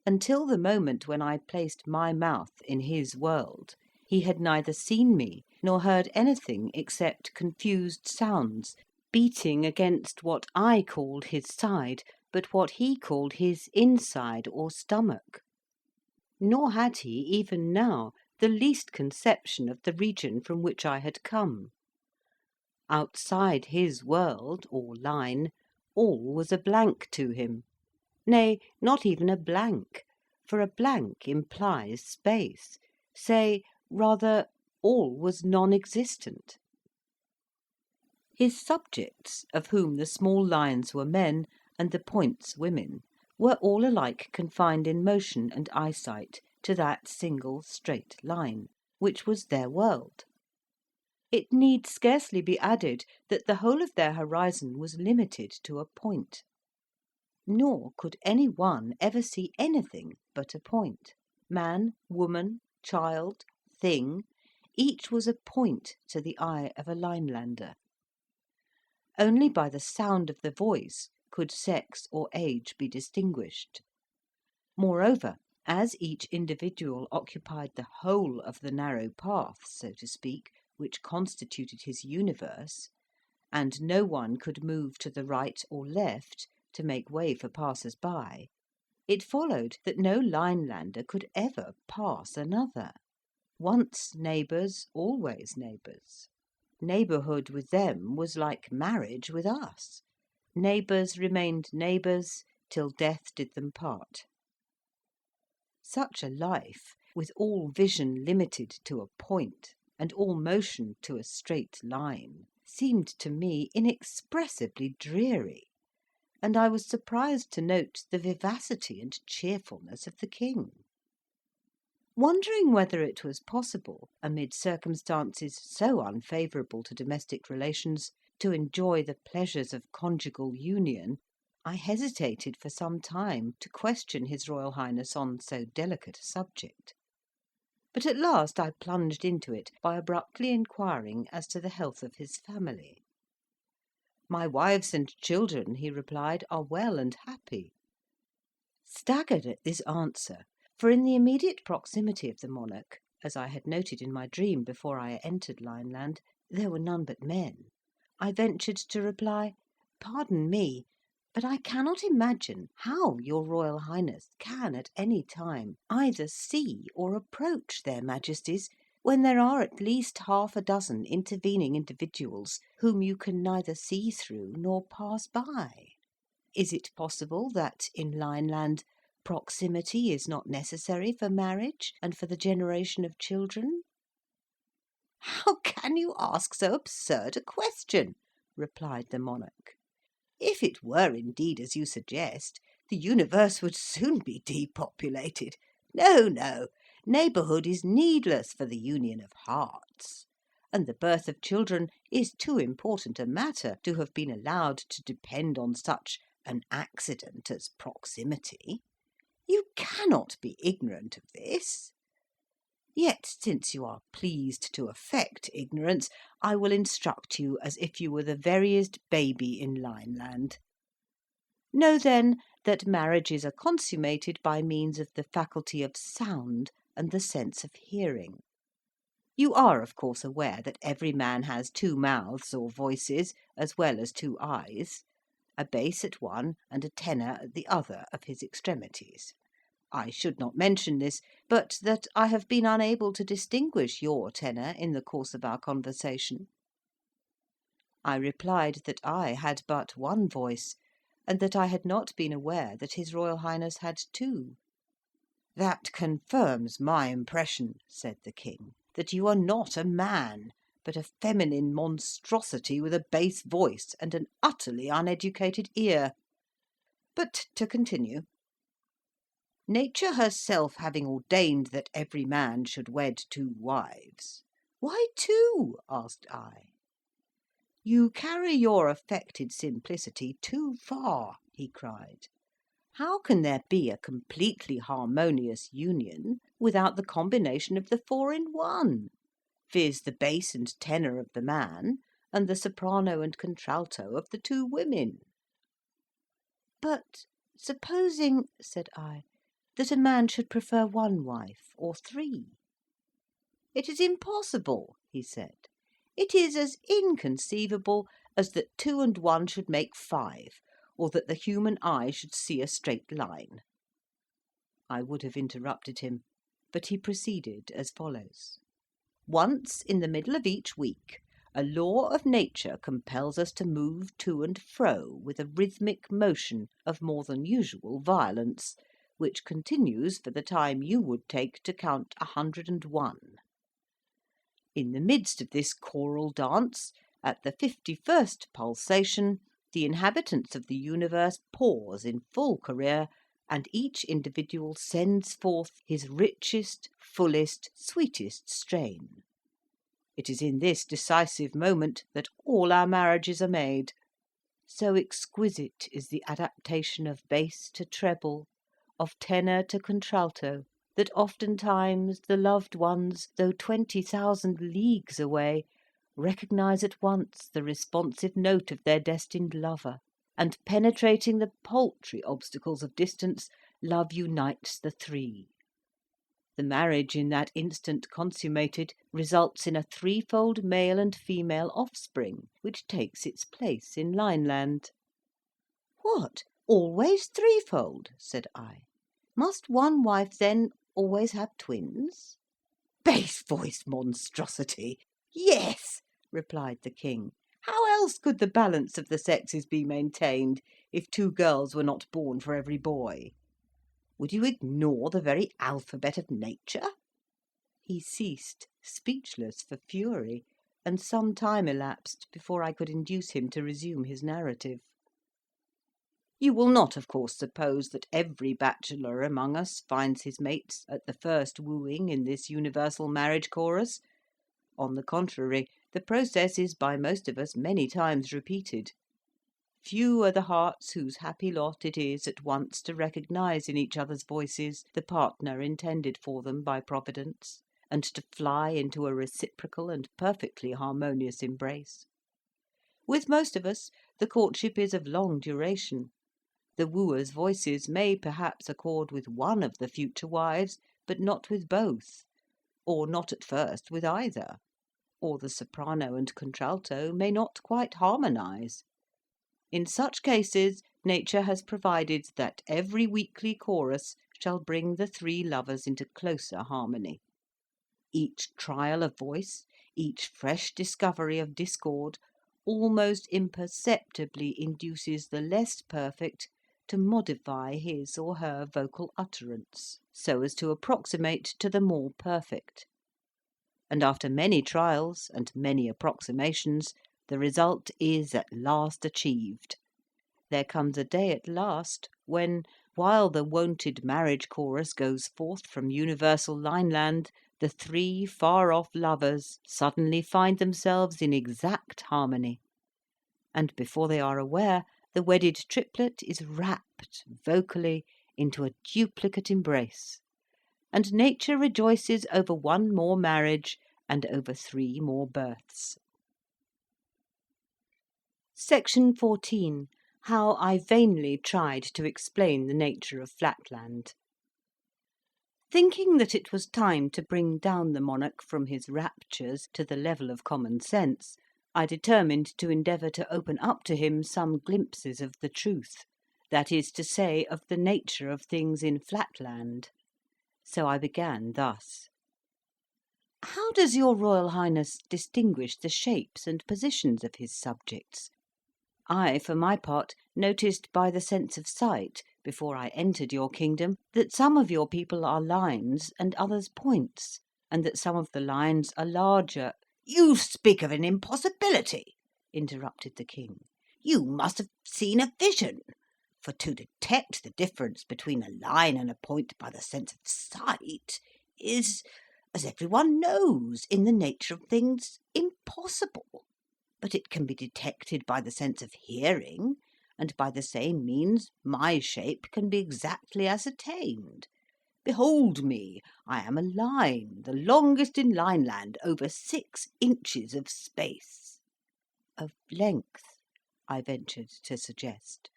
Until the moment when I placed my mouth in his world, he had neither seen me nor heard anything except confused sounds beating against what I called his side, but what he called his inside or stomach. Nor had he, even now, the least conception of the region from which I had come. Outside his world, or line, all was a blank to him; nay, not even a blank, for a blank implies space; say, rather, all was non-existent. His subjects, of whom the small lines were men, and the points women, were all alike confined in motion and eyesight to that single straight line, which was their world. It need scarcely be added that the whole of their horizon was limited to a point. Nor could any one ever see anything but a point. Man, woman, child, thing, each was a point to the eye of a Linelander. Only by the sound of the voice could sex or age be distinguished. Moreover, as each individual occupied the whole of the narrow path, so to speak, which constituted his universe, and no one could move to the right or left to make way for passers-by, it followed that no Linelander could ever pass another. Once neighbours, always neighbours. Neighbourhood with them was like marriage with us. Neighbours remained neighbours till death did them part. Such a life, with all vision limited to a point, and all motion to a straight line, seemed to me inexpressibly dreary, and I was surprised to note the vivacity and cheerfulness of the king. Wondering whether it was possible, amid circumstances so unfavourable to domestic relations, to enjoy the pleasures of conjugal union, I hesitated for some time to question His Royal Highness on so delicate a subject. But at last I plunged into it by abruptly inquiring as to the health of his family. "My wives and children," he replied, "are well and happy." Staggered at this answer, for in the immediate proximity of the monarch, as I had noted in my dream before I entered Lineland, there were none but men, I ventured to reply, "Pardon me, but I cannot imagine how your Royal Highness can at any time either see or approach their Majesties, when there are at least half a dozen intervening individuals whom you can neither see through nor pass by. Is it possible that in Lineland proximity is not necessary for marriage and for the generation of children?" "How can you ask so absurd a question?" replied the monarch. "If it were indeed as you suggest, the universe would soon be depopulated. No, no, neighbourhood is needless for the union of hearts, and the birth of children is too important a matter to have been allowed to depend on such an accident as proximity. You cannot be ignorant of this. Yet, since you are pleased to affect ignorance, I will instruct you as if you were the veriest baby in Lineland. Know, then, that marriages are consummated by means of the faculty of sound and the sense of hearing. You are, of course, aware that every man has two mouths or voices, as well as two eyes, a bass at one and a tenor at the other of his extremities. I should not mention this, but that I have been unable to distinguish your tenor in the course of our conversation." I replied that I had but one voice, and that I had not been aware that His Royal Highness had two. "That confirms my impression," said the king, "that you are not a man, but a feminine monstrosity with a bass voice and an utterly uneducated ear. But to continue. Nature herself having ordained that every man should wed two wives—" "Why two?" asked I. "You carry your affected simplicity too far," he cried. "How can there be a completely harmonious union without the combination of the four in one, viz., the bass and tenor of the man, and the soprano and contralto of the two women?" "But supposing," said I, "that a man should prefer one wife, or three?" "It is impossible," he said. "It is as inconceivable as that two and one should make five, or that the human eye should see a straight line." I would have interrupted him, but he proceeded as follows: "Once in the middle of each week, a law of nature compels us to move to and fro with a rhythmic motion of more than usual violence, which continues for the time you would take to count 101. In the midst of this choral dance, at the 51st pulsation, the inhabitants of the universe pause in full career, and each individual sends forth his richest, fullest, sweetest strain. It is in this decisive moment that all our marriages are made. So exquisite is the adaptation of bass to treble, of tenor to contralto, that oftentimes the loved ones, though 20,000 leagues away, recognise at once the responsive note of their destined lover, and penetrating the paltry obstacles of distance, love unites the three. The marriage in that instant consummated results in a threefold male and female offspring, which takes its place in Lineland." "What, always threefold?" said I. "Must one wife, then, always have twins?" "Base-voiced monstrosity! Yes," replied the King. "How else could the balance of the sexes be maintained, if 2 girls were not born for every boy? Would you ignore the very alphabet of nature?" He ceased, speechless for fury, and some time elapsed before I could induce him to resume his narrative. "You will not, of course, suppose that every bachelor among us finds his mates at the first wooing in this universal marriage chorus. On the contrary, the process is by most of us many times repeated. Few are the hearts whose happy lot it is at once to recognise in each other's voices the partner intended for them by Providence, and to fly into a reciprocal and perfectly harmonious embrace. With most of us the courtship is of long duration. The wooers' voices may perhaps accord with one of the future wives, but not with both, or not at first with either, or the soprano and contralto may not quite harmonise. In such cases nature has provided that every weekly chorus shall bring the 3 lovers into closer harmony. Each trial of voice, each fresh discovery of discord, almost imperceptibly induces the less perfect to modify his or her vocal utterance, so as to approximate to the more perfect. And after many trials and many approximations, the result is at last achieved. There comes a day at last when, while the wonted marriage chorus goes forth from universal Lineland, the 3 far-off lovers suddenly find themselves in exact harmony, and before they are aware, the wedded triplet is wrapped vocally into a duplicate embrace, and nature rejoices over 1 more marriage and over 3 more births. Section 14. How I vainly tried to explain the nature of Flatland. Thinking that it was time to bring down the monarch from his raptures to the level of common sense, I determined to endeavour to open up to him some glimpses of the truth, that is to say, of the nature of things in Flatland. So I began thus: "How does your Royal Highness distinguish the shapes and positions of his subjects? I, for my part, noticed by the sense of sight, before I entered your kingdom, that some of your people are lines and others points, and that some of the lines are larger—" "You speak of an impossibility," interrupted the King. "You must have seen a vision; for to detect the difference between a line and a point by the sense of sight is, as every one knows, in the nature of things, impossible. But it can be detected by the sense of hearing, and by the same means my shape can be exactly ascertained. Behold me, I am a line, the longest in Lineland, over 6 inches of space." "Of length," I ventured to suggest.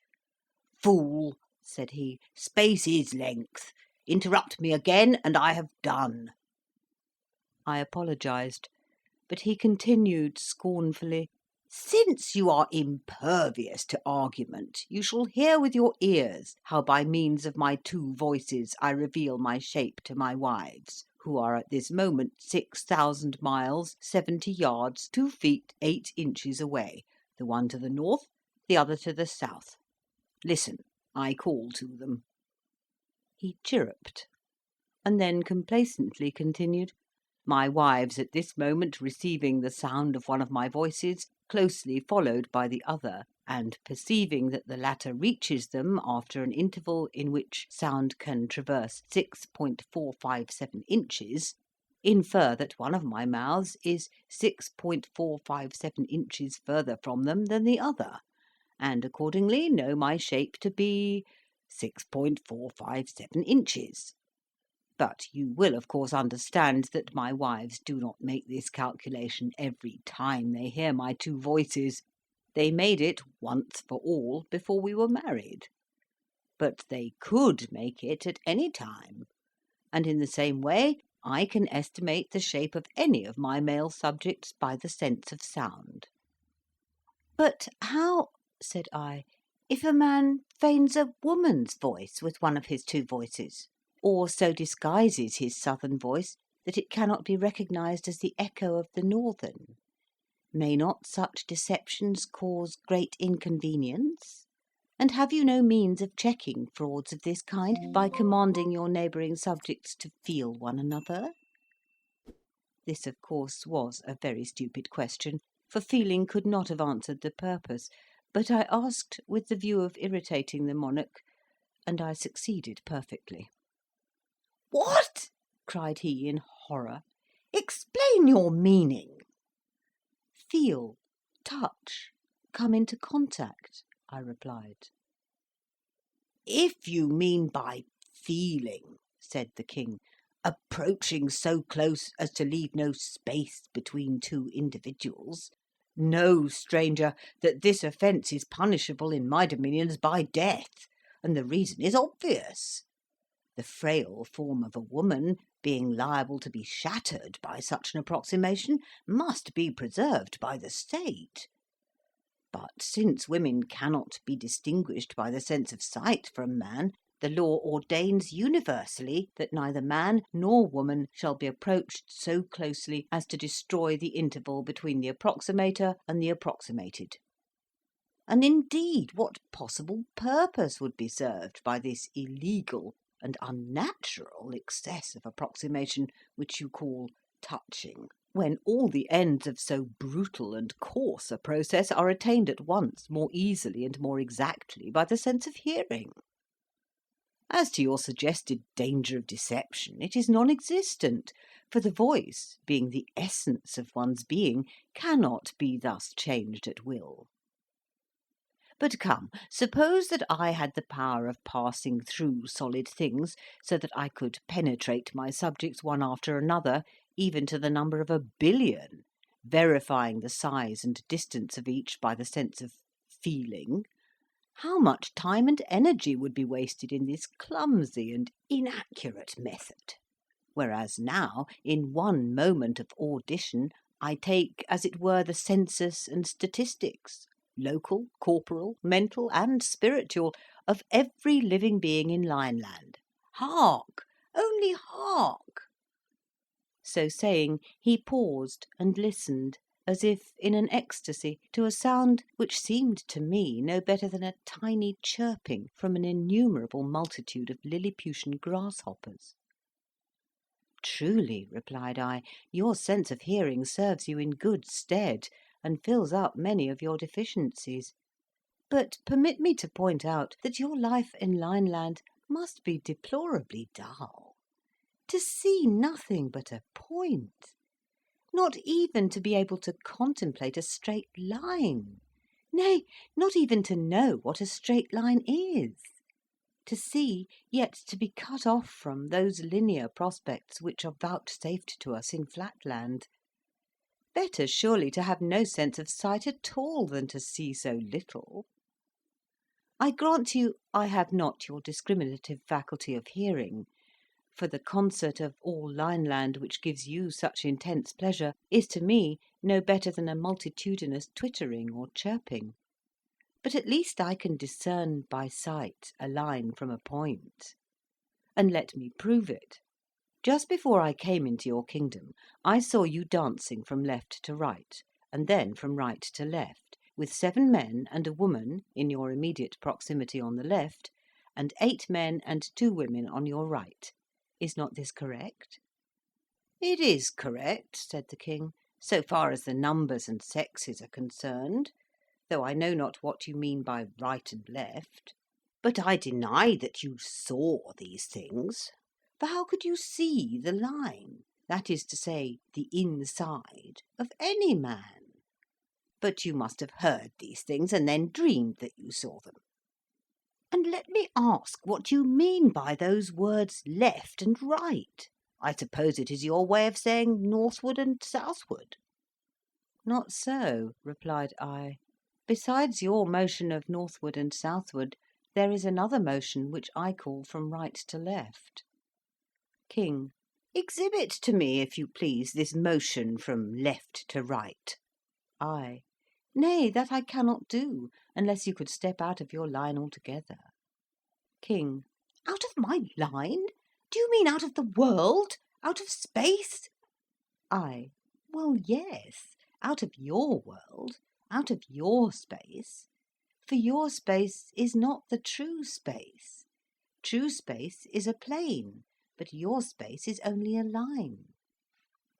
"Fool," said he, "space is length. Interrupt me again, and I have done." I apologised, but he continued scornfully: "Since you are impervious to argument, you shall hear with your ears how by means of my 2 voices I reveal my shape to my wives, who are at this moment 6,000 miles, 70 yards, 2 feet, 8 inches away, the one to the north, the other to the south. Listen, I call to them." He chirruped, and then complacently continued: "My wives at this moment receiving the sound of one of my voices, closely followed by the other, and perceiving that the latter reaches them after an interval in which sound can traverse 6.457 inches, infer that one of my mouths is 6.457 inches further from them than the other, and accordingly know my shape to be 6.457 inches. But you will, of course, understand that my wives do not make this calculation every time they hear my 2 voices. They made it once for all before we were married. But they could make it at any time. and in the same way I can estimate the shape of any of my male subjects by the sense of sound." "But how," said I, "if a man feigns a woman's voice with one of his two voices, or so disguises his southern voice that it cannot be recognised as the echo of the northern? May not such deceptions cause great inconvenience? And have you no means of checking frauds of this kind by commanding your neighbouring subjects to feel one another?" This, of course, was a very stupid question, for feeling could not have answered the purpose, but I asked with the view of irritating the monarch, and I succeeded perfectly. "What?" cried he in horror. "Explain your meaning." "Feel, touch, come into contact," I replied. "If you mean by feeling," said the king, "approaching so close as to leave no space between two individuals, know, stranger, that this offence is punishable in my dominions by death, and the reason is obvious. The frail form of a woman, being liable to be shattered by such an approximation, must be preserved by the state. But since women cannot be distinguished by the sense of sight from man, the law ordains universally that neither man nor woman shall be approached so closely as to destroy the interval between the approximator and the approximated. And indeed, what possible purpose would be served by this illegal and unnatural excess of approximation which you call touching, when all the ends of so brutal and coarse a process are attained at once more easily and more exactly by the sense of hearing? As to your suggested danger of deception, it is non-existent, for the voice, being the essence of one's being, cannot be thus changed at will. But come, suppose that I had the power of passing through solid things, so that I could penetrate my subjects one after another, even to the number of 1,000,000,000, verifying the size and distance of each by the sense of feeling. How much time and energy would be wasted in this clumsy and inaccurate method! Whereas now, in one moment of audition, I take, as it were, the census and statistics, local, corporal, mental, and spiritual, of every living being in Lineland. Hark! Only hark!" So saying, he paused and listened, as if in an ecstasy, to a sound which seemed to me no better than a tiny chirping from an innumerable multitude of Lilliputian grasshoppers. "Truly," replied I, "your sense of hearing serves you in good stead, and fills up many of your deficiencies. But permit me to point out that your life in Lineland must be deplorably dull. To see nothing but a point, not even to be able to contemplate a straight line, nay, not even to know what a straight line is. To see, yet to be cut off from those linear prospects which are vouchsafed to us in Flatland. Better surely to have no sense of sight at all than to see so little. I grant you I have not your discriminative faculty of hearing, for the concert of all Lineland which gives you such intense pleasure is to me no better than a multitudinous twittering or chirping. But at least I can discern by sight a line from a point. And let me prove it. Just before I came into your kingdom, I saw you dancing from left to right, and then from right to left, with 7 men and a woman in your immediate proximity on the left, and 8 men and 2 women on your right. Is not this correct?" "It is correct," said the king, "so far as the numbers and sexes are concerned, though I know not what you mean by right and left. But I deny that you saw these things. For how could you see the line, that is to say, the inside, of any man? But you must have heard these things, and then dreamed that you saw them. And let me ask what you mean by those words left and right. I suppose it is your way of saying northward and southward." "Not so," replied I. "Besides your motion of northward and southward, there is another motion which I call from right to left." King. Exhibit to me, if you please, this motion from left to right. I. Nay, that I cannot do, unless you could step out of your line altogether. King. Out of my line? Do you mean out of the world? Out of space? I. Well, yes, out of your world, out of your space. For your space is not the true space. True space is a plane, but your space is only a line.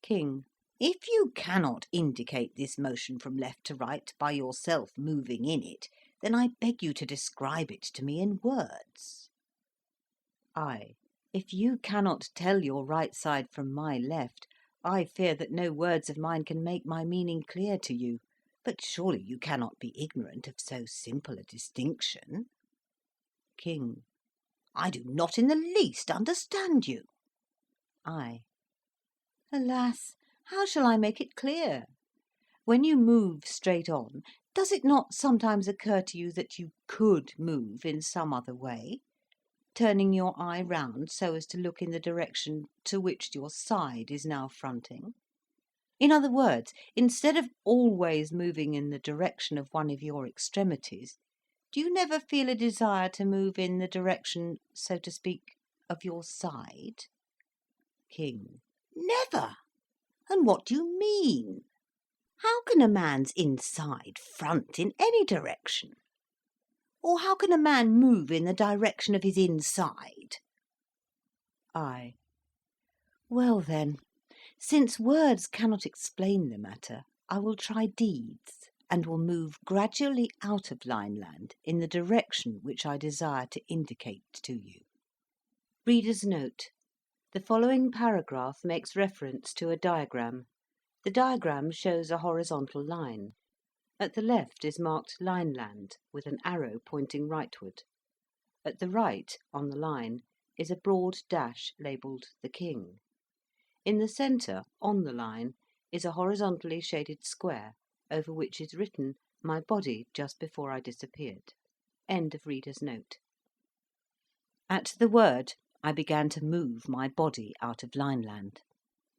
King. If you cannot indicate this motion from left to right by yourself moving in it, then I beg you to describe it to me in words. I. If you cannot tell your right side from my left, I fear that no words of mine can make my meaning clear to you. But surely you cannot be ignorant of so simple a distinction. King. I do not in the least understand you. I. Alas, how shall I make it clear? When you move straight on, does it not sometimes occur to you that you could move in some other way, turning your eye round so as to look in the direction to which your side is now fronting? In other words, instead of always moving in the direction of one of your extremities, do you never feel a desire to move in the direction, so to speak, of your side? King. Never. And what do you mean? How can a man's inside front in any direction? Or how can a man move in the direction of his inside? I. Well then, since words cannot explain the matter, I will try deeds, and will move gradually out of Lineland in the direction which I desire to indicate to you. Reader's note. The following paragraph makes reference to a diagram. The diagram shows a horizontal line. At the left is marked Lineland, with an arrow pointing rightward. At the right, on the line, is a broad dash labelled the King. In the centre, on the line, is a horizontally shaded square, over which is written, "My body just before I disappeared." End of reader's note. At the word, I began to move my body out of Lineland.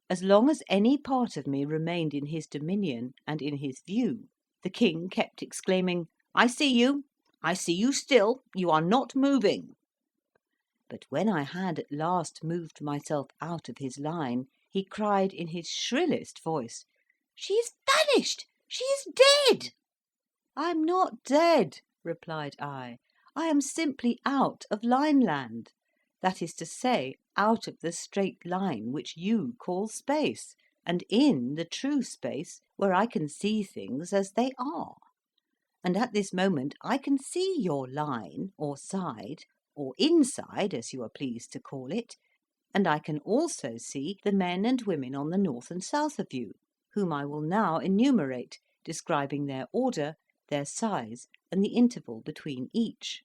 As long as any part of me remained in his dominion and in his view, the King kept exclaiming, "I see you! I see you still! You are not moving!" But when I had at last moved myself out of his line, he cried in his shrillest voice, "She is vanished! She is dead!" "I am not dead," replied I am simply out of Lineland. That is to say, out of the straight line which you call space, and in the true space where I can see things as they are. And at this moment I can see your line, or side, or inside, as you are pleased to call it, and I can also see the men and women on the north and south of you, whom I will now enumerate, describing their order, their size, and the interval between each.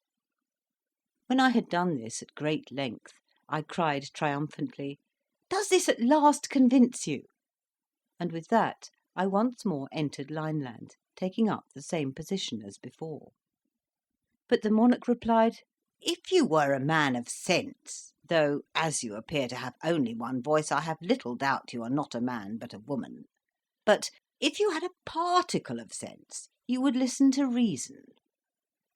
When I had done this at great length, I cried triumphantly, "Does this at last convince you?" And with that I once more entered Lineland, taking up the same position as before. But the monarch replied, "If you were a man of sense, though as you appear to have only one voice, I have little doubt you are not a man but a woman, but if you had a particle of sense, you would listen to reason.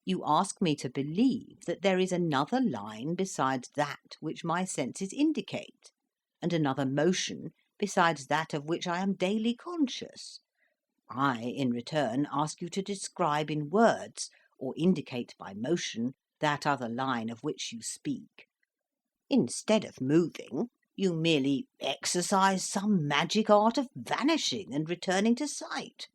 You ask me to believe that there is another line besides that which my senses indicate, and another motion besides that of which I am daily conscious. I, in return, ask you to describe in words, or indicate by motion, that other line of which you speak. Instead of moving, you merely exercise some magic art of vanishing and returning to sight.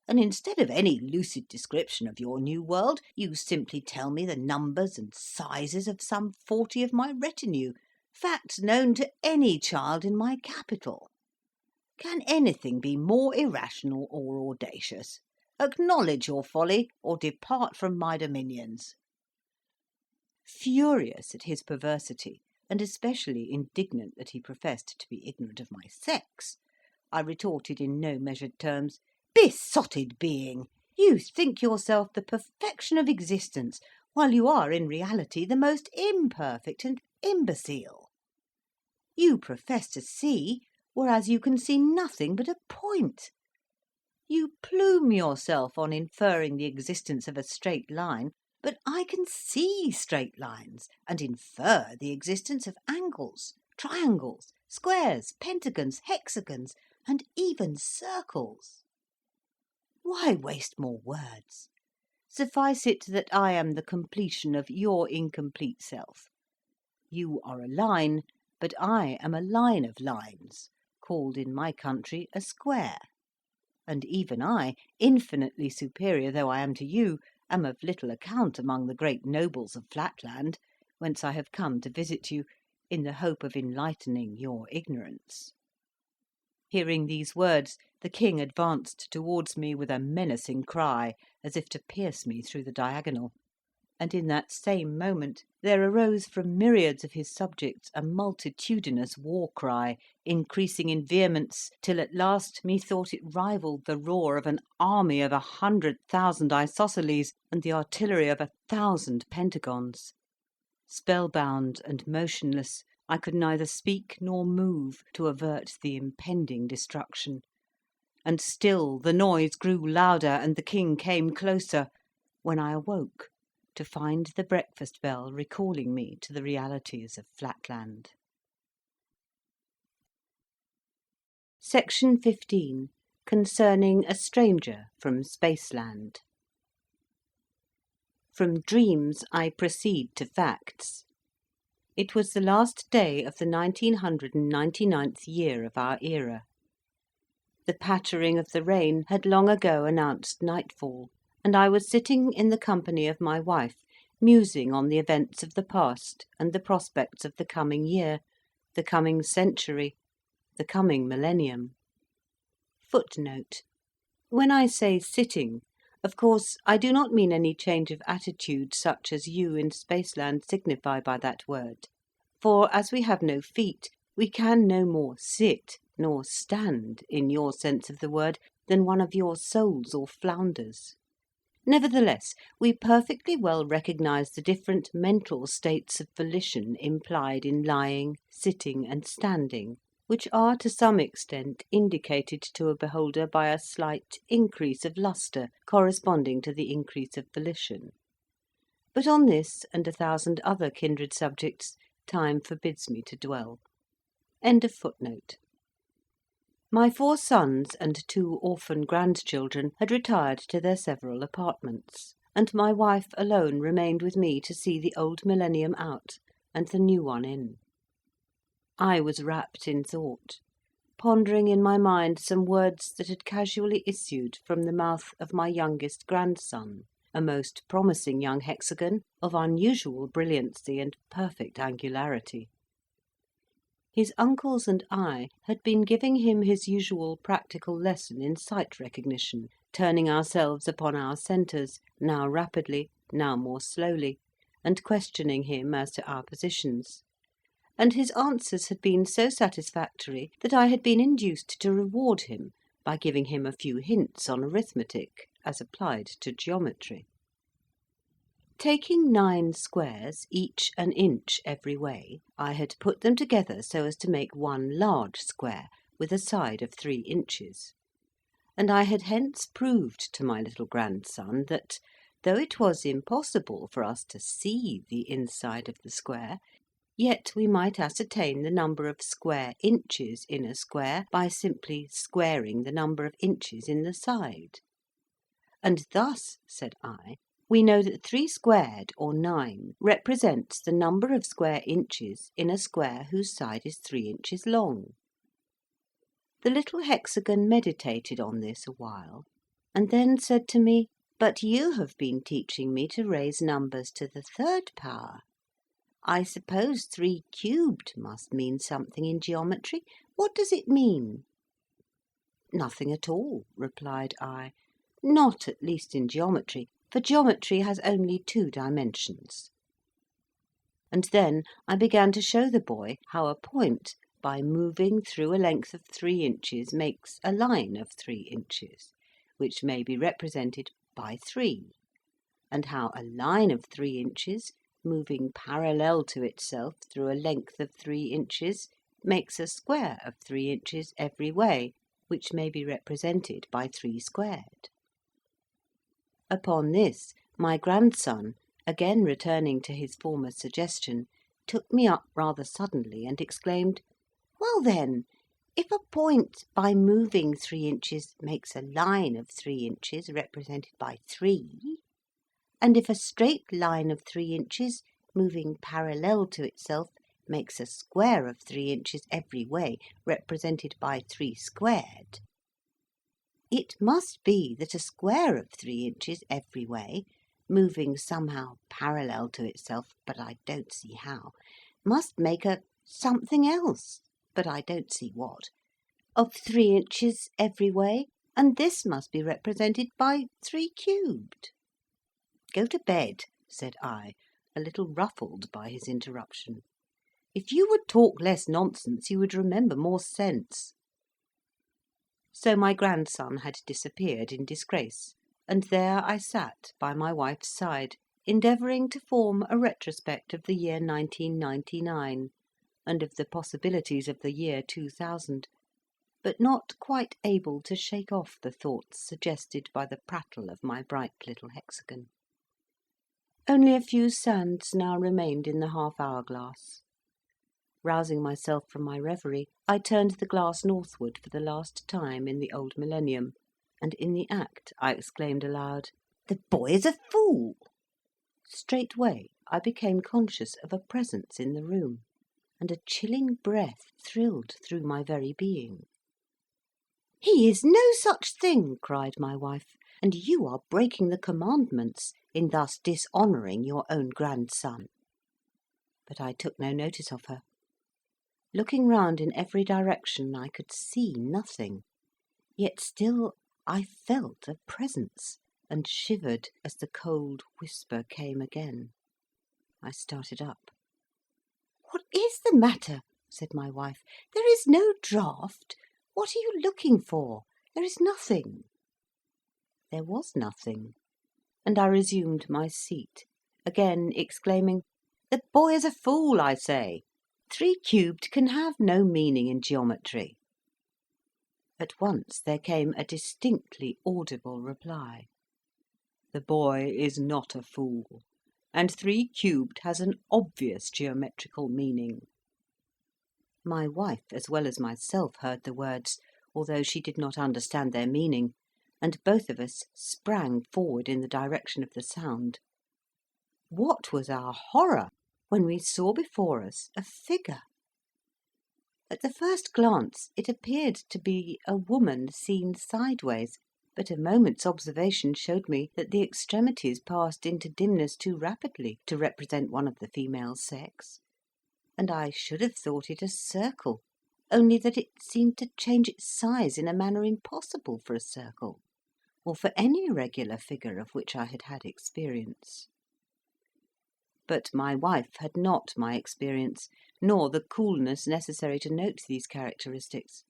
And instead of any lucid description of your new world, you simply tell me the numbers and sizes of some 40 of my retinue, facts known to any child in my capital. Can anything be more irrational or audacious? Acknowledge your folly, or depart from my dominions." Furious at his perversity, and especially indignant that he professed to be ignorant of my sex, I retorted in no measured terms, "Besotted being! You think yourself the perfection of existence, while you are in reality the most imperfect and imbecile. You profess to see, whereas you can see nothing but a point. You plume yourself on inferring the existence of a straight line, but I can see straight lines and infer the existence of angles, triangles, squares, pentagons, hexagons, and even circles. Why waste more words? Suffice it that I am the completion of your incomplete self. You are a line, but I am a line of lines, called in my country a square. And even I, infinitely superior though I am to you, am of little account among the great nobles of Flatland, whence I have come to visit you, in the hope of enlightening your ignorance." Hearing these words, the king advanced towards me with a menacing cry, as if to pierce me through the diagonal; and in that same moment there arose from myriads of his subjects a multitudinous war cry, increasing in vehemence, till at last methought it rivalled the roar of an army of 100,000 isosceles and the artillery of 1,000 pentagons. Spellbound and motionless, I could neither speak nor move to avert the impending destruction; and still the noise grew louder and the king came closer, when I awoke to find the breakfast bell recalling me to the realities of Flatland. Section 15. Concerning a stranger from Spaceland. From dreams I proceed to facts. It was the last day of the 1999th year of our era. The pattering of the rain had long ago announced nightfall, and I was sitting in the company of my wife, musing on the events of the past and the prospects of the coming year, the coming century, the coming millennium. Footnote: when I say sitting, of course I do not mean any change of attitude such as you in Spaceland signify by that word; for, as we have no feet, we can no more sit nor stand, in your sense of the word, than one of your soles or flounders. Nevertheless, we perfectly well recognise the different mental states of volition implied in lying, sitting, and standing, which are to some extent indicated to a beholder by a slight increase of lustre corresponding to the increase of volition. But on this and 1,000 other kindred subjects time forbids me to dwell. End of footnote. My 4 sons and 2 orphan grandchildren had retired to their several apartments, and my wife alone remained with me to see the old millennium out and the new one in. I was wrapped in thought, pondering in my mind some words that had casually issued from the mouth of my youngest grandson, a most promising young hexagon of unusual brilliancy and perfect angularity. His uncles and I had been giving him his usual practical lesson in sight recognition, turning ourselves upon our centres, now rapidly, now more slowly, and questioning him as to our positions; and his answers had been so satisfactory that I had been induced to reward him by giving him a few hints on arithmetic as applied to geometry. Taking 9 squares, each an inch every way, I had put them together so as to make one large square with a side of 3 inches; and I had hence proved to my little grandson that, though it was impossible for us to see the inside of the square, yet we might ascertain the number of square inches in a square by simply squaring the number of inches in the side. And thus, said I, we know that 3 squared, or 9, represents the number of square inches in a square whose side is 3 inches long. The little hexagon meditated on this a while, and then said to me, "But you have been teaching me to raise numbers to the 3rd power. I suppose 3 cubed must mean something in geometry. What does it mean?" "Nothing at all," replied I, "not at least in geometry, for geometry has only 2 dimensions." And then I began to show the boy how a point, by moving through a length of 3 inches, makes a line of 3 inches, which may be represented by 3, and how a line of 3 inches, moving parallel to itself through a length of 3 inches, makes a square of 3 inches every way, which may be represented by 3 squared. Upon this, my grandson, again returning to his former suggestion, took me up rather suddenly and exclaimed, "Well then, if a point by moving 3 inches makes a line of 3 inches represented by 3, and if a straight line of 3 inches moving parallel to itself makes a square of 3 inches every way represented by 3 squared, it must be that a square of 3 inches every way, moving somehow parallel to itself, but I don't see how, must make a something else, but I don't see what, of 3 inches every way, and this must be represented by 3 cubed." "Go to bed," said I, a little ruffled by his interruption. "If you would talk less nonsense, you would remember more sense." So my grandson had disappeared in disgrace, and there I sat by my wife's side, endeavouring to form a retrospect of the year 1999, and of the possibilities of the year 2000, but not quite able to shake off the thoughts suggested by the prattle of my bright little hexagon. Only a few sands now remained in the half-hour glass. Rousing myself from my reverie, I turned the glass northward for the last time in the old millennium, and in the act I exclaimed aloud, "The boy is a fool!" Straightway I became conscious of a presence in the room, and a chilling breath thrilled through my very being. "He is no such thing!" cried my wife, "and you are breaking the commandments in thus dishonouring your own grandson." But I took no notice of her. Looking round in every direction, I could see nothing, yet still I felt a presence, and shivered as the cold whisper came again. I started up. "What is the matter?" said my wife. "There is no draught. What are you looking for? There is nothing." There was nothing, and I resumed my seat, again exclaiming, "The boy is a fool, I say. 3 cubed can have no meaning in geometry." At once there came a distinctly audible reply. "The boy is not a fool, and 3 cubed has an obvious geometrical meaning." My wife, as well as myself, heard the words, although she did not understand their meaning, and both of us sprang forward in the direction of the sound. What was our horror when we saw before us a figure! At the first glance it appeared to be a woman seen sideways, but a moment's observation showed me that the extremities passed into dimness too rapidly to represent one of the female sex, and I should have thought it a circle, only that it seemed to change its size in a manner impossible for a circle, or for any irregular figure of which I had had experience. But my wife had not my experience, nor the coolness necessary to note these characteristics.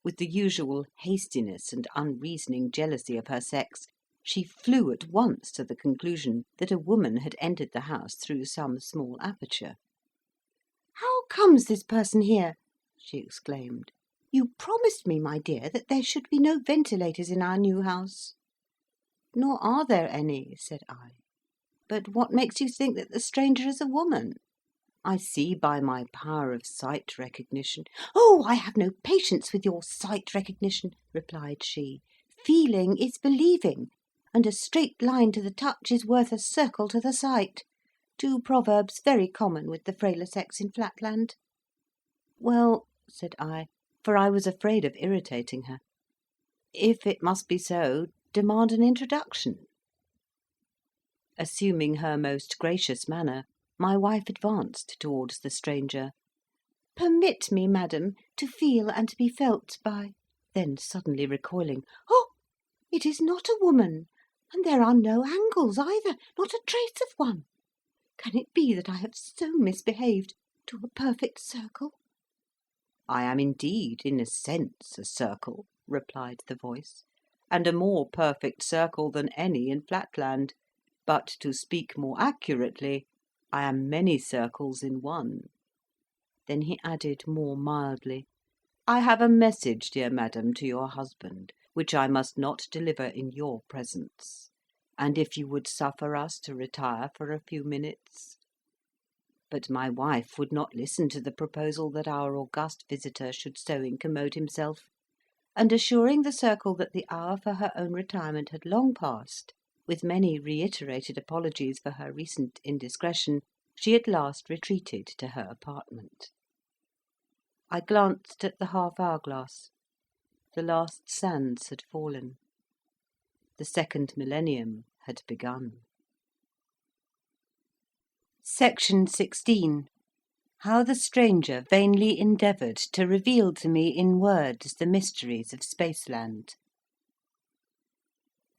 With the usual hastiness and unreasoning jealousy of her sex, she flew at once to the conclusion that a woman had entered the house through some small aperture. "How comes this person here?" she exclaimed. "You promised me, my dear, that there should be no ventilators in our new house." "Nor are there any," said I. "But what makes you think that the stranger is a woman? I see by my power of sight recognition—" "Oh, I have no patience with your sight recognition," replied she. "Feeling is believing, and a straight line to the touch is worth a circle to the sight. 2 proverbs very common with the frailer sex in Flatland." "Well," said I, for I was afraid of irritating her, "if it must be so, demand an introduction." Assuming her most gracious manner, my wife advanced towards the stranger. "Permit me, madam, to feel and be felt by—" then suddenly recoiling, "Oh, it is not a woman, and there are no angles either, not a trace of one. Can it be that I have so misbehaved to a perfect circle?" "I am indeed, in a sense, a circle," replied the voice, "and a more perfect circle than any in Flatland. But, to speak more accurately, I am many circles in one." Then he added more mildly, "I have a message, dear madam, to your husband, which I must not deliver in your presence, and if you would suffer us to retire for a few minutes." But my wife would not listen to the proposal that our august visitor should so incommode himself, and assuring the circle that the hour for her own retirement had long passed, with many reiterated apologies for her recent indiscretion, she at last retreated to her apartment. I glanced at the half-hour glass. The last sands had fallen. The second millennium had begun. Section 16. How the stranger vainly endeavoured to reveal to me in words the mysteries of Spaceland.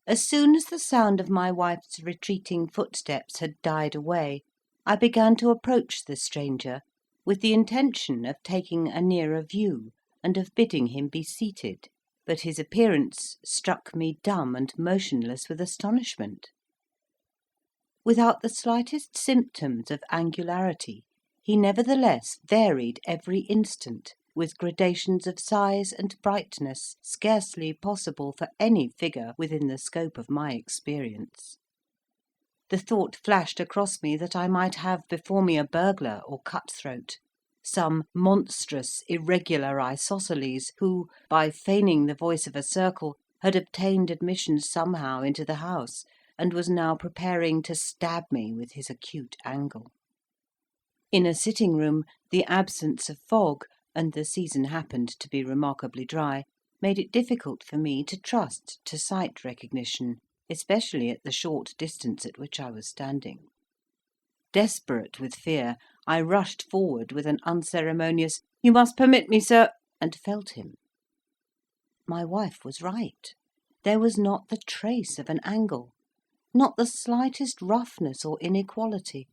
As soon as the sound of my wife's retreating footsteps had died away, I began to approach the stranger, with the intention of taking a nearer view, and of bidding him be seated; but his appearance struck me dumb and motionless with astonishment. Without the slightest symptoms of angularity, he nevertheless varied every instant, with gradations of size and brightness scarcely possible for any figure within the scope of my experience. The thought flashed across me that I might have before me a burglar or cut-throat, some monstrous irregular isosceles, who, by feigning the voice of a circle, had obtained admission somehow into the house, and was now preparing to stab me with his acute angle. In a sitting-room, the absence of fog, and the season happened to be remarkably dry, made it difficult for me to trust to sight recognition, especially at the short distance at which I was standing. Desperate with fear, I rushed forward with an unceremonious "You must permit me, sir," and felt him. My wife was right. There was not the trace of an angle, not the slightest roughness or inequality.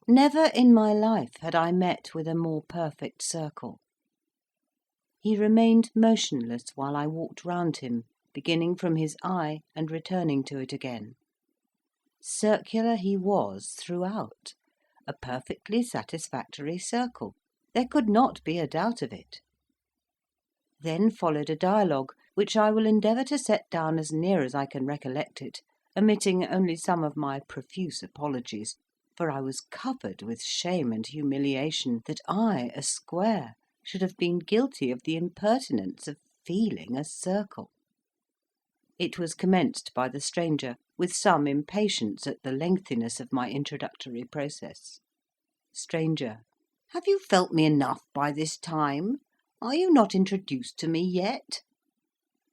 Never in my life had I met with a more perfect circle. He remained motionless while I walked round him, beginning from his eye and returning to it again. Circular he was throughout, a perfectly satisfactory circle; there could not be a doubt of it. Then followed a dialogue, which I will endeavour to set down as near as I can recollect it, omitting only some of my profuse apologies, for I was covered with shame and humiliation that I, a square, should have been guilty of the impertinence of feeling a circle. It was commenced by the stranger, with some impatience at the lengthiness of my introductory process. Stranger: Have you felt me enough by this time? Are you not introduced to me yet?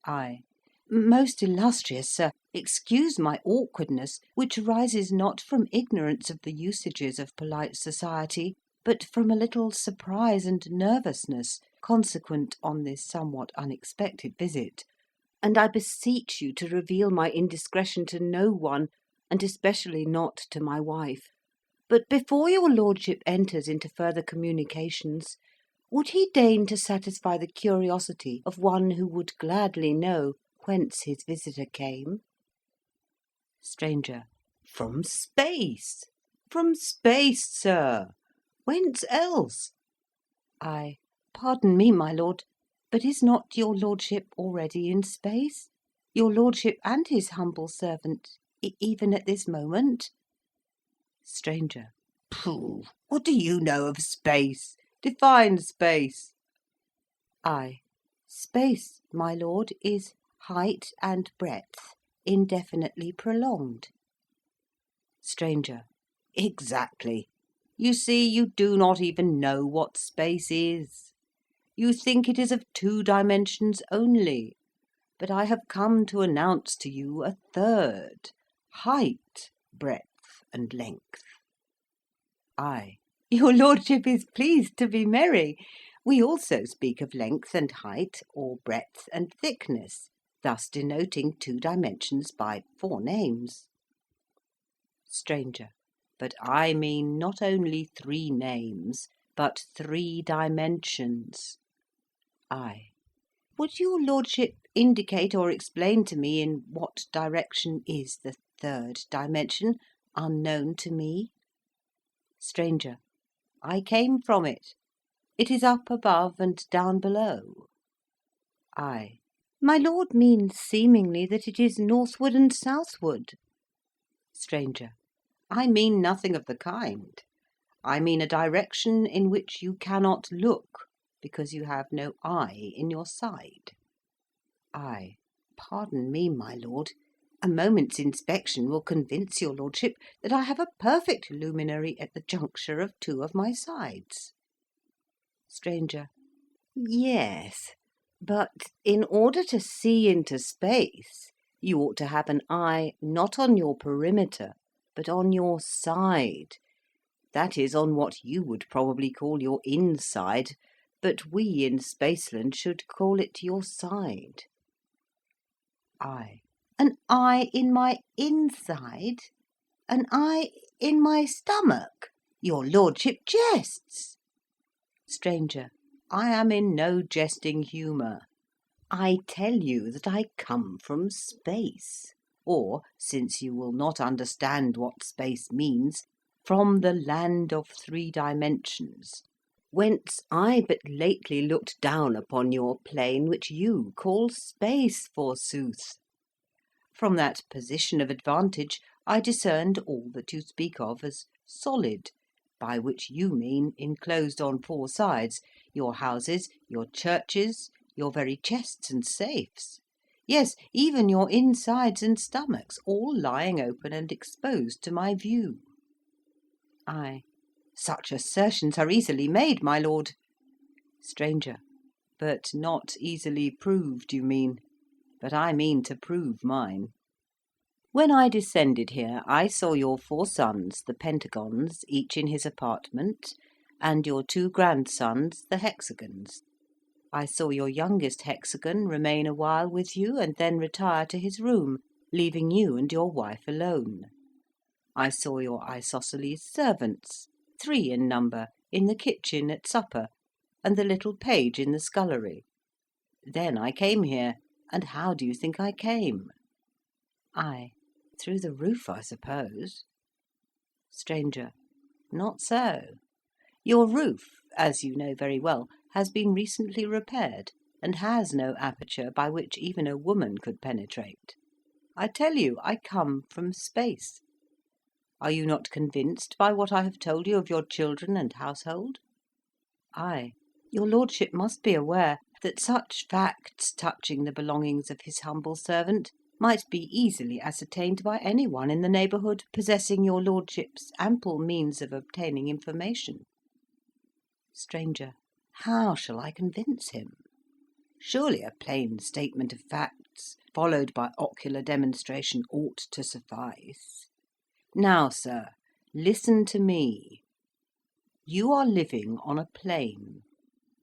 I: Most illustrious sir, excuse my awkwardness, which arises not from ignorance of the usages of polite society, but from a little surprise and nervousness consequent on this somewhat unexpected visit, and I beseech you to reveal my indiscretion to no one, and especially not to my wife. But before your lordship enters into further communications, would he deign to satisfy the curiosity of one who would gladly know whence his visitor came? Stranger: From space! From space, sir! Whence else? I: Pardon me, my lord, but is not your lordship already in space? Your lordship and his humble servant, even at this moment? Stranger: Pooh! What do you know of space? Define space. I: Space, my lord, is height and breadth indefinitely prolonged. Stranger: Exactly. You see, you do not even know what space is. You think it is of 2 dimensions only, but I have come to announce to you a third: height, breadth, and length. I: Your lordship is pleased to be merry. We also speak of length and height, or breadth and thickness, thus denoting 2 dimensions by 4 names. Stranger: But I mean not only 3 names, but 3 dimensions. I: Would your lordship indicate or explain to me in what direction is the 3rd dimension, unknown to me? Stranger: I came from it. It is up above and down below. I. My lord means seemingly that it is northward and southward. Stranger. I mean nothing of the kind. I mean a direction in which you cannot look, because you have no eye in your side. I. Pardon me, my lord. A moment's inspection will convince your lordship that I have a perfect luminary at the juncture of two of my sides. Stranger. Yes, but in order to see into space, you ought to have an eye not on your perimeter, but on your side. That is, on what you would probably call your inside, but we in Spaceland should call it your side. I. An eye in my inside? An eye in my stomach? Your lordship jests. Stranger. I am in no jesting humour. I tell you that I come from space, or, since you will not understand what space means, from the land of 3 dimensions, whence I but lately looked down upon your plane, which you call space, forsooth. From that position of advantage I discerned all that you speak of as solid, by which you mean enclosed on 4 sides, your houses, your churches, your very chests and safes, yes, even your insides and stomachs, all lying open and exposed to my view. I. Such assertions are easily made, my lord. Stranger. But not easily proved, you mean. But I mean to prove mine. When I descended here, I saw your 4 sons, the pentagons, each in his apartment, and your 2 grandsons, the hexagons. I saw your youngest hexagon remain a while with you, and then retire to his room, leaving you and your wife alone. I saw your isosceles servants, 3 in number, in the kitchen at supper, and the little page in the scullery. Then I came here, and how do you think I came? I. Through the roof, I suppose. Stranger. Not so. Your roof, as you know very well, has been recently repaired, and has no aperture by which even a woman could penetrate. I tell you, I come from space. Are you not convinced by what I have told you of your children and household? I. Your lordship must be aware that such facts touching the belongings of his humble servant might be easily ascertained by any one in the neighbourhood possessing your lordship's ample means of obtaining information. Stranger. How shall I convince him? Surely a plain statement of facts, followed by ocular demonstration, ought to suffice. Now, sir, listen to me. You are living on a plain.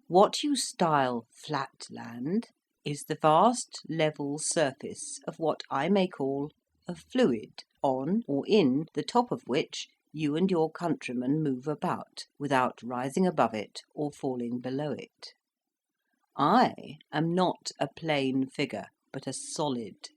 What you style flatland is the vast level surface of what I may call a fluid, on or in the top of which you and your countrymen move about, without rising above it or falling below it. I am not a plane figure, but a solid.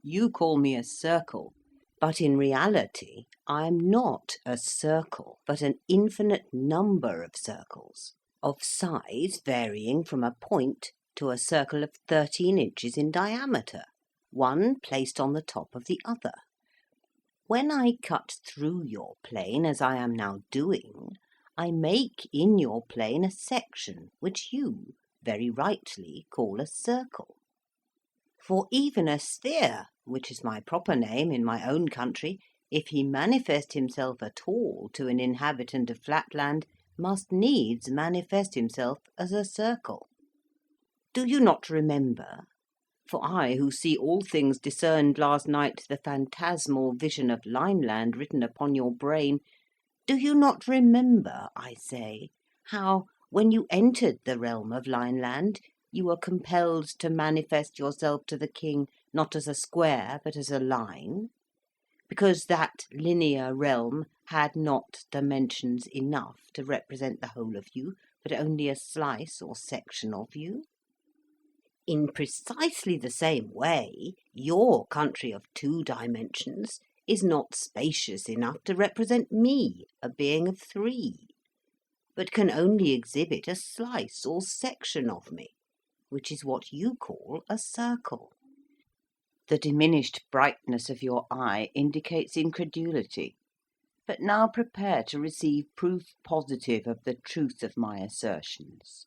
You call me a circle, but in reality I am not a circle, but an infinite number of circles, of size varying from a point to a circle of 13 inches in diameter, one placed on the top of the other. When I cut through your plane, as I am now doing, I make in your plane a section which you, very rightly, call a circle. For even a sphere, which is my proper name in my own country, if he manifest himself at all to an inhabitant of Flatland, must needs manifest himself as a circle. Do you not remember? For I, who see all things, discerned last night the phantasmal Vision of Lineland written upon your brain. Do you not remember, I say, how, when you entered the realm of Lineland, you were compelled to manifest yourself to the king not as a square but as a line, because that linear realm had not dimensions enough to represent the whole of you, but only a slice or section of you? In precisely the same way, your country of 2 dimensions is not spacious enough to represent me, a being of 3. but can only exhibit a slice or section of me, which is what you call a circle. The diminished brightness of your eye indicates incredulity. But now prepare to receive proof positive of the truth of my assertions.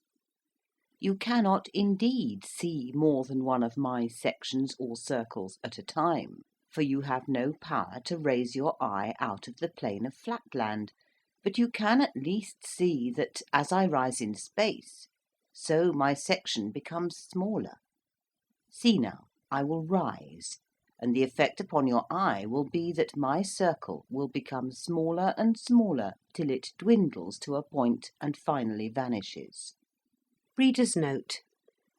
You cannot indeed see more than one of my sections or circles at a time, for you have no power to raise your eye out of the plane of Flatland, but you can at least see that, as I rise in space, so my section becomes smaller. See now, I will rise, and the effect upon your eye will be that my circle will become smaller and smaller till it dwindles to a point and finally vanishes. Reader's note: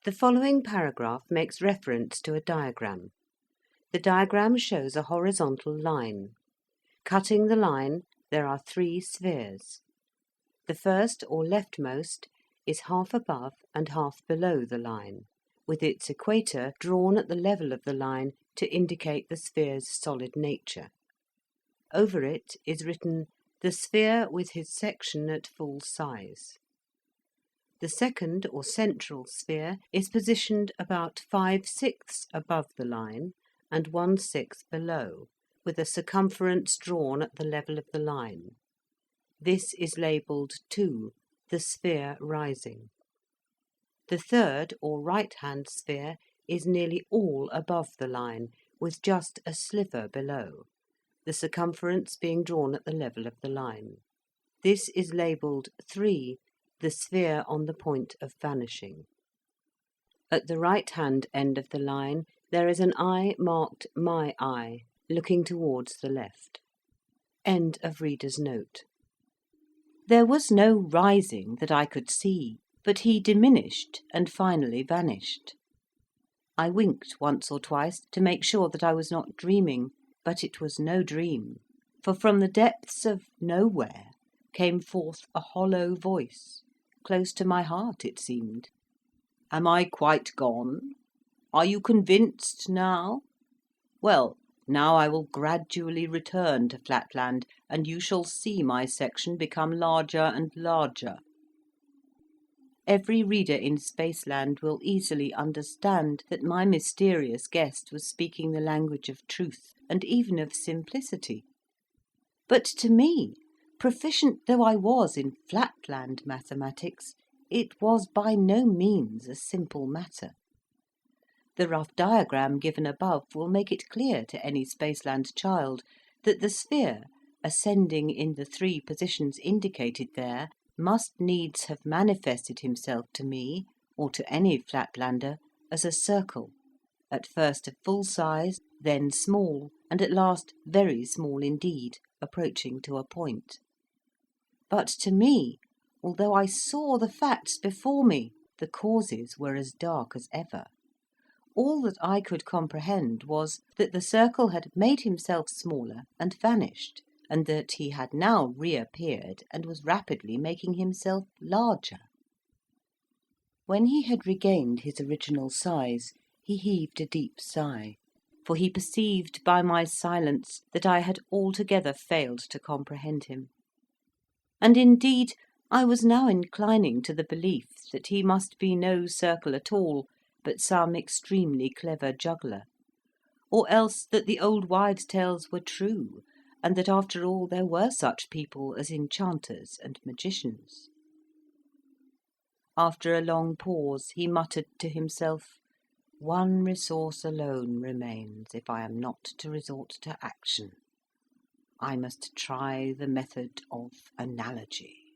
the following paragraph makes reference to a diagram. The diagram shows a horizontal line. Cutting the line, there are 3 spheres. The first, or leftmost, is half above and half below the line, with its equator drawn at the level of the line to indicate the sphere's solid nature. Over it is written, "The sphere with his section at full size." The second, or central sphere, is positioned about 5/6 above the line and 1/6 below, with a circumference drawn at the level of the line. This is labelled 2, the sphere rising. The third, or right-hand sphere, is nearly all above the line, with just a sliver below, the circumference being drawn at the level of the line. This is labelled 3, the sphere on the point of vanishing. At the right-hand end of the line there is an eye marked "My Eye," looking towards the left. End of reader's note. There was no rising that I could see, but he diminished and finally vanished. I winked once or twice to make sure that I was not dreaming, but it was no dream, for from the depths of nowhere came forth a hollow voice, close to my heart it seemed. "Am I quite gone? Are you convinced now? Well, now I will gradually return to Flatland, and you shall see my section become larger and larger." Every reader in Spaceland will easily understand that my mysterious guest was speaking the language of truth, and even of simplicity. But to me, proficient though I was in Flatland mathematics, it was by no means a simple matter. The rough diagram given above will make it clear to any Spaceland child that the sphere, ascending in the 3 positions indicated there, must needs have manifested himself to me, or to any Flatlander, as a circle, at first of full size, then small, and at last very small indeed, approaching to a point. But to me, although I saw the facts before me, the causes were as dark as ever. All that I could comprehend was, that the circle had made himself smaller and vanished, and that he had now reappeared and was rapidly making himself larger. When he had regained his original size, he heaved a deep sigh, for he perceived by my silence that I had altogether failed to comprehend him. And indeed I was now inclining to the belief that he must be no circle at all, but some extremely clever juggler, or else that the old wives' tales were true, and that after all there were such people as enchanters and magicians. After a long pause he muttered to himself, "One resource alone remains if I am not to resort to action. I must try the method of analogy."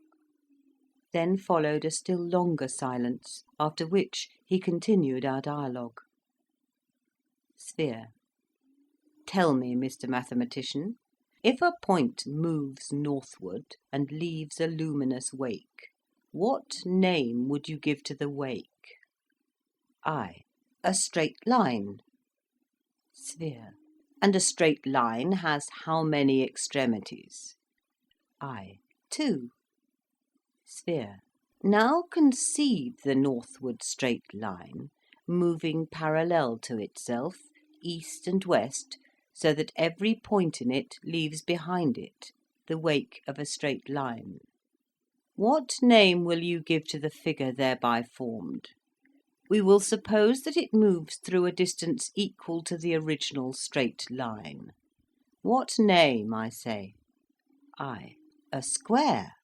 Then followed a still longer silence, after which he continued our dialogue. Sphere. Tell me, Mr. Mathematician, if a point moves northward and leaves a luminous wake, what name would you give to the wake? I. A straight line. Sphere. And a straight line has how many extremities? I. 2. Sphere. Now conceive the northward straight line moving parallel to itself, east and west, so that every point in it leaves behind it the wake of a straight line. What name will you give to the figure thereby formed? We will suppose that it moves through a distance equal to the original straight line. What name, I say? I. A square.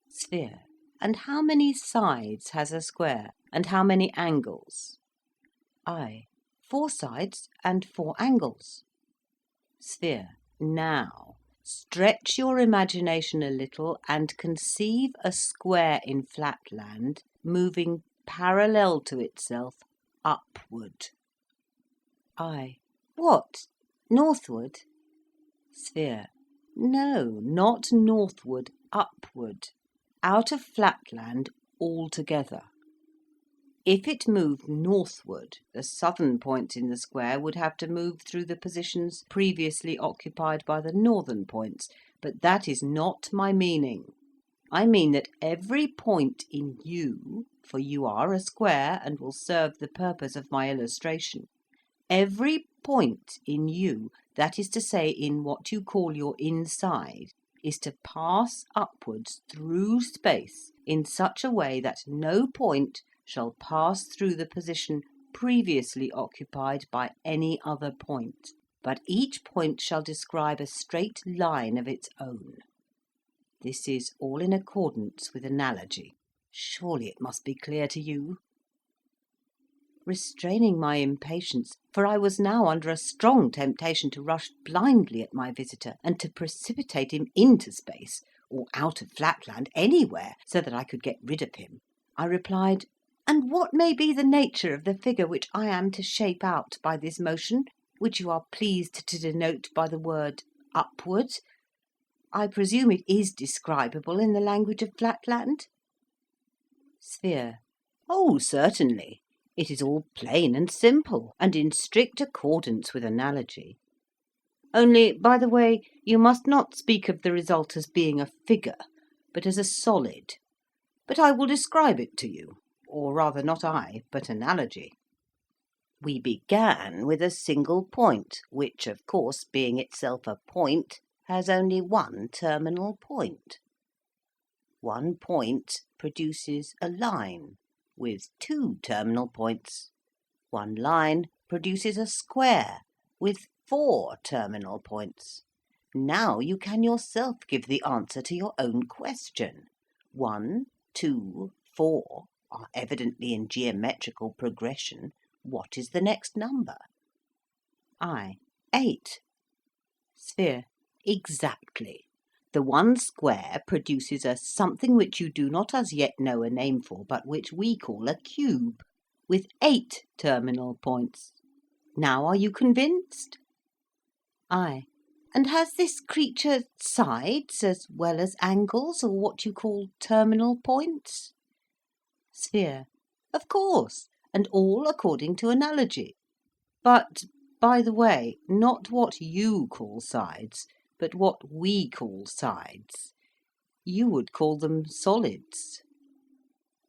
Sphere. And how many sides has a square, and how many angles? I. 4 sides and 4 angles. Sphere. Now, stretch your imagination a little and conceive a square in Flatland moving parallel to itself upward. I. What? Northward? Sphere. No, not northward, upward. Out of Flatland altogether. If it moved northward, the southern points in the square would have to move through the positions previously occupied by the northern points, but that is not my meaning. I mean that every point in you, for you are a square and will serve the purpose of my illustration, every point in you, that is to say in what you call your inside, is to pass upwards through space in such a way that no point shall pass through the position previously occupied by any other point, but each point shall describe a straight line of its own. This is all in accordance with analogy. Surely it must be clear to you. Restraining my impatience, for I was now under a strong temptation to rush blindly at my visitor and to precipitate him into space, or out of Flatland, anywhere, so that I could get rid of him, I replied, "And what may be the nature of the figure which I am to shape out by this motion, which you are pleased to denote by the word upward? I presume it is describable in the language of Flatland?" Sphere. Oh, certainly. It is all plain and simple, and in strict accordance with analogy. Only, by the way, you must not speak of the result as being a figure, but as a solid. But I will describe it to you, or rather not I, but analogy. We began with a single point, which, of course, being itself a point, has only one terminal point. One point produces a line with 2 terminal points. One line produces a square with 4 terminal points. Now you can yourself give the answer to your own question. 1, 2, 4 are evidently in geometrical progression. What is the next number? I. 8. Sphere. Exactly. The one square produces a something which you do not as yet know a name for, but which we call a cube, with 8 terminal points. Now are you convinced? I. And has this creature sides as well as angles, or what you call terminal points? Sphere. Of course, and all according to analogy. But, by the way, not what you call sides, but what we call sides. You would call them solids.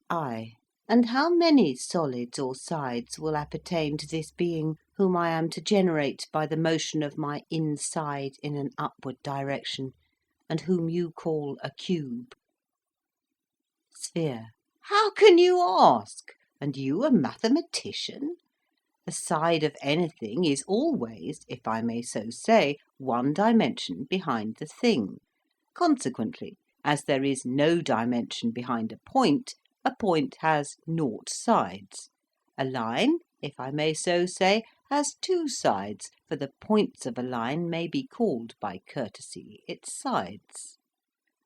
I. And how many solids or sides will appertain to this being whom I am to generate by the motion of my inside in an upward direction, and whom you call a cube? Sphere. How can you ask? And you a mathematician? The side of anything is always, if I may so say, one dimension behind the thing. Consequently, as there is no dimension behind a point has 0 sides. A line, if I may so say, has 2 sides, for the points of a line may be called by courtesy its sides.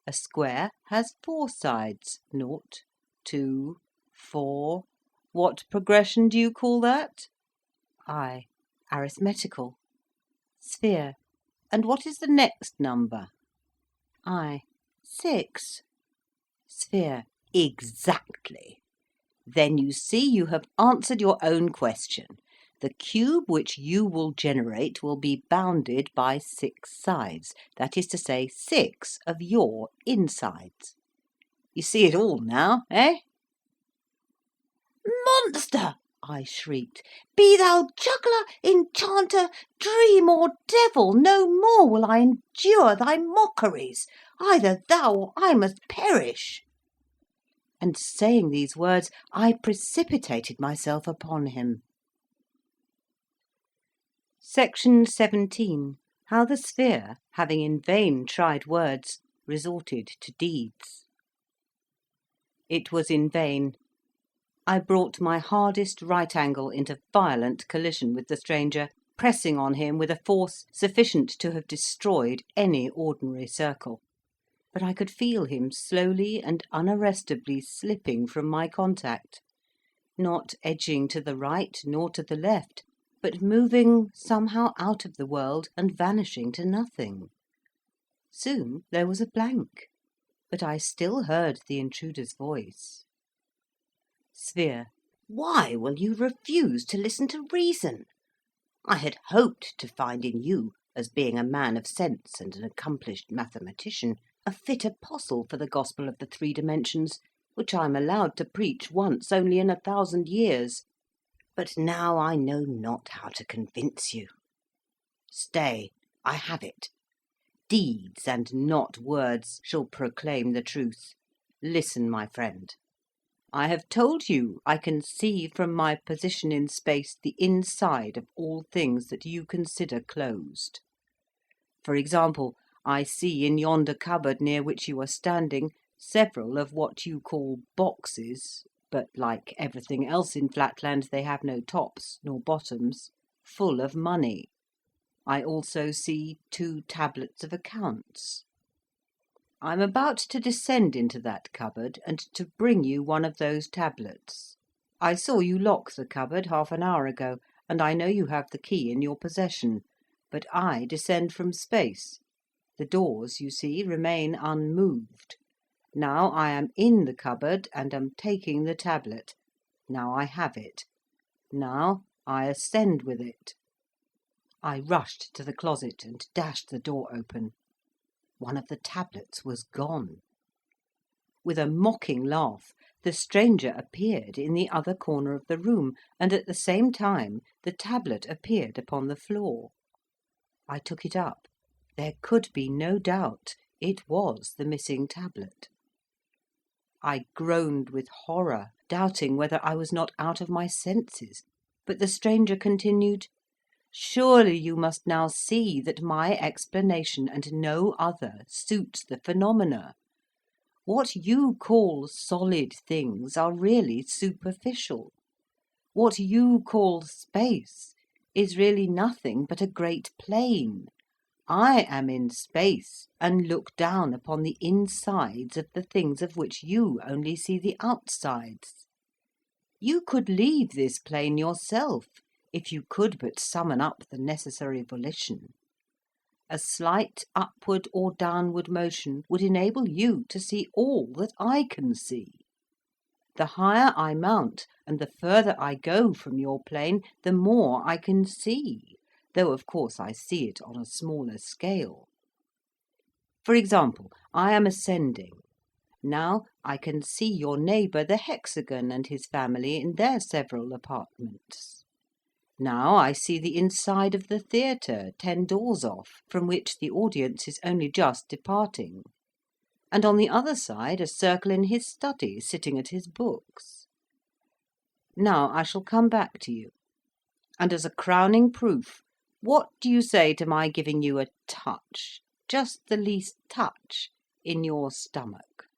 A square has 4 sides, 0, 2, 4. What progression do you call that? I. Arithmetical. Sphere. And what is the next number? I. 6. Sphere. Exactly. Then you see you have answered your own question. The cube which you will generate will be bounded by 6 sides, that is to say, 6 of your insides. You see it all now, eh? Monster! I shrieked. Be thou juggler, enchanter, dream, or devil, no more will I endure thy mockeries. Either thou or I must perish. and saying these words, I precipitated myself upon him. Section 17. How the sphere, having in vain tried words, resorted to deeds. It was in vain. I brought my hardest right angle into violent collision with the stranger, pressing on him with a force sufficient to have destroyed any ordinary circle. But I could feel him slowly and unarrestably slipping from my contact, not edging to the right nor to the left, but moving somehow out of the world and vanishing to nothing. Soon there was a blank, but I still heard the intruder's voice. Sphere. Why will you refuse to listen to reason? I had hoped to find in you, as being a man of sense and an accomplished mathematician, a fit apostle for the gospel of the three dimensions, which I am allowed to preach once only in 1,000 years. But now I know not how to convince you. Stay, I have it. Deeds and not words shall proclaim the truth. Listen, my friend. I have told you I can see from my position in space the inside of all things that you consider closed. For example, I see in yonder cupboard near which you are standing several of what you call boxes, but like everything else in Flatland they have no tops nor bottoms, full of money. I also see 2 tablets of accounts. I am about to descend into that cupboard and to bring you one of those tablets. I saw you lock the cupboard half an hour ago, and I know you have the key in your possession, but I descend from space. The doors, you see, remain unmoved. Now I am in the cupboard and am taking the tablet. Now I have it. Now I ascend with it. I rushed to the closet and dashed the door open. One of the tablets was gone. With a mocking laugh, the stranger appeared in the other corner of the room, and at the same time the tablet appeared upon the floor. I took it up. There could be no doubt. It was the missing tablet. I groaned with horror, doubting whether I was not out of my senses, but the stranger continued, "Surely you must now see that my explanation and no other suits the phenomena. What you call solid things are really superficial. What you call space is really nothing but a great plain. I am in space, and look down upon the insides of the things of which you only see the outsides. You could leave this plane yourself, if you could but summon up the necessary volition. A slight upward or downward motion would enable you to see all that I can see. The higher I mount, and the further I go from your plane, the more I can see, though of course I see it on a smaller scale. For example, I am ascending. Now I can see your neighbour the hexagon and his family in their several apartments. Now I see the inside of the theatre 10 doors off, from which the audience is only just departing, and on the other side a circle in his study sitting at his books. Now I shall come back to you, and as a crowning proof, what do you say to my giving you a touch, just the least touch, in your stomach?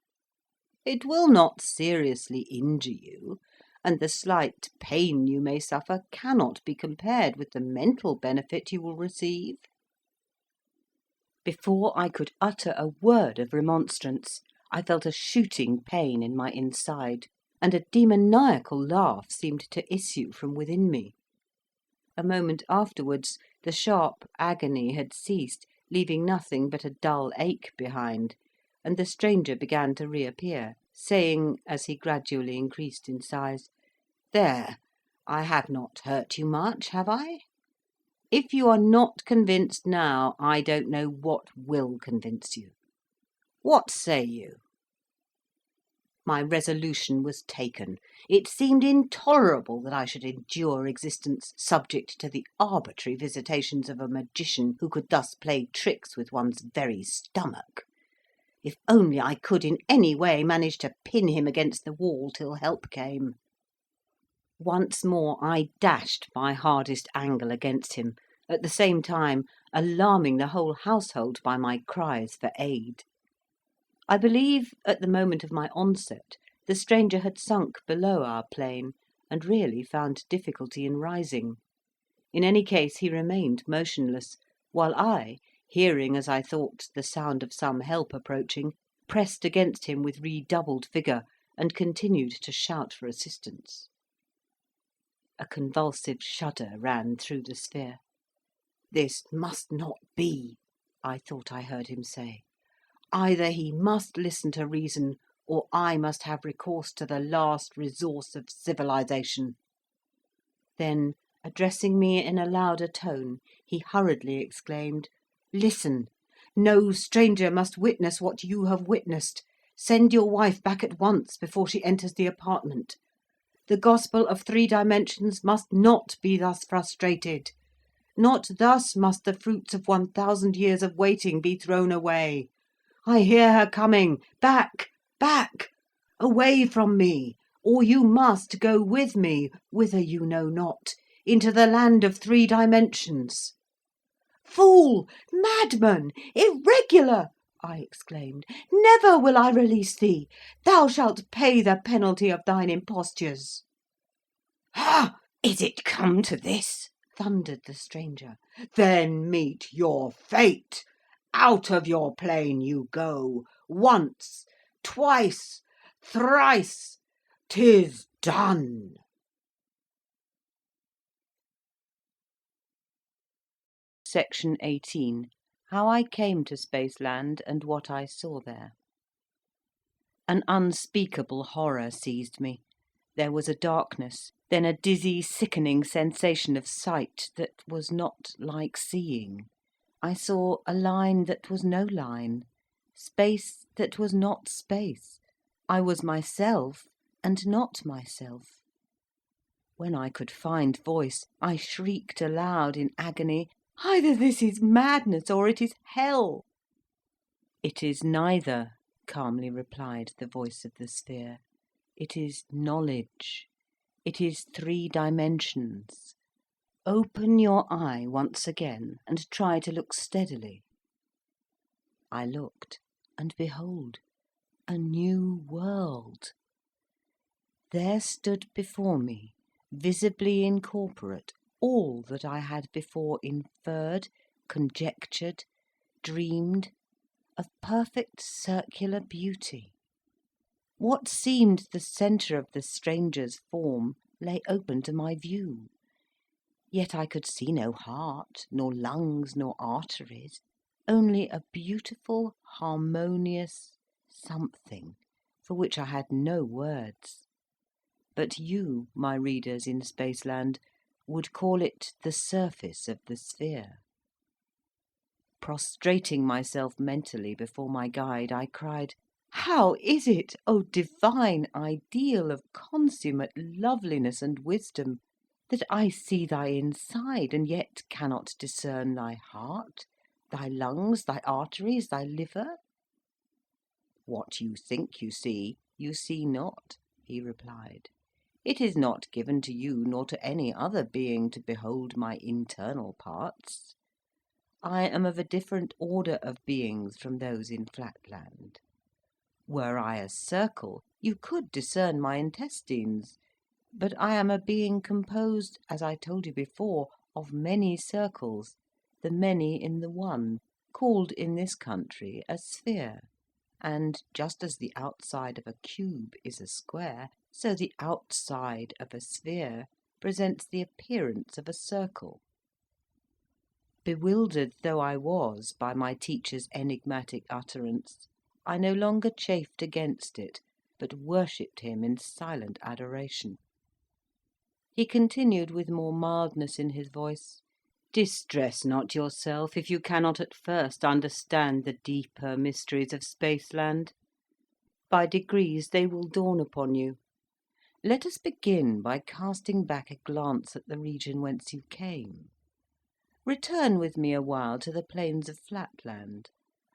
It will not seriously injure you, and the slight pain you may suffer cannot be compared with the mental benefit you will receive." Before I could utter a word of remonstrance, I felt a shooting pain in my inside, and a demoniacal laugh seemed to issue from within me. A moment afterwards, the sharp agony had ceased, leaving nothing but a dull ache behind, and the stranger began to reappear, saying, as he gradually increased in size, "There, I have not hurt you much, have I? If you are not convinced now, I don't know what will convince you. What say you?" My resolution was taken. It seemed intolerable that I should endure existence subject to the arbitrary visitations of a magician who could thus play tricks with one's very stomach. If only I could in any way manage to pin him against the wall till help came. Once more I dashed my hardest angle against him, at the same time alarming the whole household by my cries for aid. I believe, at the moment of my onset, the stranger had sunk below our plane, and really found difficulty in rising. In any case, he remained motionless, while I, hearing, as I thought, the sound of some help approaching, pressed against him with redoubled vigour, and continued to shout for assistance. A convulsive shudder ran through the sphere. "This must not be," I thought I heard him say. "Either he must listen to reason, or I must have recourse to the last resource of civilization." Then, addressing me in a louder tone, he hurriedly exclaimed, "Listen! No stranger must witness what you have witnessed. Send your wife back at once, before she enters the apartment. The gospel of 3 dimensions must not be thus frustrated. Not thus must the fruits of 1,000 years of waiting be thrown away. I hear her coming. Back! Back! Away from me! Or you must go with me, whither you know not, into the land of 3 dimensions." "Fool! Madman! Irregular!" I exclaimed. "Never will I release thee. Thou shalt pay the penalty of thine impostures." "Ha! Is it come to this?" thundered the stranger. "Then meet your fate. Out of your plane you go. Once, twice, thrice. 'Tis done." Section 18. How I came to Spaceland, and what I saw there. An unspeakable horror seized me. There was a darkness, then a dizzy, sickening sensation of sight that was not like seeing. I saw a line that was no line, space that was not space. I was myself, and not myself. When I could find voice, I shrieked aloud in agony, "Either this is madness, or it is hell!" "It is neither," calmly replied the voice of the sphere. "It is knowledge. It is 3 dimensions. Open your eye once again, and try to look steadily." I looked, and behold, a new world. There stood before me, visibly incorporate, all that I had before inferred, conjectured, dreamed, of perfect circular beauty. What seemed the centre of the stranger's form lay open to my view. Yet I could see no heart, nor lungs, nor arteries, only a beautiful, harmonious something, for which I had no words. But you, my readers in Spaceland, would call it the surface of the sphere. Prostrating myself mentally before my guide, I cried, "How is it, O divine ideal of consummate loveliness and wisdom, that I see thy inside, and yet cannot discern thy heart, thy lungs, thy arteries, thy liver?" "What you think you see not," he replied. "It is not given to you, nor to any other being, to behold my internal parts. I am of a different order of beings from those in Flatland. Were I a circle, you could discern my intestines; but I am a being composed, as I told you before, of many circles, the many in the one, called in this country a sphere. And just as the outside of a cube is a square, so the outside of a sphere presents the appearance of a circle." Bewildered though I was by my teacher's enigmatic utterance, I no longer chafed against it, but worshipped him in silent adoration. He continued with more mildness in his voice, "Distress not yourself if you cannot at first understand the deeper mysteries of Spaceland. By degrees they will dawn upon you. Let us begin by casting back a glance at the region whence you came. Return with me a while to the plains of Flatland.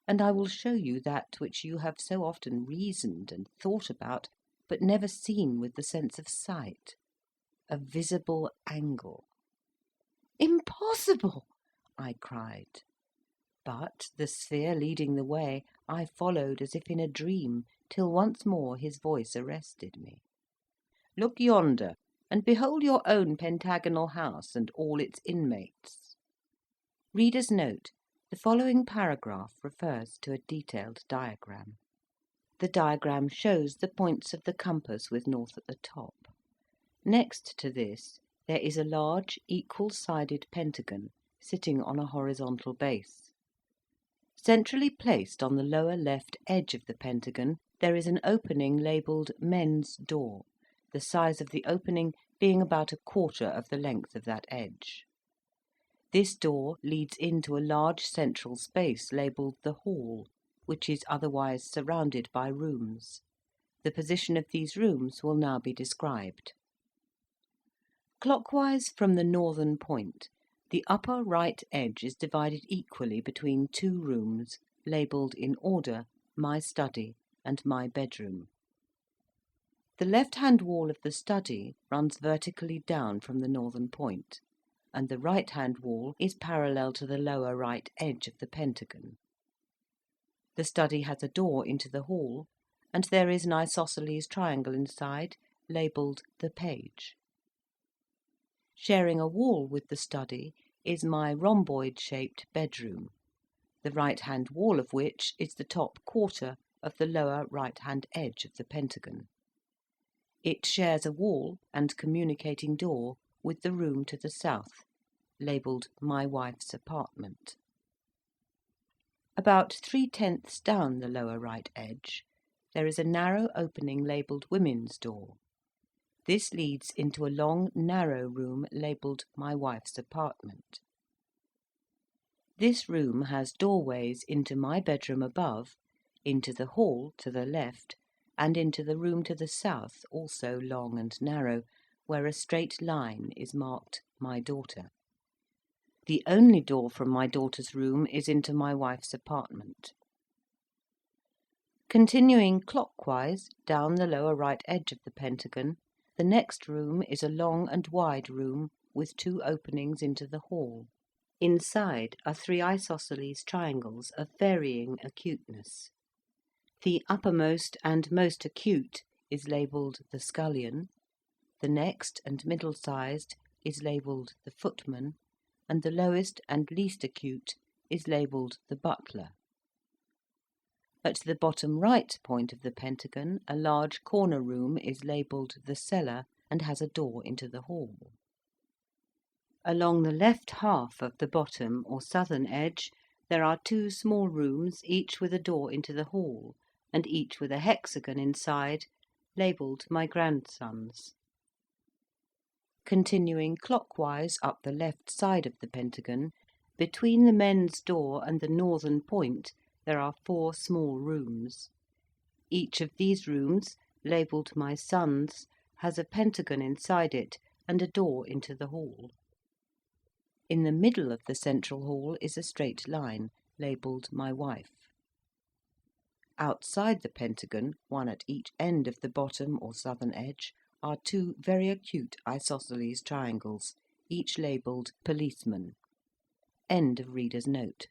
and I will show you that which you have so often reasoned and thought about, but never seen with the sense of sight: a visible angle." "Impossible!" I cried. But, the sphere leading the way, I followed as if in a dream, till once more his voice arrested me. "Look yonder, and behold your own pentagonal house and all its inmates." Reader's note: the following paragraph refers to a detailed diagram. The diagram shows the points of the compass with north at the top. Next to this there is a large equal-sided pentagon sitting on a horizontal base. Centrally placed on the lower left edge of the pentagon there is an opening labelled "Men's Door," the size of the opening being about a quarter of the length of that edge. This door leads into a large central space labelled the Hall, which is otherwise surrounded by rooms. The position of these rooms will now be described. Clockwise from the northern point, the upper right edge is divided equally between two rooms, labelled in order "My Study" and "My Bedroom." The left-hand wall of the study runs vertically down from the northern point, and the right-hand wall is parallel to the lower right edge of the pentagon. The study has a door into the hall, and there is an isosceles triangle inside, labelled "The Page." Sharing a wall with the study is my rhomboid-shaped bedroom, the right-hand wall of which is the top quarter of the lower right-hand edge of the pentagon. It shares a wall and communicating door with the room to the south, labelled "My Wife's Apartment." About 3/10 down the lower right edge, there is a narrow opening labelled "Women's Door." This leads into a long, narrow room labelled "My Wife's Apartment." This room has doorways into my bedroom above, into the hall to the left, and into the room to the south, also long and narrow, where a straight line is marked "My Daughter." The only door from my daughter's room is into my wife's apartment. Continuing clockwise down the lower right edge of the pentagon, the next room is a long and wide room with two openings into the hall. Inside are three isosceles triangles of varying acuteness. The uppermost and most acute is labelled the scullion, the next and middle-sized is labelled the footman, and the lowest and least acute is labelled the butler. At the bottom right point of the pentagon, a large corner room is labelled the cellar, and has a door into the hall. Along the left half of the bottom or southern edge, there are two small rooms, each with a door into the hall, and each with a hexagon inside, labelled "My Grandsons." Continuing clockwise up the left side of the pentagon, between the men's door and the northern point, there are four small rooms. Each of these rooms, labelled "My Sons," has a pentagon inside it and a door into the hall. In the middle of the central hall is a straight line, labelled "My Wife." Outside the pentagon, one at each end of the bottom or southern edge, are two very acute isosceles triangles, each labelled "Policeman." End of reader's note.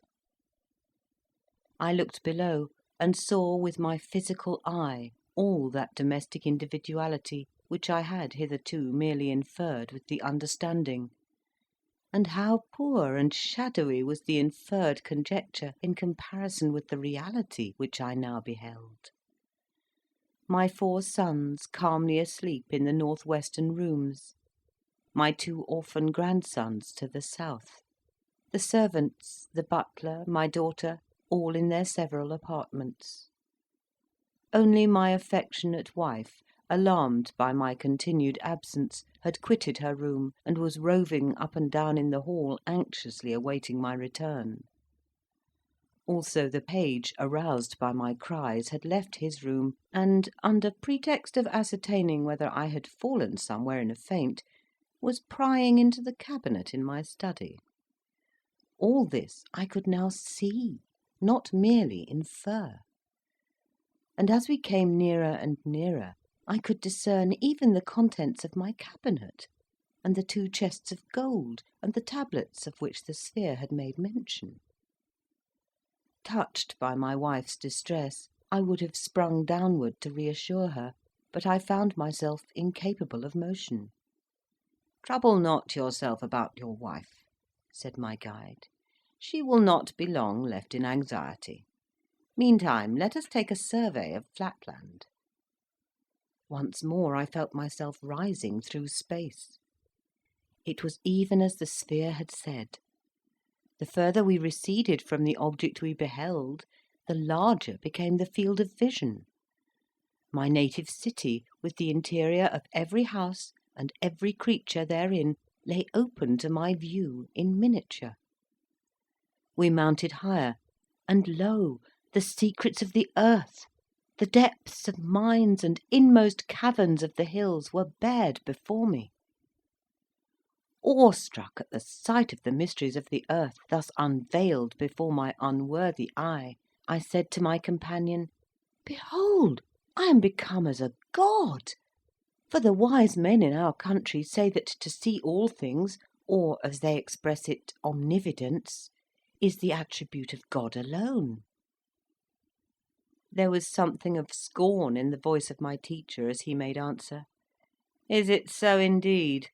I looked below, and saw with my physical eye all that domestic individuality which I had hitherto merely inferred with the understanding; and how poor and shadowy was the inferred conjecture in comparison with the reality which I now beheld. My four sons calmly asleep in the north-western rooms, my two orphan grandsons to the south, the servants, the butler, my daughter, all in their several apartments. Only my affectionate wife, alarmed by my continued absence, had quitted her room, and was roving up and down in the hall, anxiously awaiting my return. Also the page, aroused by my cries, had left his room, and, under pretext of ascertaining whether I had fallen somewhere in a faint, was prying into the cabinet in my study. All this I could now see, not merely in fur. And as we came nearer and nearer, I could discern even the contents of my cabinet, and the 2 chests of gold, and the tablets of which the sphere had made mention. Touched by my wife's distress, I would have sprung downward to reassure her, but I found myself incapable of motion. "Trouble not yourself about your wife," said my guide. "She will not be long left in anxiety. Meantime, let us take a survey of Flatland." Once more I felt myself rising through space. It was even as the sphere had said. The further we receded from the object we beheld, the larger became the field of vision. My native city, with the interior of every house and every creature therein, lay open to my view in miniature. We mounted higher, and lo, the secrets of the earth, the depths of mines and inmost caverns of the hills were bared before me. Awestruck at the sight of the mysteries of the earth thus unveiled before my unworthy eye, I said to my companion, "Behold, I am become as a god! For the wise men in our country say that to see all things, or, as they express it, omnividence, is the attribute of God alone." There was something of scorn in the voice of my teacher as he made answer, "Is it so indeed?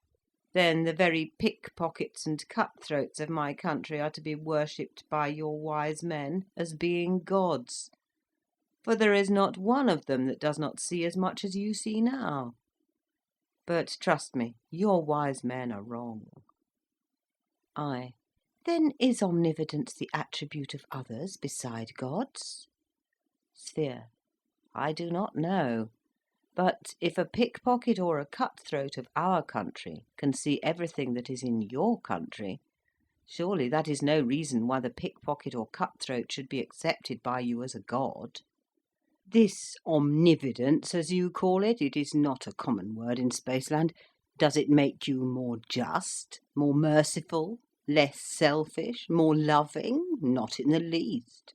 Then the very pickpockets and cutthroats of my country are to be worshipped by your wise men as being gods; for there is not one of them that does not see as much as you see now. But trust me, your wise men are wrong." I. Then is omnividence the attribute of others beside gods? Sphere. I do not know. But if a pickpocket or a cutthroat of our country can see everything that is in your country, surely that is no reason why the pickpocket or cutthroat should be accepted by you as a god. This omnividence, as you call it, it is not a common word in Spaceland, does it make you more just, more merciful, less selfish, more loving? Not in the least.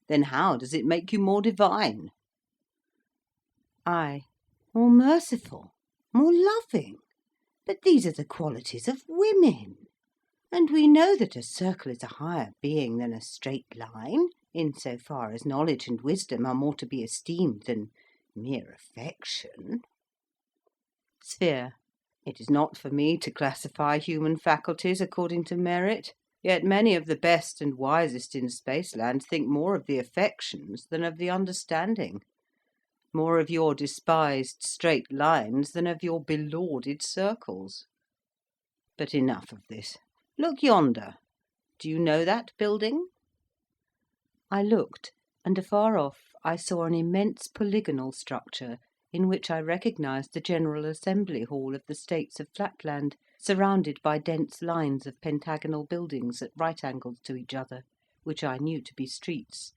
Then how does it make you more divine? I. More merciful, more loving? But these are the qualities of women, and we know that a circle is a higher being than a straight line, in so far as knowledge and wisdom are more to be esteemed than mere affection. Sphere. It is not for me to classify human faculties according to merit, yet many of the best and wisest in Spaceland think more of the affections than of the understanding, more of your despised straight lines than of your belauded circles. But enough of this. Look yonder. Do you know that building? I looked, and afar off I saw an immense polygonal structure, in which I recognised the General Assembly Hall of the States of Flatland, surrounded by dense lines of pentagonal buildings at right angles to each other, which I knew to be streets,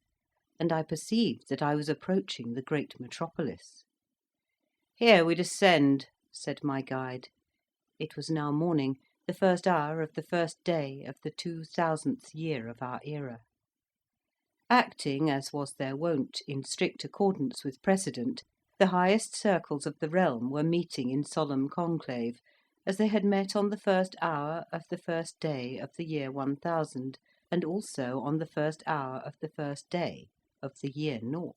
and I perceived that I was approaching the great metropolis. "Here we descend," said my guide. It was now morning, the first hour of the first day of the 2000th year of our era. Acting, as was their wont, in strict accordance with precedent, the highest circles of the realm were meeting in solemn conclave, as they had met on the first hour of the first day of the year 1000, and also on the first hour of the first day of the year 0.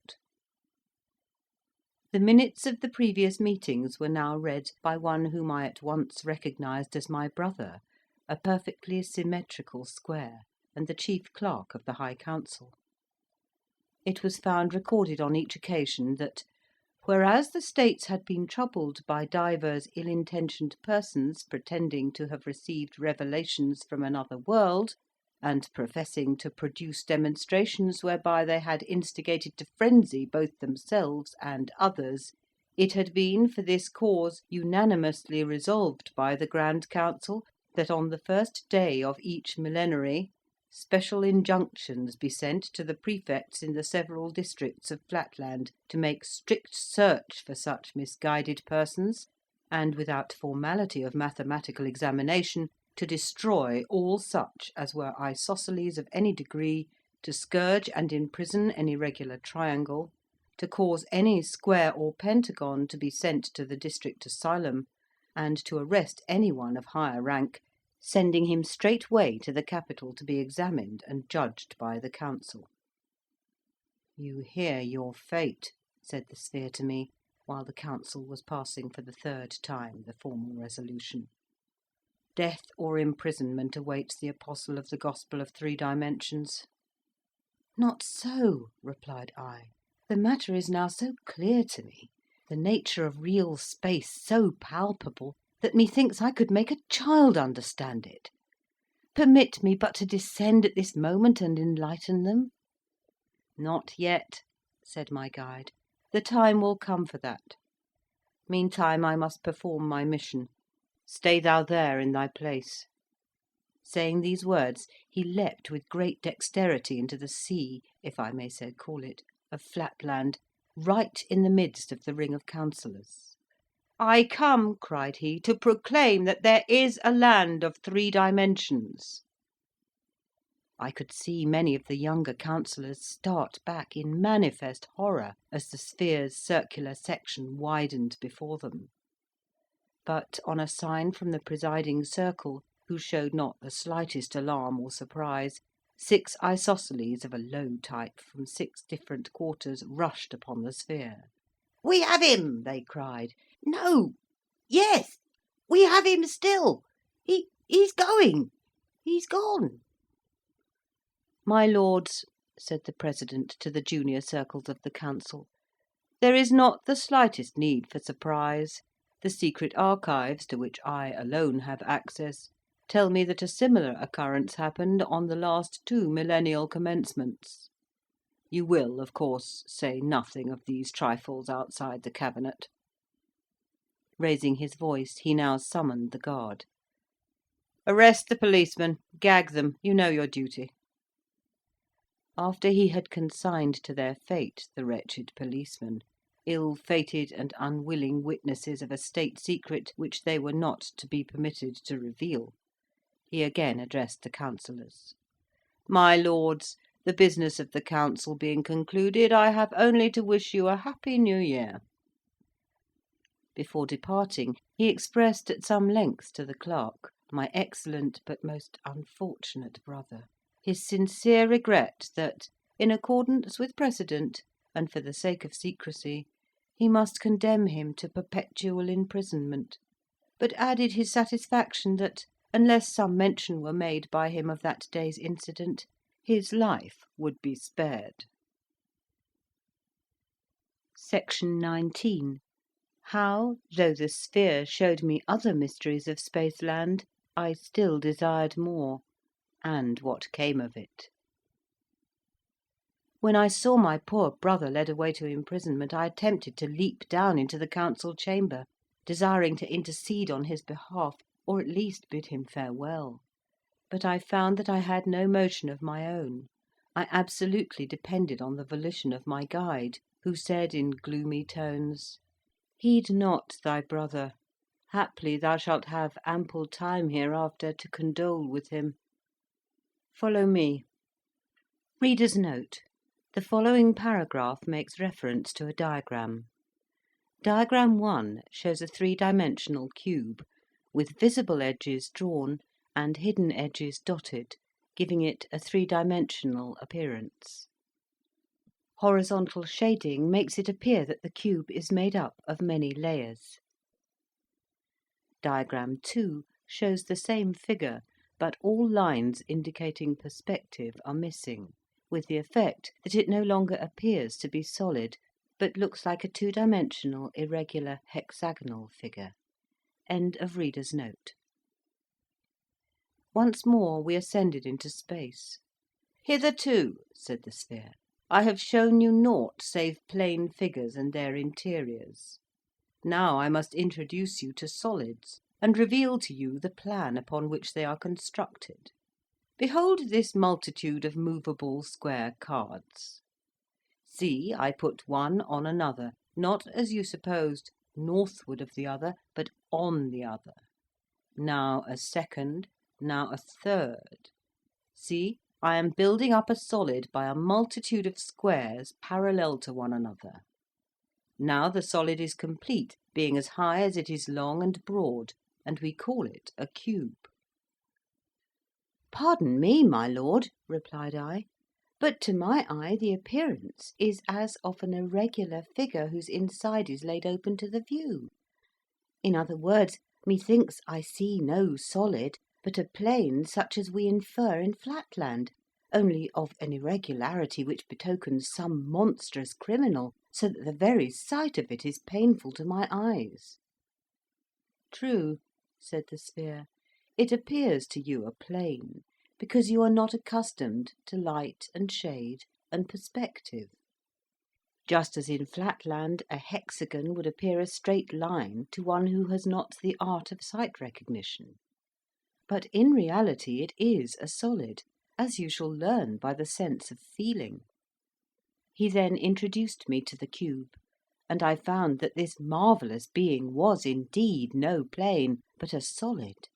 The minutes of the previous meetings were now read by one whom I at once recognised as my brother, a perfectly symmetrical square, and the chief clerk of the High Council. It was found recorded on each occasion that, whereas the States had been troubled by divers ill-intentioned persons pretending to have received revelations from another world, and professing to produce demonstrations whereby they had instigated to frenzy both themselves and others, it had been for this cause unanimously resolved by the Grand Council that on the first day of each millenary special injunctions be sent to the prefects in the several districts of Flatland to make strict search for such misguided persons, and without formality of mathematical examination to destroy all such as were isosceles of any degree, to scourge and imprison an irregular triangle, to cause any square or pentagon to be sent to the district asylum, and to arrest any one of higher rank, sending him straightway to the capital to be examined and judged by the council. You hear your fate, said the sphere to me, while the council was passing for the third time the formal resolution. Death or imprisonment awaits the apostle of the gospel of 3 dimensions. Not so, replied I. The matter is now so clear to me, the nature of real space so palpable, that methinks I could make a child understand it. Permit me but to descend at this moment and enlighten them. Not yet, said my guide. The time will come for that. Meantime I must perform my mission. Stay thou there in thy place. Saying these words, he leapt with great dexterity into the sea, if I may so call it, of Flatland, right in the midst of the ring of councillors. I come, cried he, to proclaim that there is a land of 3 dimensions. I could see many of the younger councillors start back in manifest horror as the sphere's circular section widened before them. But on a sign from the presiding circle, who showed not the slightest alarm or surprise, 6 isosceles of a low type from 6 different quarters rushed upon the sphere. "We have him!" they cried. "No! Yes! We have him still! He's going! He's gone!" "My lords," said the President to the junior circles of the Council, "there is not the slightest need for surprise. The secret archives, to which I alone have access, tell me that a similar occurrence happened on the last 2 millennial commencements. You will, of course, say nothing of these trifles outside the cabinet." Raising his voice, he now summoned the guard. "Arrest the policemen, gag them, you know your duty." After he had consigned to their fate the wretched policemen, ill-fated and unwilling witnesses of a state secret which they were not to be permitted to reveal, he again addressed the councillors. "My lords, the business of the council being concluded, I have only to wish you a happy New Year." Before departing, he expressed at some length to the clerk, my excellent but most unfortunate brother, his sincere regret that, in accordance with precedent, and for the sake of secrecy, he must condemn him to perpetual imprisonment, but added his satisfaction that, unless some mention were made by him of that day's incident, his life would be spared. Section 19. How, though the sphere showed me other mysteries of Spaceland, I still desired more, and what came of it. When I saw my poor brother led away to imprisonment, I attempted to leap down into the council chamber, desiring to intercede on his behalf, or at least bid him farewell. But I found that I had no motion of my own. I absolutely depended on the volition of my guide, who said in gloomy tones, "Heed not thy brother. Haply thou shalt have ample time hereafter to condole with him. Follow me." Reader's note: the following paragraph makes reference to a diagram. Diagram 1 shows a 3-dimensional cube, with visible edges drawn and hidden edges dotted, giving it a 3-dimensional appearance. Horizontal shading makes it appear that the cube is made up of many layers. Diagram 2 shows the same figure, but all lines indicating perspective are missing, with the effect that it no longer appears to be solid, but looks like a 2-dimensional irregular hexagonal figure. End of reader's note. Once more we ascended into space. "Hitherto," said the sphere, "I have shown you naught save plain figures and their interiors. Now I must introduce you to solids, and reveal to you the plan upon which they are constructed. Behold this multitude of movable square cards. See, I put one on another, not, as you supposed, northward of the other, but on the other. Now a second, now a third. See, I am building up a solid by a multitude of squares parallel to one another. Now the solid is complete, being as high as it is long and broad, and we call it a cube." "Pardon me, my lord," replied I, "but to my eye the appearance is as of an irregular figure whose inside is laid open to the view. In other words, methinks I see no solid, but a plane such as we infer in Flatland, only of an irregularity which betokens some monstrous criminal, so that the very sight of it is painful to my eyes." "True," said the Sphere, "it appears to you a plane, because you are not accustomed to light and shade and perspective. Just as in Flatland a hexagon would appear a straight line to one who has not the art of sight recognition. But in reality it is a solid, as you shall learn by the sense of feeling." He then introduced me to the cube, and I found that this marvellous being was indeed no plane, but a solid,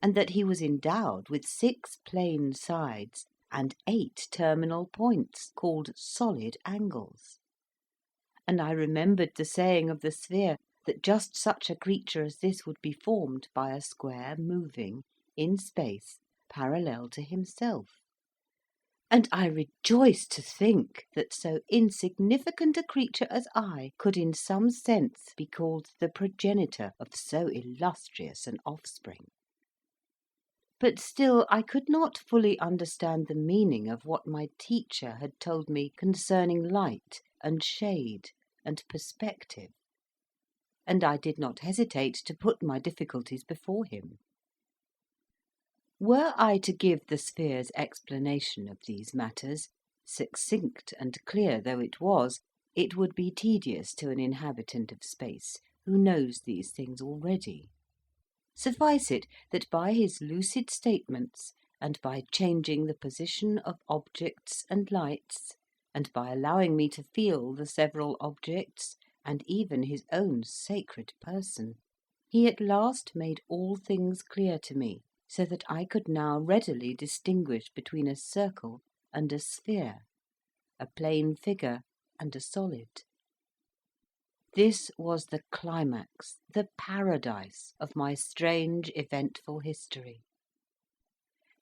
and that he was endowed with 6 plane sides and 8 terminal points, called solid angles. And I remembered the saying of the Sphere, that just such a creature as this would be formed by a square moving, in space, parallel to himself. And I rejoiced to think that so insignificant a creature as I could in some sense be called the progenitor of so illustrious an offspring. But still I could not fully understand the meaning of what my teacher had told me concerning light and shade and perspective, and I did not hesitate to put my difficulties before him. Were I to give the Sphere's explanation of these matters, succinct and clear though it was, it would be tedious to an inhabitant of space, who knows these things already. Suffice it that by his lucid statements, and by changing the position of objects and lights, and by allowing me to feel the several objects, and even his own sacred person, he at last made all things clear to me, so that I could now readily distinguish between a circle and a sphere, a plane figure and a solid. This was the climax, the paradise of my strange eventful history.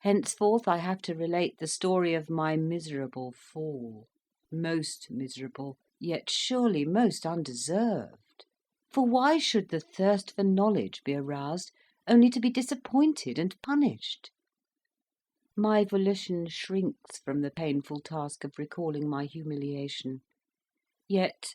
Henceforth I have to relate the story of my miserable fall, most miserable, yet surely most undeserved. For why should the thirst for knowledge be aroused only to be disappointed and punished? My volition shrinks from the painful task of recalling my humiliation. Yet,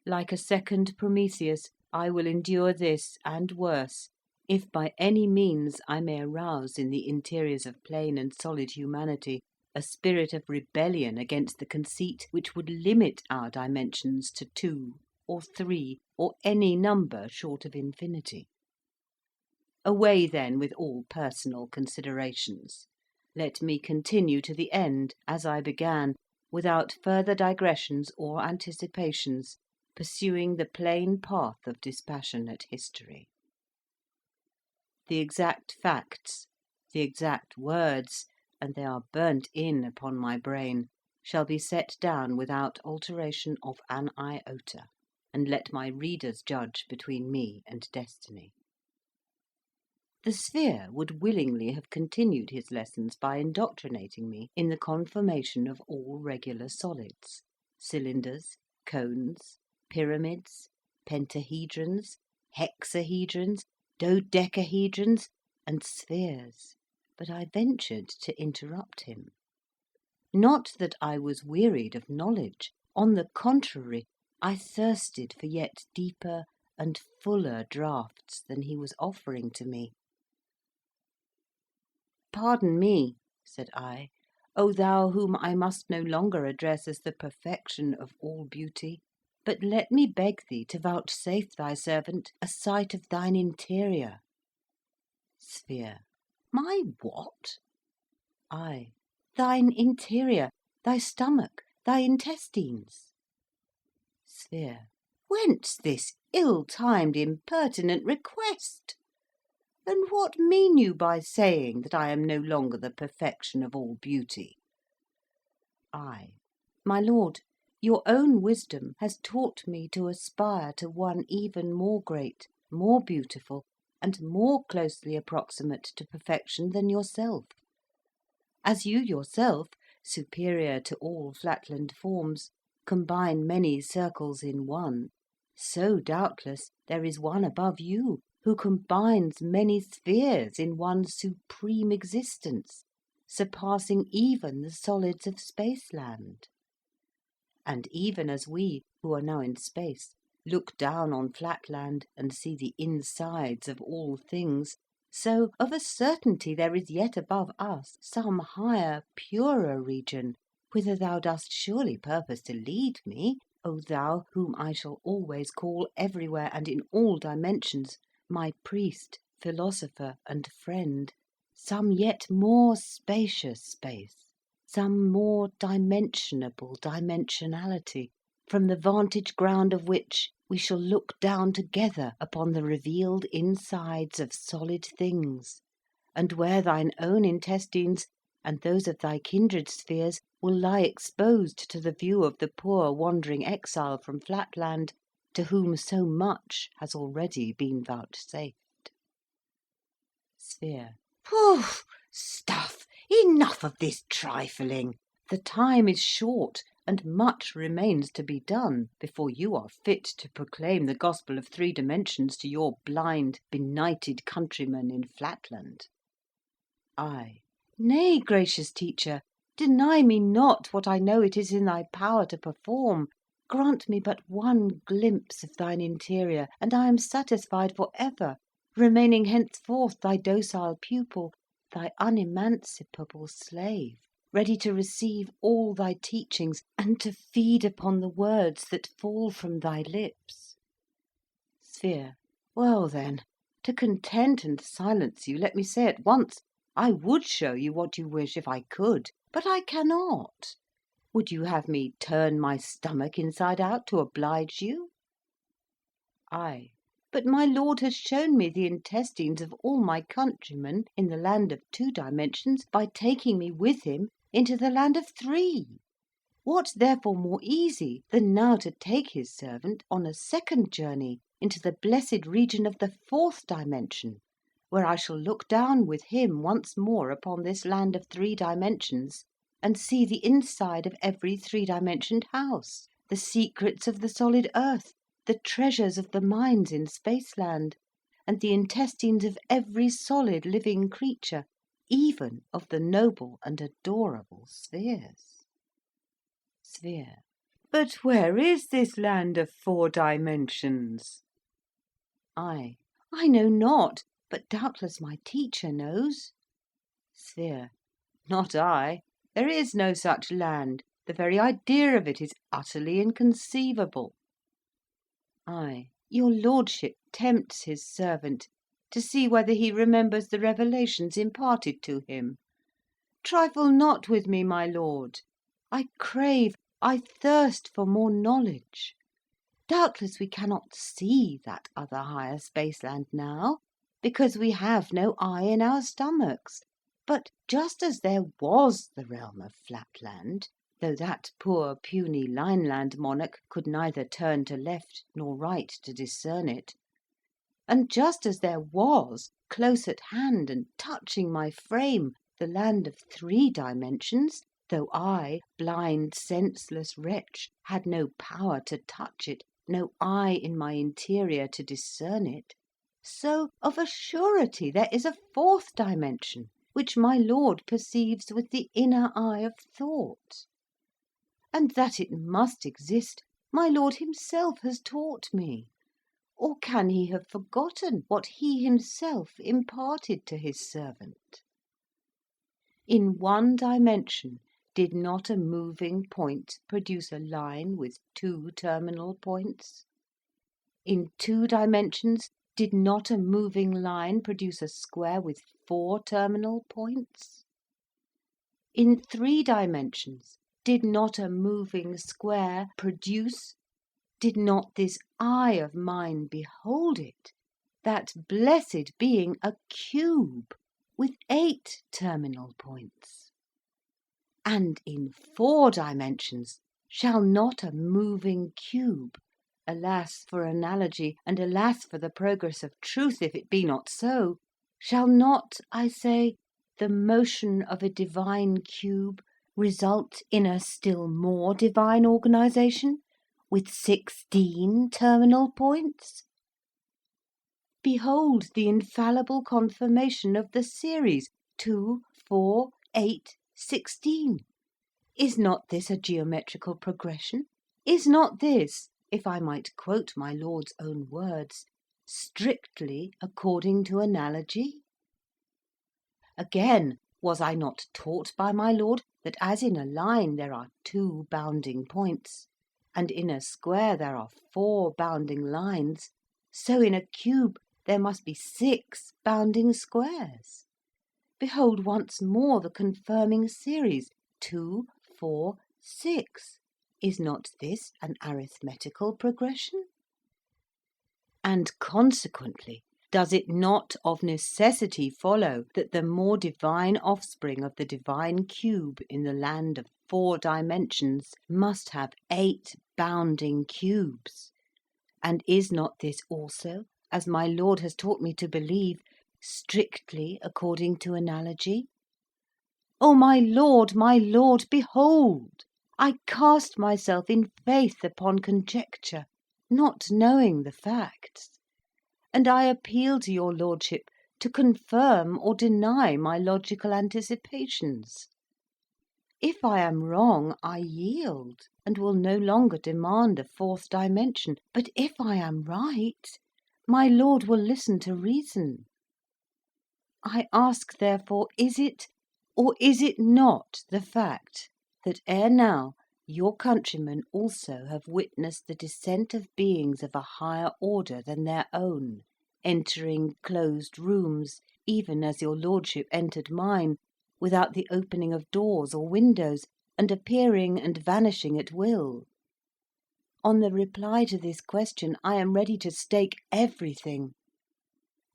like a second Prometheus, I will endure this and worse, if by any means I may arouse in the interiors of plain and solid humanity a spirit of rebellion against the conceit which would limit our dimensions to 2 or 3 or any number short of infinity. Away then with all personal considerations. Let me continue to the end, as I began, without further digressions or anticipations, pursuing the plain path of dispassionate history. The exact facts, the exact words, and they are burnt in upon my brain, shall be set down without alteration of an iota, and let my readers judge between me and destiny. The Sphere would willingly have continued his lessons by indoctrinating me in the conformation of all regular solids, cylinders, cones, pyramids, pentahedrons, hexahedrons, dodecahedrons, and spheres, but I ventured to interrupt him. Not that I was wearied of knowledge; on the contrary, I thirsted for yet deeper and fuller draughts than he was offering to me. "Pardon me," said I, "O thou whom I must no longer address as the perfection of all beauty, but let me beg thee to vouchsafe thy servant a sight of thine interior." Sphere. My what? I. Thine interior, thy stomach, thy intestines. Sphere. Whence this ill-timed impertinent request? And what mean you by saying that I am no longer the perfection of all beauty? I. My lord, your own wisdom has taught me to aspire to one even more great, more beautiful, and more closely approximate to perfection than yourself. As you yourself, superior to all flatland forms, combine many circles in one, so doubtless there is one above you who combines many spheres in one supreme existence, surpassing even the solids of Spaceland. And even as we, who are now in space, look down on Flatland and see the insides of all things, so of a certainty there is yet above us some higher, purer region, whither thou dost surely purpose to lead me, O thou whom I shall always call everywhere and in all dimensions my priest, philosopher, and friend, some yet more spacious space, some more dimensionable dimensionality, from the vantage ground of which we shall look down together upon the revealed insides of solid things, and where thine own intestines and those of thy kindred spheres will lie exposed to the view of the poor wandering exile from Flatland, to whom so much has already been vouchsafed. Sphere. Pooh! Stuff! Enough of this trifling. The time is short, and much remains to be done before you are fit to proclaim the gospel of 3 dimensions to your blind, benighted countrymen in Flatland. I. Nay, gracious teacher, deny me not what I know it is in thy power to perform. Grant me but one glimpse of thine interior, and I am satisfied for ever, remaining henceforth thy docile pupil, thy unemancipable slave, ready to receive all thy teachings, and to feed upon the words that fall from thy lips. Sphere. Well then, to content and silence you, let me say at once, I would show you what you wish if I could, but I cannot. Would you have me turn my stomach inside out to oblige you? I. But my lord has shown me the intestines of all my countrymen in the land of 2 dimensions by taking me with him into the land of 3. What therefore more easy than now to take his servant on a second journey into the blessed region of the 4th dimension, where I shall look down with him once more upon this land of 3 dimensions, and see the inside of every 3-dimensioned house, the secrets of the solid earth, the treasures of the mines in Spaceland, and the intestines of every solid living creature, even of the noble and adorable spheres. Sphere. But where is this land of 4 dimensions? I know not, but doubtless my teacher knows. Sphere. Not I. There is no such land. The very idea of it is utterly inconceivable. I. Your lordship tempts his servant to see whether he remembers the revelations imparted to him. Trifle not with me, my lord. I crave, I thirst for more knowledge. Doubtless we cannot see that other higher Spaceland now, because we have no eye in our stomachs. But just as there was the realm of Flatland, though that poor puny Lineland monarch could neither turn to left nor right to discern it, and just as there was, close at hand and touching my frame, the land of 3 dimensions, though I, blind, senseless wretch, had no power to touch it, no eye in my interior to discern it, so of a surety there is a 4th dimension, which my lord perceives with the inner eye of thought. And that it must exist, my lord himself has taught me. Or can he have forgotten what he himself imparted to his servant? In 1 dimension, did not a moving point produce a line with 2 terminal points? In 2 dimensions, did not a moving line produce a square with 4 terminal points? In 3 dimensions, did not a moving square produce, did not this eye of mine behold it, that blessed being a cube with 8 terminal points? And in 4 dimensions shall not a moving cube, alas for analogy, and alas for the progress of truth, if it be not so, shall not, I say, the motion of a divine cube result in a still more divine organisation, with 16 terminal points? Behold the infallible confirmation of the series 2, 4, 8, 16. Is not this a geometrical progression? Is not this, if I might quote my Lord's own words, strictly according to analogy? Again, was I not taught by my Lord that as in a line there are 2 bounding points, and in a square there are 4 bounding lines, so in a cube there must be 6 bounding squares? Behold once more the confirming series 2, 4, 6. Is not this an arithmetical progression? And consequently, does it not of necessity follow that the more divine offspring of the divine cube in the land of 4 dimensions must have 8 bounding cubes? And is not this also, as my Lord has taught me to believe, strictly according to analogy? O my Lord, behold! I cast myself in faith upon conjecture, not knowing the facts, and I appeal to your Lordship to confirm or deny my logical anticipations. If I am wrong, I yield, and will no longer demand a 4th dimension, but if I am right, my Lord will listen to reason. I ask, therefore, is it, or is it not, the fact that ere now your countrymen also have witnessed the descent of beings of a higher order than their own, entering closed rooms, even as your Lordship entered mine, without the opening of doors or windows, and appearing and vanishing at will? On the reply to this question I am ready to stake everything.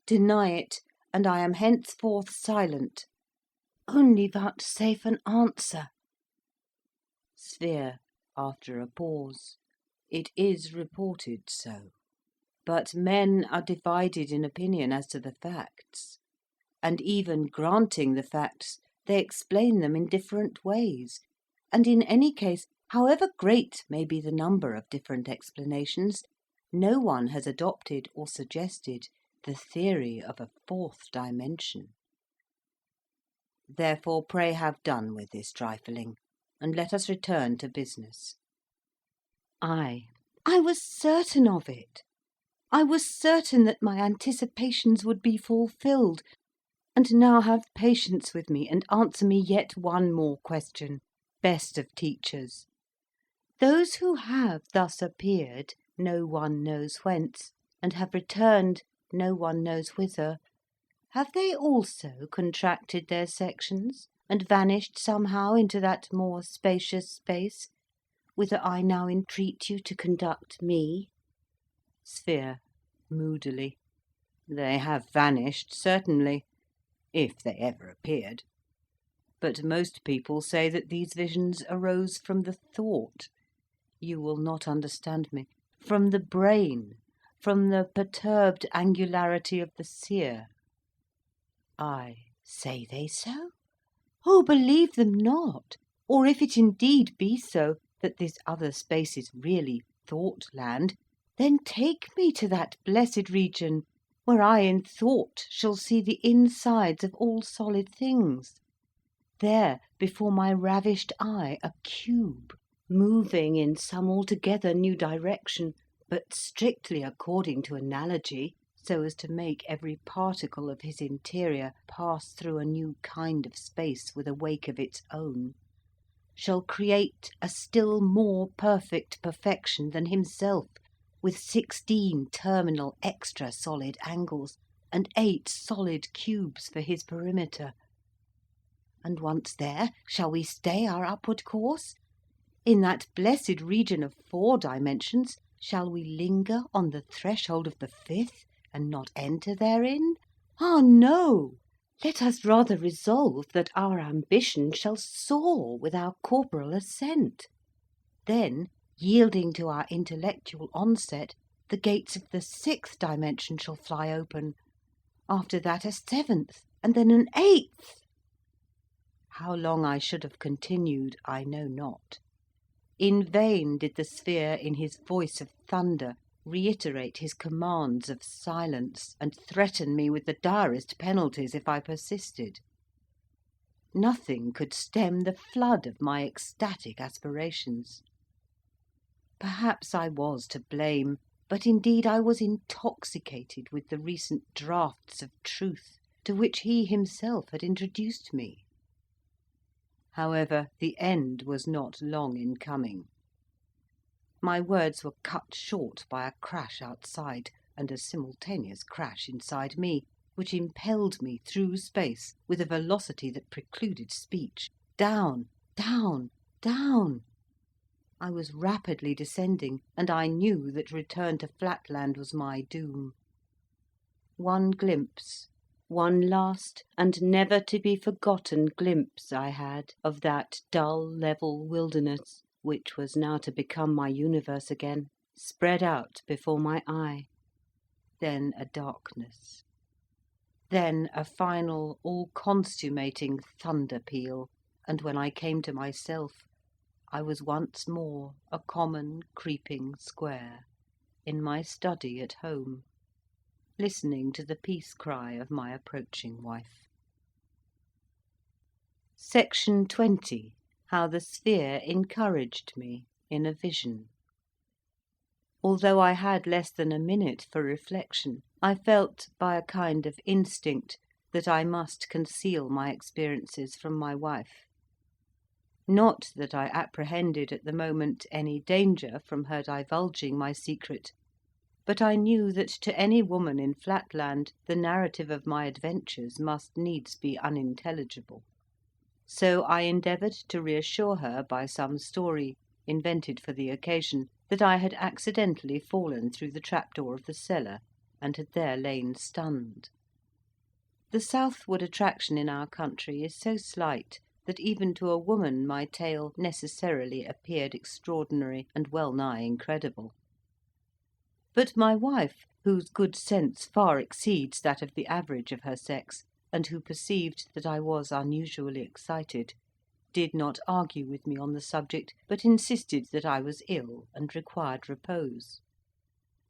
Deny it, and I am henceforth silent. Only vouchsafe an answer. Sphere, after a pause. It is reported so. But men are divided in opinion as to the facts, and even granting the facts, they explain them in different ways, and in any case, however great may be the number of different explanations, no one has adopted or suggested the theory of a 4th dimension. Therefore pray have done with this trifling, and let us return to business. I was certain of it. I was certain that my anticipations would be fulfilled, and now have patience with me, and answer me yet one more question, best of teachers. Those who have thus appeared, no one knows whence, and have returned, no one knows whither, have they also contracted their sections, and vanished somehow into that more spacious space, whither I now entreat you to conduct me? Sphere, moodily. They have vanished, certainly, if they ever appeared. But most people say that these visions arose from the thought. You will not understand me. From the brain, from the perturbed angularity of the seer. I say they so? Oh, believe them not. Or if it indeed be so, that this other space is really thought-land, then take me to that blessed region where I in thought shall see the insides of all solid things. There, before my ravished eye, a cube, moving in some altogether new direction, but strictly according to analogy, so as to make every particle of his interior pass through a new kind of space with a wake of its own, shall create a still more perfect perfection than himself, with 16 terminal extra solid angles, and 8 solid cubes for his perimeter. And once there, shall we stay our upward course? In that blessed region of 4 dimensions, shall we linger on the threshold of the 5th, and not enter therein? Ah, no! Let us rather resolve that our ambition shall soar with our corporal ascent. Then, yielding to our intellectual onset, the gates of the sixth dimension shall fly open, after that a seventh, and then an eighth. How long I should have continued I know not. In vain did the sphere in his voice of thunder reiterate his commands of silence, and threaten me with the direst penalties if I persisted. Nothing could stem the flood of my ecstatic aspirations. Perhaps I was to blame, but indeed I was intoxicated with the recent draughts of truth to which he himself had introduced me. However, the end was not long in coming. My words were cut short by a crash outside, and a simultaneous crash inside me, which impelled me through space with a velocity that precluded speech. Down, down, down. I was rapidly descending, and I knew that return to Flatland was my doom. One glimpse, one last and never to be forgotten glimpse I had of that dull level wilderness, which was now to become my universe again, spread out before my eye. Then a darkness. Then a final, all-consummating thunder peal, and when I came to myself, I was once more a common creeping square, in my study at home, listening to the peace cry of my approaching wife. Section 20. How the sphere encouraged me in a vision. Although I had less than a minute for reflection, I felt by a kind of instinct that I must conceal my experiences from my wife. Not that I apprehended at the moment any danger from her divulging my secret, but I knew that to any woman in Flatland the narrative of my adventures must needs be unintelligible. So I endeavoured to reassure her by some story, invented for the occasion, that I had accidentally fallen through the trapdoor of the cellar, and had there lain stunned. The southward attraction in our country is so slight that even to a woman my tale necessarily appeared extraordinary and well nigh incredible. But my wife, whose good sense far exceeds that of the average of her sex, and who perceived that I was unusually excited, did not argue with me on the subject, but insisted that I was ill and required repose.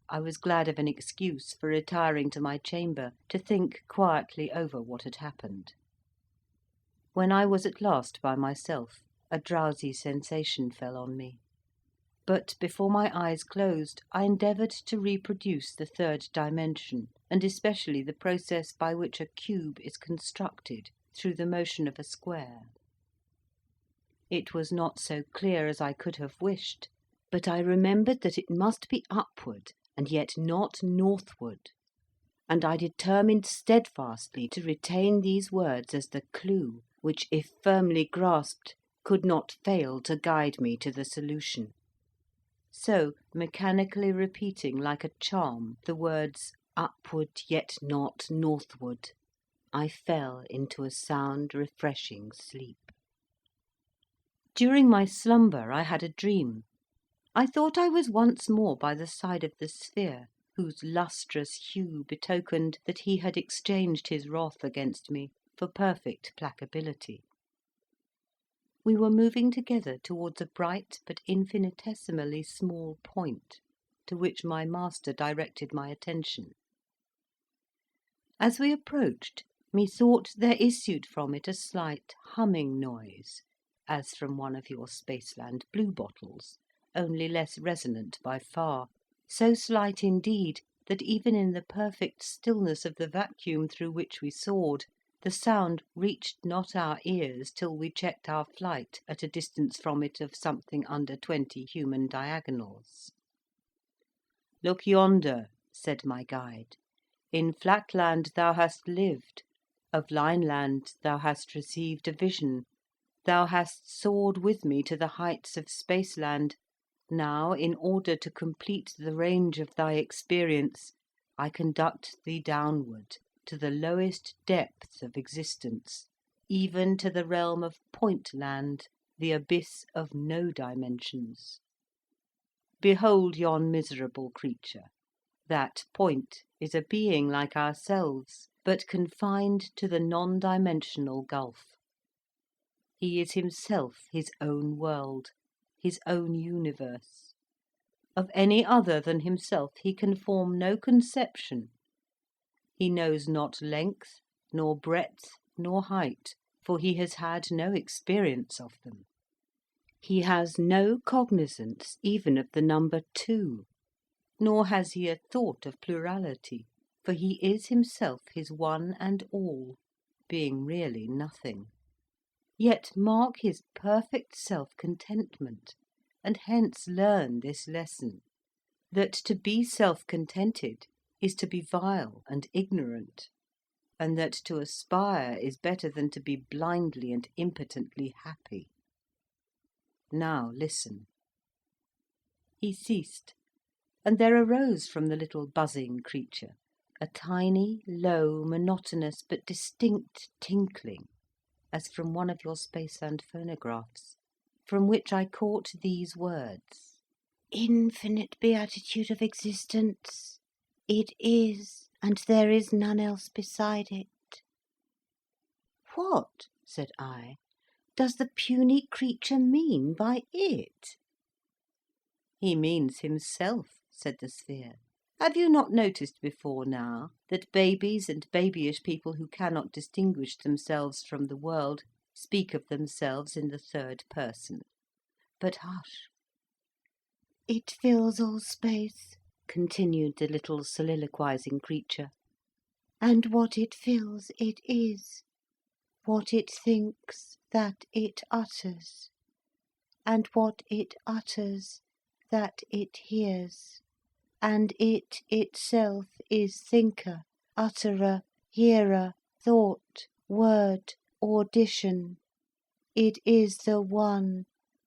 I was glad of an excuse for retiring to my chamber to think quietly over what had happened. When I was at last by myself, a drowsy sensation fell on me. But before my eyes closed, I endeavoured to reproduce the third dimension, and especially the process by which a cube is constructed through the motion of a square. It was not so clear as I could have wished, but I remembered that it must be upward and yet not northward, and I determined steadfastly to retain these words as the clue which, if firmly grasped, could not fail to guide me to the solution. So, mechanically repeating like a charm the words "upward yet not northward," I fell into a sound, refreshing sleep. During my slumber I had a dream. I thought I was once more by the side of the sphere, whose lustrous hue betokened that he had exchanged his wrath against me for perfect placability. We were moving together towards a bright but infinitesimally small point, to which my master directed my attention. As we approached, methought there issued from it a slight humming noise, as from one of your Spaceland bluebottles, only less resonant by far, so slight indeed that even in the perfect stillness of the vacuum through which we soared, the sound reached not our ears till we checked our flight at a distance from it of something under 20 human diagonals. "Look yonder," said my guide. "In Flatland thou hast lived, of Lineland thou hast received a vision, thou hast soared with me to the heights of Spaceland. Now, in order to complete the range of thy experience, I conduct thee downward to the lowest depths of existence, even to the realm of Pointland, the abyss of no dimensions. Behold yon miserable creature. That point is a being like ourselves, but confined to the non-dimensional gulf. He is himself his own world, his own universe. Of any other than himself he can form no conception. He knows not length, nor breadth, nor height, for he has had no experience of them. He has no cognizance even of the number 2, nor has he a thought of plurality, for he is himself his one and all, being really nothing. Yet mark his perfect self-contentment, and hence learn this lesson, that to be self-contented is to be vile and ignorant, and that to aspire is better than to be blindly and impotently happy. Now listen." He ceased, and there arose from the little buzzing creature a tiny, low, monotonous, but distinct tinkling, as from one of your Spaceland phonographs, from which I caught these words: "Infinite beatitude of existence, it is, and there is none else beside it." "What," said I, "does the puny creature mean by it?" "He means himself," said the sphere. "Have you not noticed before now that babies and babyish people who cannot distinguish themselves from the world speak of themselves in the third person? But hush." "It fills all space," continued the little soliloquizing creature, "and what it fills it is. What it thinks, that it utters, and what it utters, that it hears, and it itself is thinker, utterer, hearer, thought, word, audition. It is the one,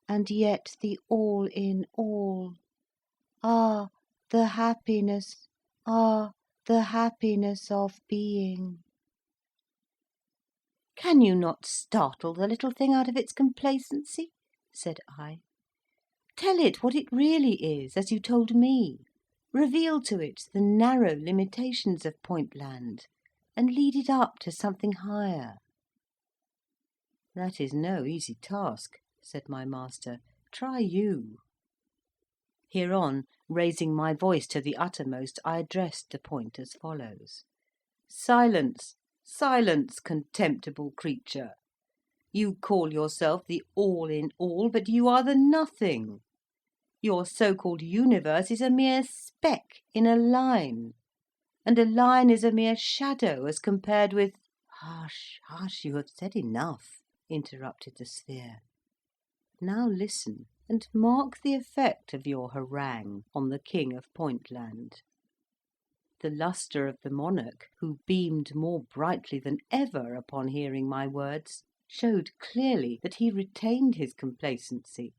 and yet the all in all. Ah, the happiness, ah, the happiness of being." "Can you not startle the little thing out of its complacency?" said I. "Tell it what it really is, as you told me. Reveal to it the narrow limitations of Pointland, and lead it up to something higher." "That is no easy task," said my master. "Try you." Hereon, raising my voice to the uttermost, I addressed the point as follows: "Silence! Silence, contemptible creature! You call yourself the all in all, but you are the nothing. Your so-called universe is a mere speck in a line, and a line is a mere shadow as compared with—" "Hush, hush, you have said enough," interrupted the sphere. "Now listen, and mark the effect of your harangue on the King of Pointland." The lustre of the monarch, who beamed more brightly than ever upon hearing my words, showed clearly that he retained his complacency,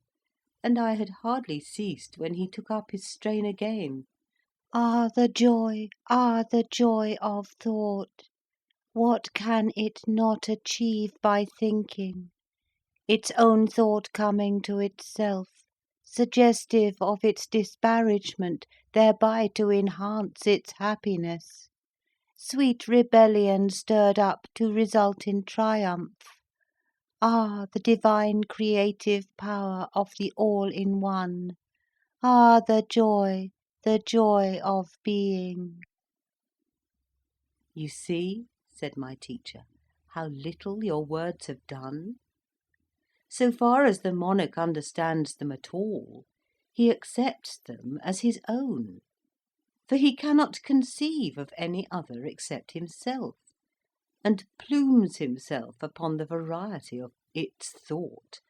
and I had hardly ceased when he took up his strain again. Ah, the joy of thought! What can it not achieve by thinking? Its own thought coming to itself, suggestive of its disparagement, thereby to enhance its happiness. Sweet rebellion stirred up to result in triumph. Ah, the divine creative power of the all-in-one! Ah, the joy of being!" "You see," said my teacher, "how little your words have done? So far as the monarch understands them at all, he accepts them as his own, for he cannot conceive of any other except himself, and plumes himself upon the variety of its thought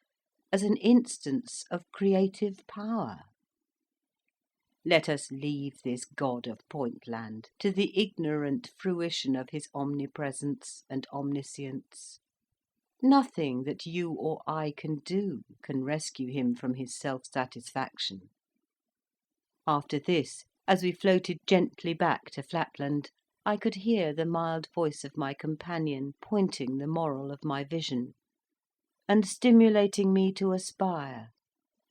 as an instance of creative power. Let us leave this god of Pointland to the ignorant fruition of his omnipresence and omniscience. Nothing that you or I can do can rescue him from his self-satisfaction." After this, as we floated gently back to Flatland, I could hear the mild voice of my companion pointing the moral of my vision, and stimulating me to aspire,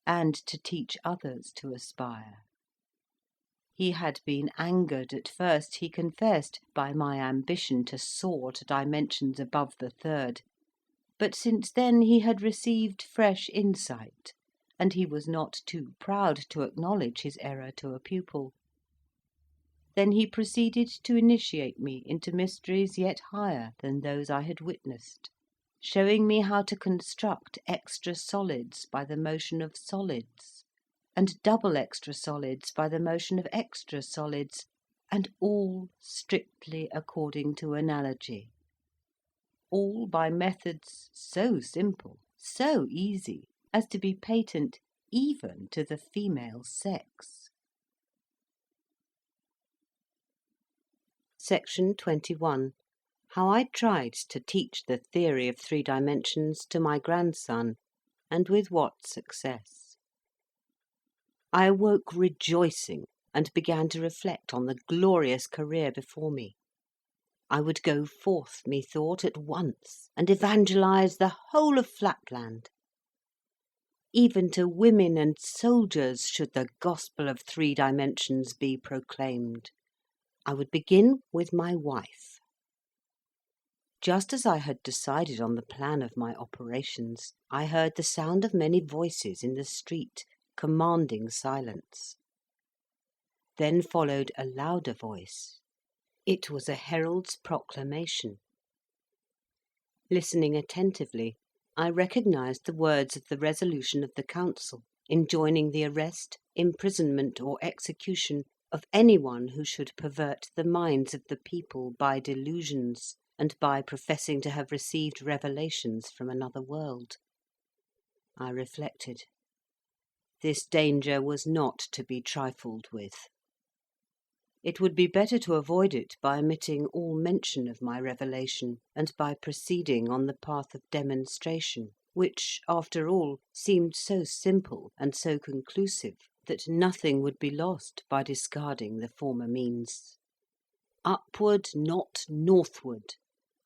and to teach others to aspire. He had been angered at first, he confessed, by my ambition to soar to dimensions above the third; but since then he had received fresh insight, and he was not too proud to acknowledge his error to a pupil. Then he proceeded to initiate me into mysteries yet higher than those I had witnessed, showing me how to construct extra solids by the motion of solids, and double extra solids by the motion of extra solids, and all strictly according to analogy, all by methods so simple, so easy, as to be patent even to the female sex. Section 21. How I tried to teach the theory of three dimensions to my grandson, and with what success. I awoke rejoicing, and began to reflect on the glorious career before me. I would go forth, methought, at once, and evangelise the whole of Flatland. Even to women and soldiers should the gospel of three dimensions be proclaimed. I would begin with my wife. Just as I had decided on the plan of my operations, I heard the sound of many voices in the street, commanding silence. Then followed a louder voice. It was a herald's proclamation. Listening attentively, I recognised the words of the resolution of the council, enjoining the arrest, imprisonment, or execution of anyone who should pervert the minds of the people by delusions, and by professing to have received revelations from another world. I reflected. This danger was not to be trifled with. It would be better to avoid it by omitting all mention of my revelation, and by proceeding on the path of demonstration, which, after all, seemed so simple and so conclusive that nothing would be lost by discarding the former means. Upward, not northward,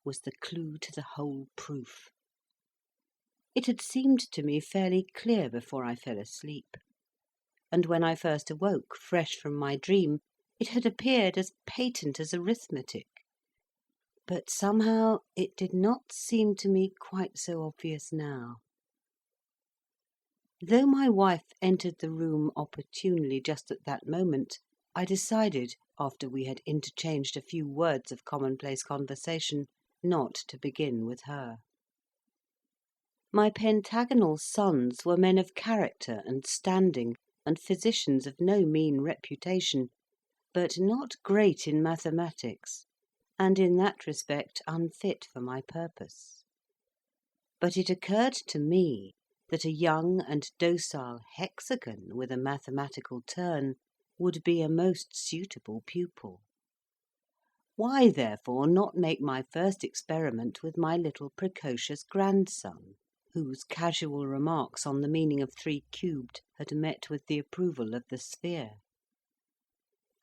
was the clue to the whole proof. It had seemed to me fairly clear before I fell asleep, and when I first awoke, fresh from my dream, it had appeared as patent as arithmetic. But somehow it did not seem to me quite so obvious now. Though my wife entered the room opportunely just at that moment, I decided, after we had interchanged a few words of commonplace conversation, not to begin with her. My pentagonal sons were men of character and standing, and physicians of no mean reputation, but not great in mathematics, and in that respect unfit for my purpose. But it occurred to me that a young and docile hexagon with a mathematical turn would be a most suitable pupil. Why, therefore, not make my first experiment with my little precocious grandson, whose casual remarks on the meaning of 3 cubed had met with the approval of the sphere?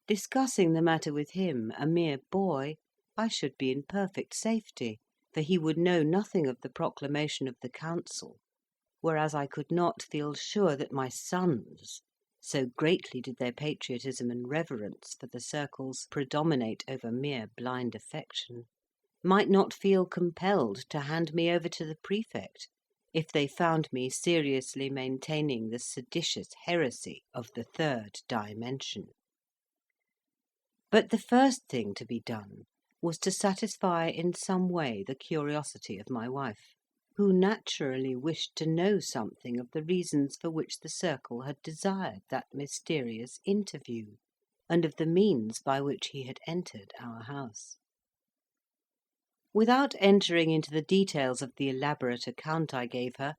Discussing the matter with him, a mere boy, I should be in perfect safety, for he would know nothing of the proclamation of the council, whereas I could not feel sure that my sons, so greatly did their patriotism and reverence for the circles predominate over mere blind affection, might not feel compelled to hand me over to the prefect, if they found me seriously maintaining the seditious heresy of the third dimension. But the first thing to be done was to satisfy in some way the curiosity of my wife, who naturally wished to know something of the reasons for which the circle had desired that mysterious interview, and of the means by which he had entered our house. Without entering into the details of the elaborate account I gave her,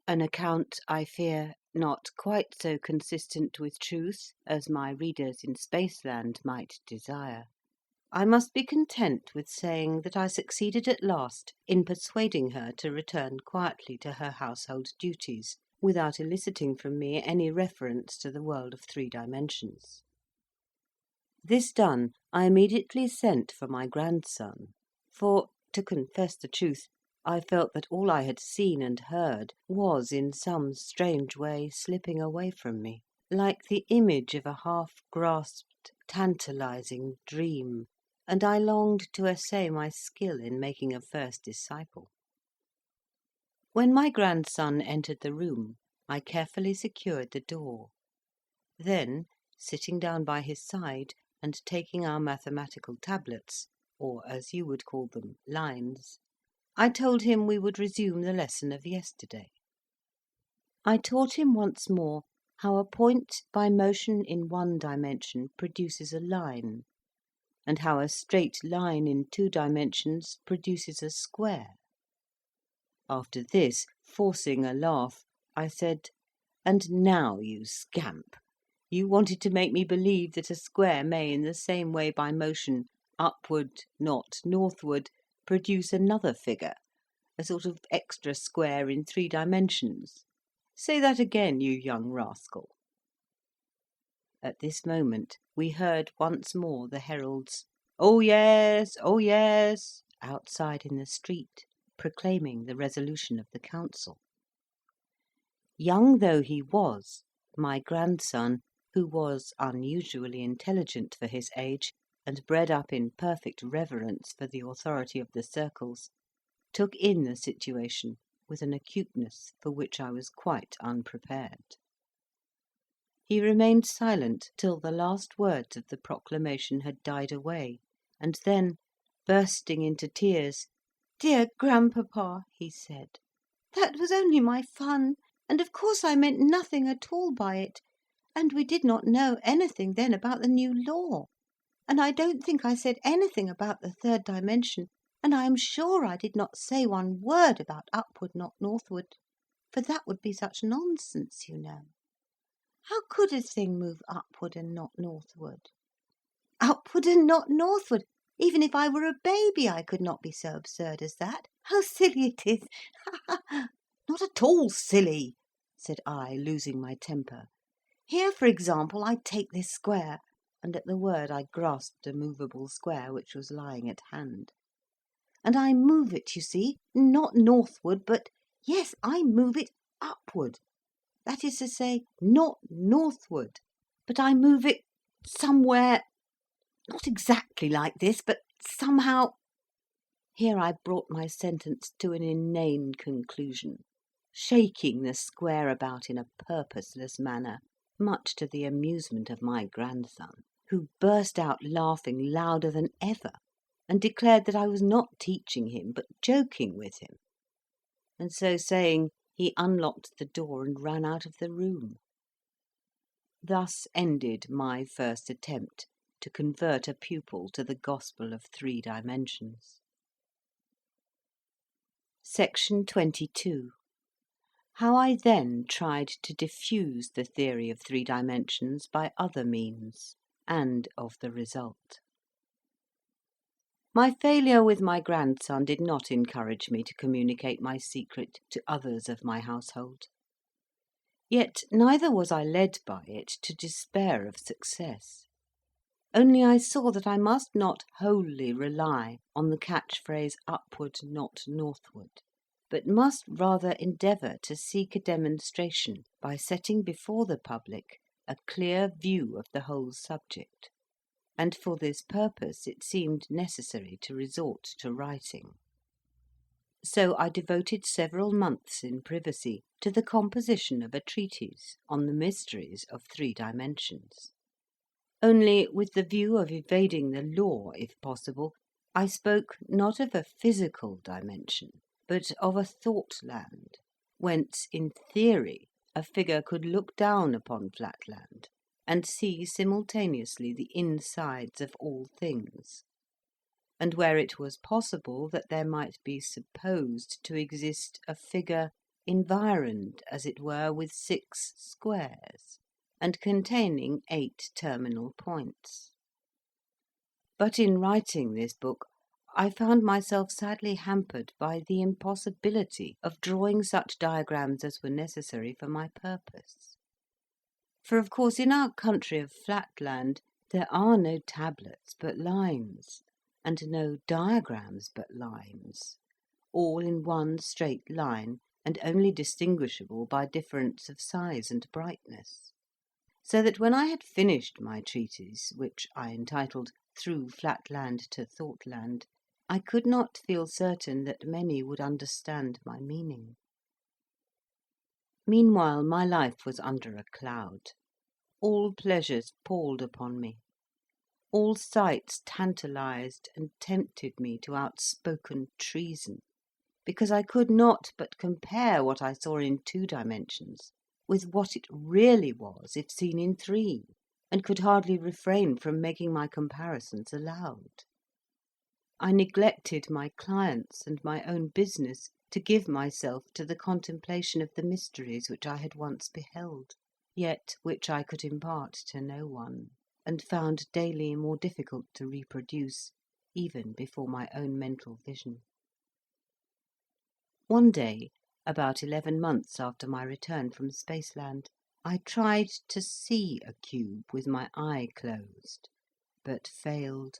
an account, I fear, not quite so consistent with truth as my readers in Spaceland might desire, I must be content with saying that I succeeded at last in persuading her to return quietly to her household duties, without eliciting from me any reference to the world of 3 dimensions. This done, I immediately sent for my grandson; for, to confess the truth, I felt that all I had seen and heard was in some strange way slipping away from me, like the image of a half grasped tantalizing dream, and I longed to essay my skill in making a first disciple. When my grandson entered the room, I carefully secured the door. Then, sitting down by his side, and taking our mathematical tablets, or, as you would call them, lines, I told him we would resume the lesson of yesterday. I taught him once more how a point by motion in one dimension produces a line, and how a straight line in 2 dimensions produces a square. After this, forcing a laugh, I said, "And now, you scamp, you wanted to make me believe that a square may in the same way by motion upward, not northward, produce another figure, a sort of extra square in 3 dimensions. Say that again, you young rascal." At this moment we heard once more the heralds' "Oh yes, oh yes," outside in the street, proclaiming the resolution of the council. Young though he was, my grandson, who was unusually intelligent for his age, and bred up in perfect reverence for the authority of the circles, took in the situation with an acuteness for which I was quite unprepared. He remained silent till the last words of the proclamation had died away, and then, bursting into tears, "Dear grandpapa," he said, "that was only my fun, and of course I meant nothing at all by it, and we did not know anything then about the new law, and I don't think I said anything about the 3rd dimension, and I am sure I did not say one word about upward, not northward, for that would be such nonsense, you know. How could a thing move upward and not northward? Upward and not northward! Even if I were a baby, I could not be so absurd as that. How silly it is! Not at all silly," said I, losing my temper. "Here, for example, I take this square," and at the word I grasped a movable square which was lying at hand, "and I move it, you see, not northward, but, yes, I move it upward. That is to say, not northward, but I move it somewhere, not exactly like this, but somehow—" Here I brought my sentence to an inane conclusion, shaking the square about in a purposeless manner, much to the amusement of my grandson, who burst out laughing louder than ever, and declared that I was not teaching him, but joking with him; and so saying, he unlocked the door and ran out of the room. Thus ended my first attempt to convert a pupil to the gospel of 3 dimensions. Section 22. How I then tried to diffuse the theory of 3 dimensions by other means, and of the result. My failure with my grandson did not encourage me to communicate my secret to others of my household. Yet neither was I led by it to despair of success. Only I saw that I must not wholly rely on the catch-phrase "upward, not northward," but must rather endeavour to seek a demonstration by setting before the public a clear view of the whole subject, and for this purpose it seemed necessary to resort to writing. So I devoted several months in privacy to the composition of a treatise on the mysteries of 3 dimensions. Only, with the view of evading the law, if possible, I spoke not of a physical dimension, but of a thought-land, whence, in theory, a figure could look down upon Flatland, and see simultaneously the insides of all things, and where it was possible that there might be supposed to exist a figure environed, as it were, with 6 squares, and containing 8 terminal points. But in writing this book, I found myself sadly hampered by the impossibility of drawing such diagrams as were necessary for my purpose. For of course in our country of Flatland There are no tablets but lines, and no diagrams but lines, all in one straight line, and only distinguishable by difference of size and brightness. So that when I had finished my treatise, which I entitled Through Flatland to Thoughtland, I could not feel certain that many would understand my meaning. Meanwhile my life was under a cloud. All pleasures palled upon me. All sights tantalized and tempted me to outspoken treason, because I could not but compare what I saw in 2 dimensions with what it really was if seen in 3, and could hardly refrain from making my comparisons aloud. I neglected my clients and my own business to give myself to the contemplation of the mysteries which I had once beheld, yet which I could impart to no one, and found daily more difficult to reproduce, even before my own mental vision. One day, about 11 months after my return from Spaceland, I tried to see a cube with my eye closed, but failed.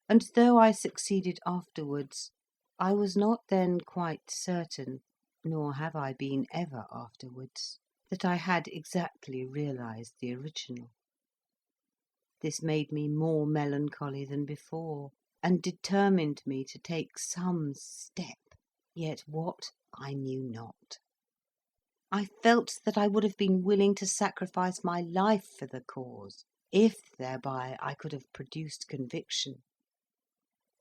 And though I succeeded afterwards, I was not then quite certain, nor have I been ever afterwards, that I had exactly realized the original. This made me more melancholy than before, and determined me to take some step, yet what I knew not. I felt that I would have been willing to sacrifice my life for the cause, if thereby I could have produced conviction.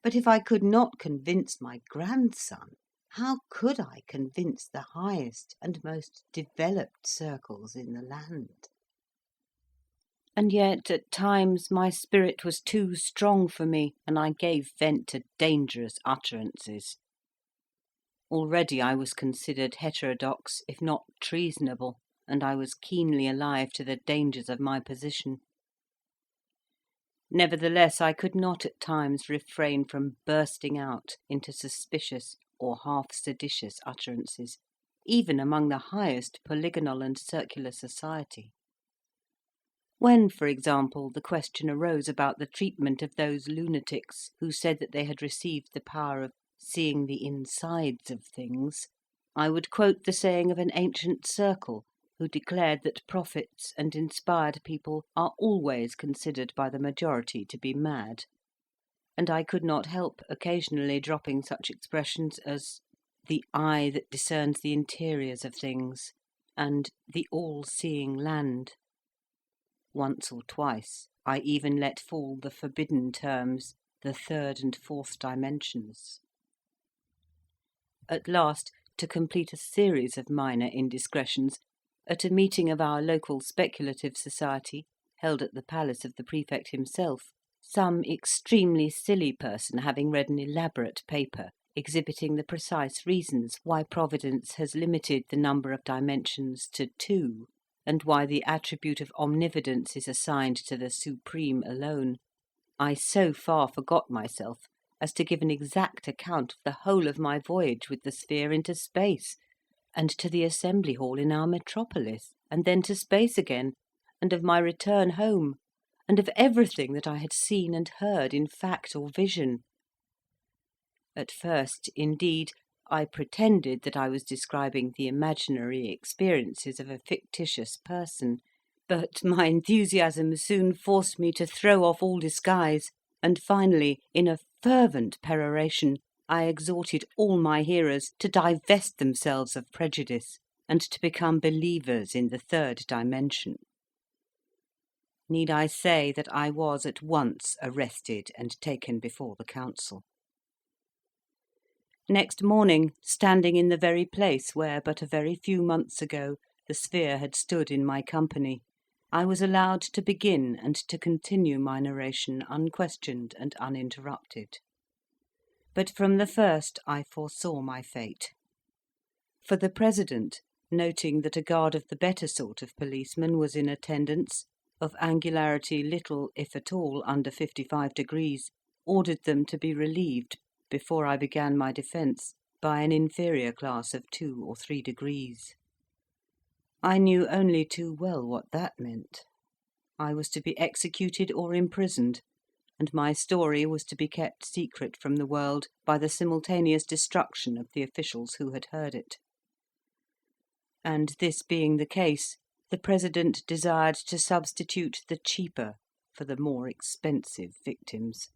But if I could not convince my grandson, how could I convince the highest and most developed circles in the land? And yet at times my spirit was too strong for me, and I gave vent to dangerous utterances. Already I was considered heterodox, if not treasonable, and I was keenly alive to the dangers of my position. Nevertheless, I could not at times refrain from bursting out into suspicious or half seditious utterances, even among the highest polygonal and circular society. When, for example, the question arose about the treatment of those lunatics who said that they had received the power of seeing the insides of things, I would quote the saying of an ancient circle, who declared that prophets and inspired people are always considered by the majority to be mad; and I could not help occasionally dropping such expressions as the eye that discerns the interiors of things, and the all-seeing land. Once or twice I even let fall the forbidden terms, the 3rd and 4th dimensions. At last, to complete a series of minor indiscretions, at a meeting of our local speculative society, held at the palace of the prefect himself, some extremely silly person having read an elaborate paper exhibiting the precise reasons why Providence has limited the number of dimensions to 2, and why the attribute of omnividence is assigned to the Supreme alone, I so far forgot myself as to give an exact account of the whole of my voyage with the sphere into space, and to the assembly hall in our metropolis, and then to space again, and of my return home, and of everything that I had seen and heard in fact or vision. At first, indeed, I pretended that I was describing the imaginary experiences of a fictitious person, but my enthusiasm soon forced me to throw off all disguise, and finally, in a fervent peroration, I exhorted all my hearers to divest themselves of prejudice, and to become believers in the 3rd dimension. Need I say that I was at once arrested and taken before the council? Next morning, standing in the very place where, but a very few months ago, the sphere had stood in my company, I was allowed to begin and to continue my narration unquestioned and uninterrupted. But from the first I foresaw my fate. For the President, noting that a guard of the better sort of policemen was in attendance, of angularity little, if at all, under 55 degrees, ordered them to be relieved, before I began my defence, by an inferior class of 2 or 3 degrees. I knew only too well what that meant. I was to be executed or imprisoned, and my story was to be kept secret from the world by the simultaneous destruction of the officials who had heard it. And this being the case, the President desired to substitute the cheaper for the more expensive victims.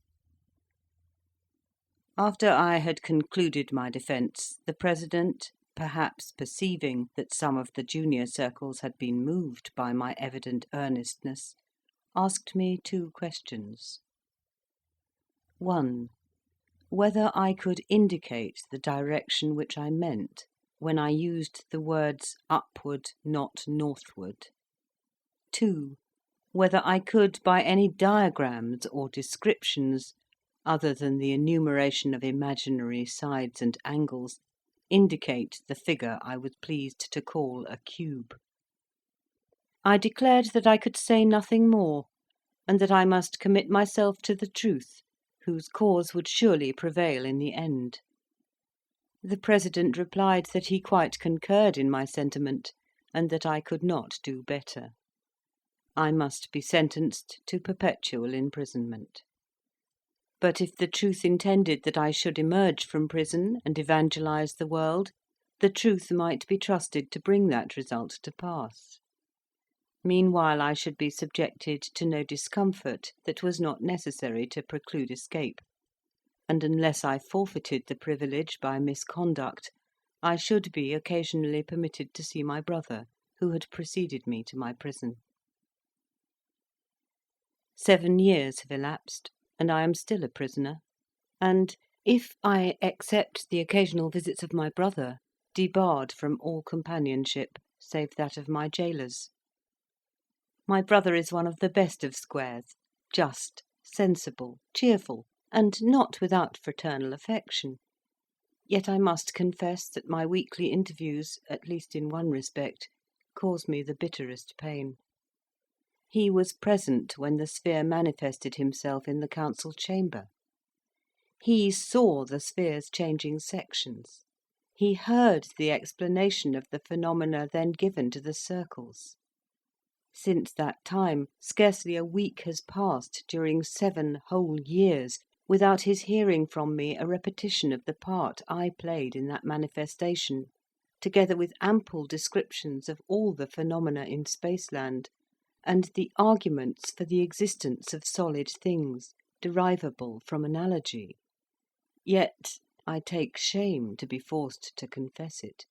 After I had concluded my defence, the President, perhaps perceiving that some of the junior circles had been moved by my evident earnestness, asked me 2 questions. 1. Whether I could indicate the direction which I meant when I used the words upward, not northward. 2. Whether I could, by any diagrams or descriptions, other than the enumeration of imaginary sides and angles, indicate the figure I was pleased to call a cube. I declared that I could say nothing more, and that I must commit myself to the truth, whose cause would surely prevail in the end. The President replied that he quite concurred in my sentiment, and that I could not do better. I must be sentenced to perpetual imprisonment. But if the truth intended that I should emerge from prison and evangelise the world, the truth might be trusted to bring that result to pass. Meanwhile I should be subjected to no discomfort that was not necessary to preclude escape, and unless I forfeited the privilege by misconduct, I should be occasionally permitted to see my brother, who had preceded me to my prison. 7 years have elapsed, and I am still a prisoner, and, if I except the occasional visits of my brother, debarred from all companionship save that of my jailers. My brother is one of the best of squares, just, sensible, cheerful, and not without fraternal affection. Yet I must confess that my weekly interviews, at least in one respect, cause me the bitterest pain. He was present when the sphere manifested himself in the council chamber. He saw the sphere's changing sections. He heard the explanation of the phenomena then given to the circles. Since that time, scarcely a week has passed during 7 whole years without his hearing from me a repetition of the part I played in that manifestation, together with ample descriptions of all the phenomena in Spaceland, and the arguments for the existence of solid things, derivable from analogy. Yet, I take shame to be forced to confess it,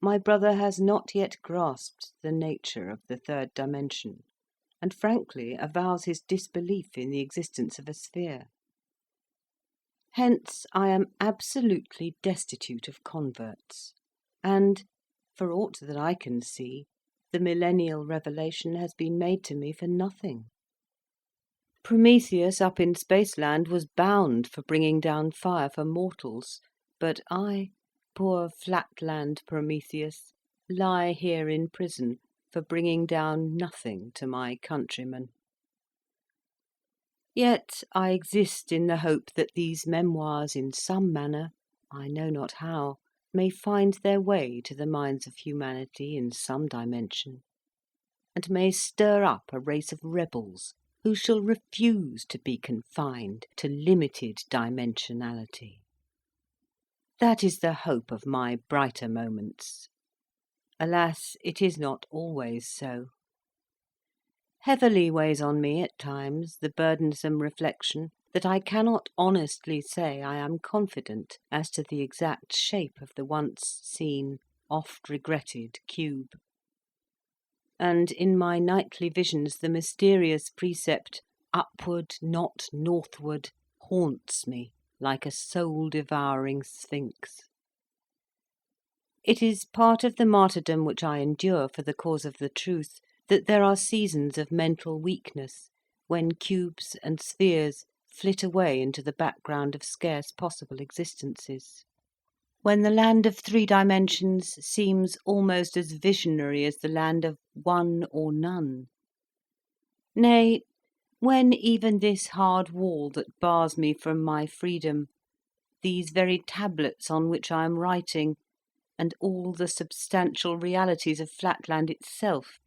my brother has not yet grasped the nature of the 3rd dimension, and frankly avows his disbelief in the existence of a sphere. Hence I am absolutely destitute of converts, and, for aught that I can see, the millennial revelation has been made to me for nothing. Prometheus up in Spaceland was bound for bringing down fire for mortals, but I, poor Flatland Prometheus, lie here in prison for bringing down nothing to my countrymen. Yet I exist in the hope that these memoirs in some manner, I know not how, may find their way to the minds of humanity in some dimension, and may stir up a race of rebels who shall refuse to be confined to limited dimensionality. That is the hope of my brighter moments. Alas, it is not always so. Heavily weighs on me at times the burdensome reflection that I cannot honestly say I am confident as to the exact shape of the once seen, oft regretted cube. And in my nightly visions the mysterious precept, upward, not northward, haunts me like a soul-devouring sphinx. It is part of the martyrdom which I endure for the cause of the truth that there are seasons of mental weakness, when cubes and spheres flit away into the background of scarce possible existences, when the land of 3 dimensions seems almost as visionary as the land of 1 or none. Nay, when even this hard wall that bars me from my freedom, these very tablets on which I am writing, and all the substantial realities of Flatland itself,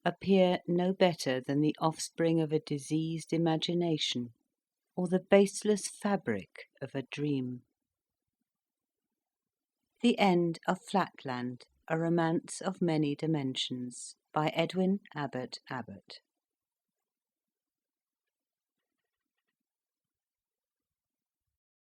appear no better than the offspring of a diseased imagination, or the baseless fabric of a dream. The End of Flatland, a Romance of Many Dimensions, by Edwin Abbott Abbott.